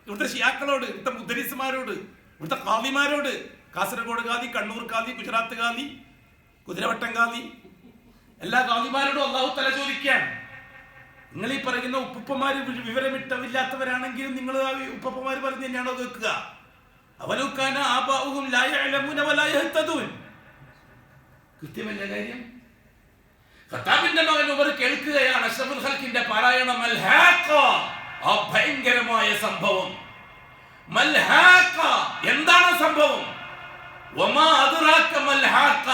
ഇവിടുത്തെ ശിയാക്കളോട്, ഇവിടുത്തെ മുദരിസ്മാരോട്, ഇവിടുത്തെ ഖാദിമാരോട്, കാസർഗോഡ് ഖാദി, കണ്ണൂർ ഖാദി, ഗുജറാത്ത് ഖാദി, കുതിരവട്ടം ഖാദി, എല്ലാ ഖാദിമാരോടും അല്ലാഹു തആല ചോദിക്കാൻ, നിങ്ങൾ ഈ പറയുന്ന ഉപ്പുപ്പമാര് വിവരമില്ലാത്തവരാണെങ്കിലും നിങ്ങൾ ആ ഉപ്പുപ്പമാർ പറഞ്ഞു തന്നെയാണോ കേൾക്കുക? അവലൗ കാന ആബാഉഹും ലാ യഅലമൂന വലാ യഹ്തദൂൻ. കൃത്യമല്ലേ കാര്യം? ഖത്താബിന്റെ മകൻ ഉമർ കേൾക്കുകയാണ് അഷ്റഫുൽ ഖൽക്കിന്റെ പാരായണം. മൽ ഹാഖ, ആ ഭയങ്കരമായ സംഭവം. മൽ ഹാഖ, എന്താണ് സംഭവം? വമാ അദ്റാക മൽ ഹാഖ,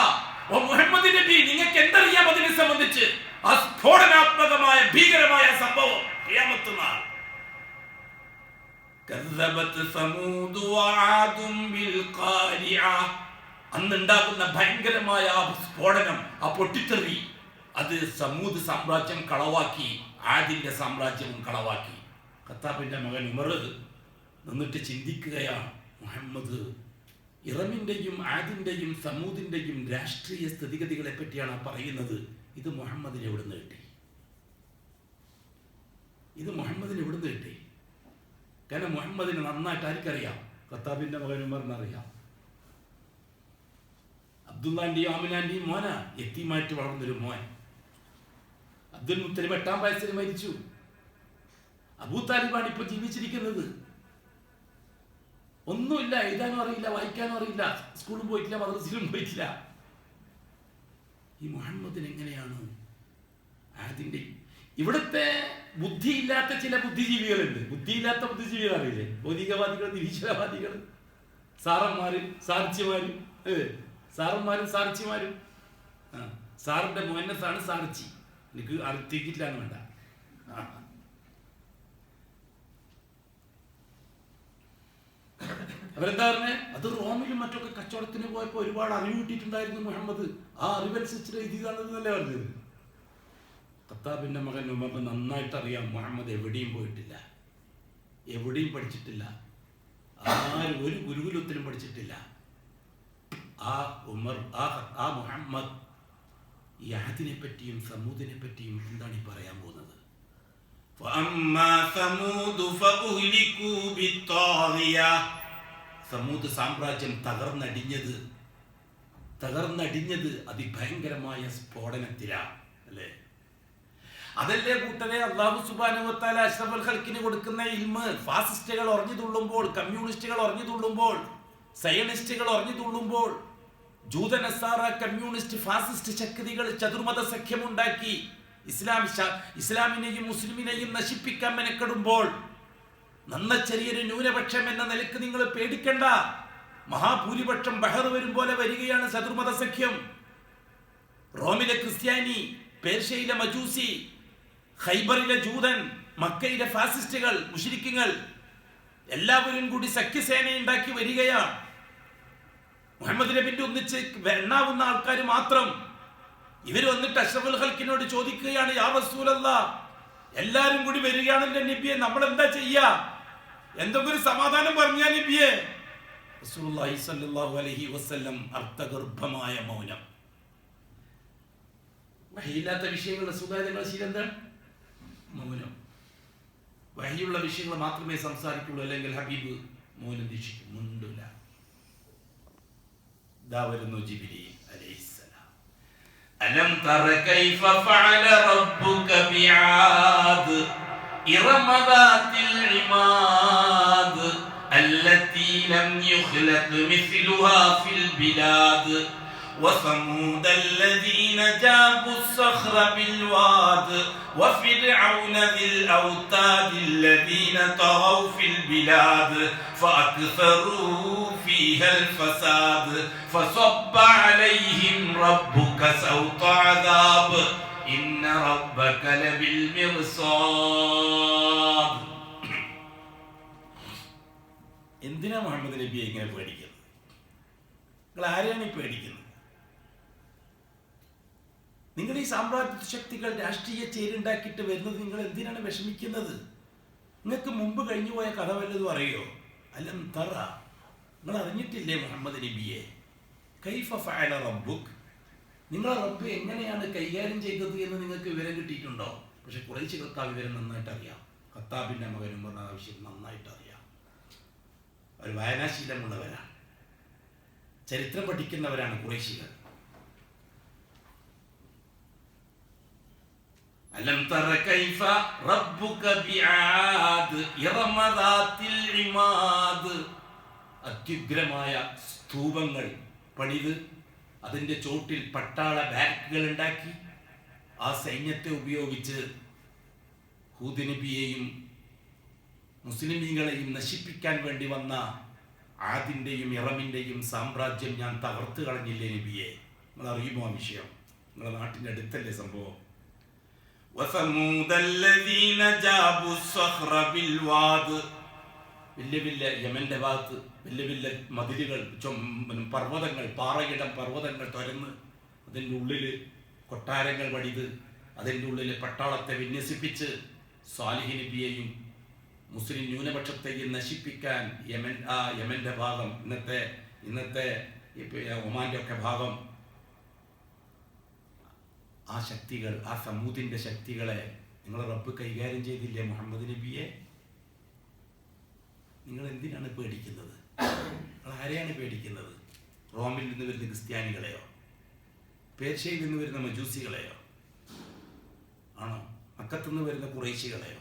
ഓ മുഹമ്മദ് നബി, നിങ്ങൾക്ക് എന്തറിയാം അതിനെ സംബന്ധിച്ച്? ആ സ്ഫോടനാത്മകമായ ഭീകരമായ സംഭവം ഖിയാമത്ത് നാൾ. കദ്ദബത് സമൂദ് വആദും ബിൽ ഖാരിഅ, അന്നുണ്ടാകുന്ന ഭയങ്കരമായ ആ സ്ഫോടനം, ആ പൊട്ടിത്തെറി, അത് സമൂദ് സാമ്രാജ്യം കളവാക്കി, ആദിന്റെ സാമ്രാജ്യവും കളവാക്കി. ഖത്താബിന്റെ മകൻ ഉമർ നിന്നിട്ട് ചിന്തിക്കുകയാണ്, മുഹമ്മദ് ഇറമിന്റെയും ആദിന്റെയും സമൂദിന്റെയും രാഷ്ട്രീയ സ്ഥിതിഗതികളെ പറ്റിയാണ് പറയുന്നത്. ഇത് മുഹമ്മദിന് എവിടുന്ന് കിട്ടി? കാരണം മുഹമ്മദിന് നന്നായിട്ട് ആർക്കറിയാം? ഖത്താബിന്റെ മകൻ ഉമറിനറിയാം. അബ്ദുല്ലാന്റെയും ആമിനാന്റെയും മോന, യത്തീമായിട്ട് വളർന്നൊരു മോൻ. അബ്ദുൽ മുത്തലിബ് 8-ാം വയസ്സിൽ മരിച്ചു. അബൂ താലിബാണ് ഇപ്പൊ ജീവിച്ചിരിക്കുന്നത്. ഒന്നുമില്ല, എഴുതാനും അറിയില്ല, വായിക്കാനും അറിയില്ല, സ്കൂളിൽ പോയിട്ടില്ല, മദ്രസയിലും പോയിട്ടില്ല. ഈ മുഹമ്മദിന് എങ്ങനെയാണ് അതിന്റെ ഇവിടുത്തെ ബുദ്ധിയില്ലാത്ത ചില ബുദ്ധിജീവികളുണ്ട്. ബുദ്ധിയില്ലാത്ത ബുദ്ധിജീവികൾ അറിയില്ലേ? ഭൗതികവാദികൾ, നിരീശ്വരവാദികൾ, സാറന്മാരും സാർച്ചിമാരും. സാറന്മാരും സാർച്ചിമാരും. സാറിന്റെ മുന്നസാണ് സാർച്ചി. എനിക്ക് അറിയിക്കില്ലാന്ന് വേണ്ട. അവരെന്താ പറഞ്ഞേ? അത് റോമിലും മറ്റൊക്കെ കച്ചവടത്തിന് പോയപ്പോൾ ഒരുപാട് അറിവ് കിട്ടിയിട്ടുണ്ടായിരുന്നു മുഹമ്മദ്. ആ അറിവനുസരിച്ച് എഴുതിയതാണെന്നല്ലേ പറഞ്ഞത്. ഖത്താബിന്റെ മകൻ ഉമർ നന്നായിട്ട് അറിയാം മുഹമ്മദ് എവിടെയും പോയിട്ടില്ല, എവിടെയും പഠിച്ചിട്ടില്ല, ആരും ഒരു ഗുരുകുലത്തിലും പഠിച്ചിട്ടില്ല. ആ ഉമർ, ആ മുഹമ്മദ് ഈ അഹദിനെ പറ്റിയും സമൂദിനെ പറ്റിയും എന്താണ് ഈ പറയാൻ പോകുന്നത്? സമൂദ് സാമ്രാജ്യം തകർന്നടിഞ്ഞത് അതിഭയങ്കരമായ സ്ഫോടനത്തിലാണ് അല്ലേ? അതല്ലേ കൂട്ടരെ അല്ലാഹു സുബ്ഹാനഹു വ തആല അഷ്റഫുൽ ഖൽഖിന് കൊടുക്കുന്ന ഇൽമ്. ഫാസിസ്റ്റുകൾ ഒറഞ്ഞു തുള്ളുമ്പോൾ, കമ്മ്യൂണിസ്റ്റുകൾ ഒറഞ്ഞു തുള്ളുമ്പോൾ, സയനിസ്റ്റുകൾ ഒറഞ്ഞു തുള്ളുമ്പോൾ, ജൂത നസാറ കമ്മ്യൂണിസ്റ്റ് ഫാസിസ്റ്റ് ശക്തികൾ ചതുർമത സഖ്യമുണ്ടാക്കി ഇസ്ലാമിനെയും മുസ്ലിമിനെയും നശിപ്പിക്കാൻ മെനക്കെടുമ്പോൾ നന്ന ചെറിയൊരു ന്യൂനപക്ഷം എന്ന നിലക്ക് നിങ്ങൾ പേടിക്കണ്ട. മഹാഭൂരിപക്ഷം ബഹർ വരും പോലെ വരികയാണ് ചതുർമത സഖ്യം. റോമിലെ ക്രിസ്ത്യാനി, പേർഷ്യയിലെ മജൂസി, ഖൈബറിലെ ജൂതൻ, മക്കയിലെ ഫാസിസ്റ്റുകൾ, മുശ്രിക്കുകൾ എല്ലാവരും കൂടി സഖ്യസേന ഉണ്ടാക്കി വരികയാണ്. മുഹമ്മദ് നബിന്റെ ഒന്നിച്ച് എണ്ണാവുന്ന ആൾക്കാർ മാത്രം. ഇവർ വന്നിട്ട് അഷ്റഫുൽ ഖൽഖിനോട് ചോദിക്കുകയാണ്, യാ റസൂലല്ലാഹ്, എല്ലാരും കൂടി വരികയാണല്ലോ നബിയെ, നമ്മൾ എന്താ ചെയ്യാ? എന്തെങ്കിലും സമാധാനം പറഞ്ഞാ നബിയെ? റസൂലുള്ളാഹി സ്വല്ലല്ലാഹു അലൈഹി വസല്ലം അർത്ഥഗർഭമായ മൗനം. വഹിയില്ലാത്ത വിഷയങ്ങളുടെ സുഖാര്യങ്ങൾ ശീലന്താണ് മൗനം. വഹിയുള്ള വിഷയങ്ങൾ മാത്രമേ സംസാരിക്കുള്ളൂ, അല്ലെങ്കിൽ ഹബീബ് മൗനം ദീക്ഷിക്കും, മുണ്ടില്ല. ദാ വരുന്നു ജിബ്രീൽ അലൈഹിസ്സലാം. അലം തറ കൈഫ ഫഅല റബ്ബുക ബിആദ് ഇറമ ദാത്തിൽ ഇമാദ് അല്ലതി ലം യുഖ്ലഖ് മിസ്ലുഹാ ഫിൽ ബിലാദ് وثمود الذين جابوا الصخر بالواد وفرعون ذي الأوتاد الذين طغوا في البلاد فأكثروا فيها الفساد فصب عليهم ربك سوط عذاب إن ربك لبالمرصاد. എന്തിനാ മുഹമ്മദ് നബിയെ ഇങ്ങനെ പേടിക്കുന്നത്? നിങ്ങൾ ആരെയാണ് ഈ പേടിക്കുന്നത്? നിങ്ങൾ ഈ സാമ്രാജ്യ ശക്തികൾ രാഷ്ട്രീയ ചേരുണ്ടാക്കിയിട്ട് വരുന്നത് നിങ്ങൾ എന്തിനാണ് വിഷമിക്കുന്നത്? നിങ്ങൾക്ക് മുമ്പ് കഴിഞ്ഞുപോയ കഥ വല്ലതും അറിയോ? അലം തറ, നിങ്ങൾ അറിഞ്ഞിട്ടില്ലേ മുഹമ്മദ് നബിയെ? കൈഫ ഫഅല റബ്ബുക്, നിങ്ങളെ റബ്ബ് എങ്ങനെയാണ് കൈകാര്യം ചെയ്തത് എന്ന് നിങ്ങൾക്ക് വിവരം കിട്ടിയിട്ടുണ്ടോ? പക്ഷെ ഖുറൈശികൾക്ക് ആ വിവരം നന്നായിട്ട് അറിയാം. ഖത്താബിന്റെ മകനും പറഞ്ഞ ആവശ്യം നന്നായിട്ട് അറിയാം. അവർ വായനാശീലമുള്ളവരാണ്, ചരിത്രം പഠിക്കുന്നവരാണ് ഖുറൈശികൾ. അലം തറ കൈഫ റബ്ബുക ബിആദ് ഇറമ ദാത്തിൽ ഇമാദ്, അത്യുഗ്രമായ സ്തൂപങ്ങൾ പണിത് അതിന്റെ ചോട്ടിൽ പട്ടാള ബാരക്കുകൾ ഉണ്ടാക്കി ആ സൈന്യത്തെ ഉപയോഗിച്ച് ഹൂദ് നബിയെയും മുസ്ലിമീങ്ങളെയും നശിപ്പിക്കാൻ വേണ്ടി വന്ന ആദിന്റെയും ഇറമിന്റെയും സാമ്രാജ്യം ഞാൻ തകർത്ത് കളഞ്ഞില്ലേ നബിയെ? നിങ്ങൾ അറിയുമോ ആ വിഷയം? നിങ്ങളുടെ നാട്ടിന്റെ അടുത്തല്ലേ സംഭവം? വലിയ വലിയ യമന്റെ ഭാഗത്ത് വലിയ വലിയ മതിലുകൾ, പർവ്വതങ്ങൾ, പാറയിടം പർവ്വതങ്ങൾ തുരന്ന് അതിൻ്റെ ഉള്ളിൽ കൊട്ടാരങ്ങൾ പണിത് അതിൻ്റെ ഉള്ളിൽ പട്ടാളത്തെ വിന്യസിപ്പിച്ച് സാലിഹ് നബിയെയും മുസ്ലിം ന്യൂനപക്ഷത്തെയും നശിപ്പിക്കാൻ യമന്റെ ഭാഗം, ഇന്നത്തെ ഒമാന്റെ ഒക്കെ ഭാഗം, ആ ശക്തികൾ, ആ സമൂദിന്റെ ശക്തികളെ നിങ്ങൾ റബ്ബ് കൈകാര്യം ചെയ്തില്ലേ മുഹമ്മദ് നബിയെ? നിങ്ങൾ എന്തിനാണ് പേടിക്കുന്നത്? നിങ്ങൾ ആരെയാണ് പേടിക്കുന്നത്? റോമിൽ നിന്ന് വരുന്ന ക്രിസ്ത്യാനികളെയോ പേർഷ്യയിൽ നിന്ന് വരുന്ന മജൂസികളെയോ ആണോ? മക്കത്തുനിന്ന് വരുന്ന ഖുറൈശികളെയോ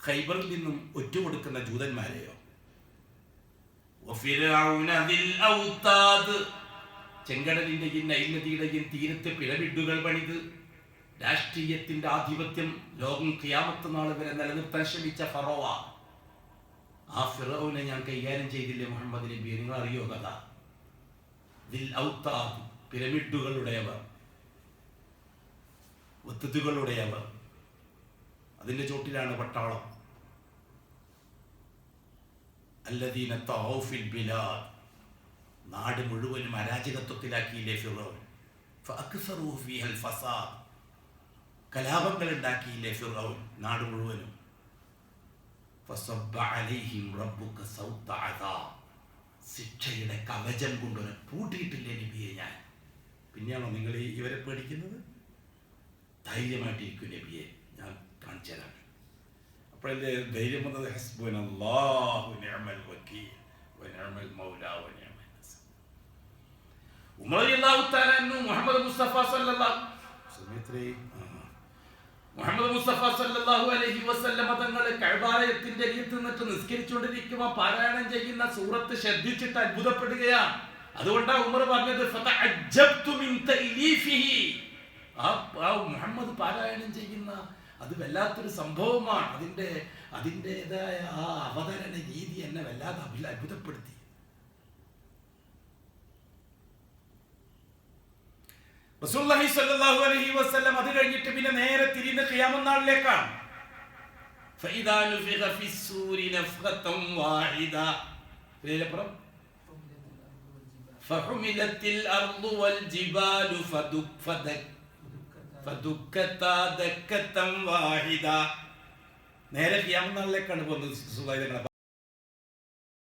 ഖൈബറിൽ നിന്നും ഒറ്റുകൊടുക്കുന്ന ജൂതന്മാരെയോ ചെങ്കടലിന്റെയും നൈൽ നദിയുടെയും തീരത്ത് പിരമിഡുകൾ പണിത് രാഷ്ട്രീയത്തിന്റെ ആധിപത്യം ലോകം ഖിയാമത്ത് നാൾ വരെ നിലനിർത്താൻ ശ്രമിച്ച ഫറോവ, ആ ഫിറൗനെ ഞാൻ കൈകാര്യം ചെയ്തില്ലേ മുഹമ്മദ് നബിയെ? നിങ്ങൾ അറിയോ കഥ? ദിൽ ഔത്താദ്, പിരമിഡുകളുടെയവർ, വത്തുകളുടെയവർ, അതിന്റെ ചോട്ടിലാണ് പട്ടാളം. അല്ലദീന തഗൗ ഫിൽ ബിലാദ്, നാട് മുഴുവനും അരാജകത്വത്തിലാക്കിയില്ലേ ഫിറൗൻ. ഫഅക്സറൂ ഫീഹൽ ഫസാദ്, കലാപങ്ങൾ ഉണ്ടാക്കിയില്ലേ ഫിറൗൻ നാട് മുഴുവനും. ഫസബ്ബ അലൈഹിം റബ്ബുക സൗത അദാബ്, ശിക്ഷയുടെ കവചം കൊണ്ടൊരു പൂട്ടിയിട്ടില്ലേ നബിയെ ഞാൻ? പിന്നെയാണോ നിങ്ങൾ ഇവരെ പേടിക്കുന്നത്? ധൈര്യമായിട്ടിരിക്കും നബിയെ, ഞാൻ കാണിച്ചു തരാം. അപ്പോഴല്ലേ ധൈര്യം വന്നത്? ഹസ്ബുനല്ലാഹു നിഅമൽ വകീൽ വനിഅമൽ മൗലാ വനിഅമൽ നസീർ. ഉമർ റളിയല്ലാഹു തആല അൻഹു മുഹമ്മദ് മുസ്തഫ സല്ലല്ലാഹു അലൈഹി വസല്ലം തങ്ങൾ കഅബാലയത്തിന്റെ അരികത്ത് നിന്നിട്ട് നിസ്കരിച്ചുകൊണ്ടിരിക്കുമ്പോൾ പാരായണം ചെയ്യുന്ന സൂറത്ത് ശ്രദ്ധിച്ചിട്ട് അത്ഭുതപ്പെടുകയാണ്. അതുകൊണ്ടാണ് ഉമർ പറഞ്ഞത് ഫതഅജ്ജബ്തു മിൻ തഅലീഫിഹി, ആ മുഹമ്മദ് പാരായണം ചെയ്യുന്ന അത് വല്ലാത്തൊരു സംഭവമാണ്. അതിൻ്റെതായ ആ അവതരണ രീതി എന്നെ വല്ലാതെ അത്ഭുതപ്പെടുത്തി. റസൂലുള്ളാഹി സ്വല്ലല്ലാഹു അലൈഹി വസല്ലം അത് കഴിഞ്ഞിട്ട് പിന്നെ നേരെ തിരിയുന്ന ഖിയാമത്ത് നാളിലേക്കാണ്. ഫഇദാ നുഫിഖ ഫിസ്സൂരി നഫഖതൻ വാഹിദ, ഇതിലപ്പുറം ഫഹുമിലത്തിൽ അർദു വൽ ജിബാലു ഫദുക്കതാ ദക്കതൻ വാഹിദ. നേരെ ഖിയാമത്ത് നാളിലേക്കാണ് പോകുന്നത്.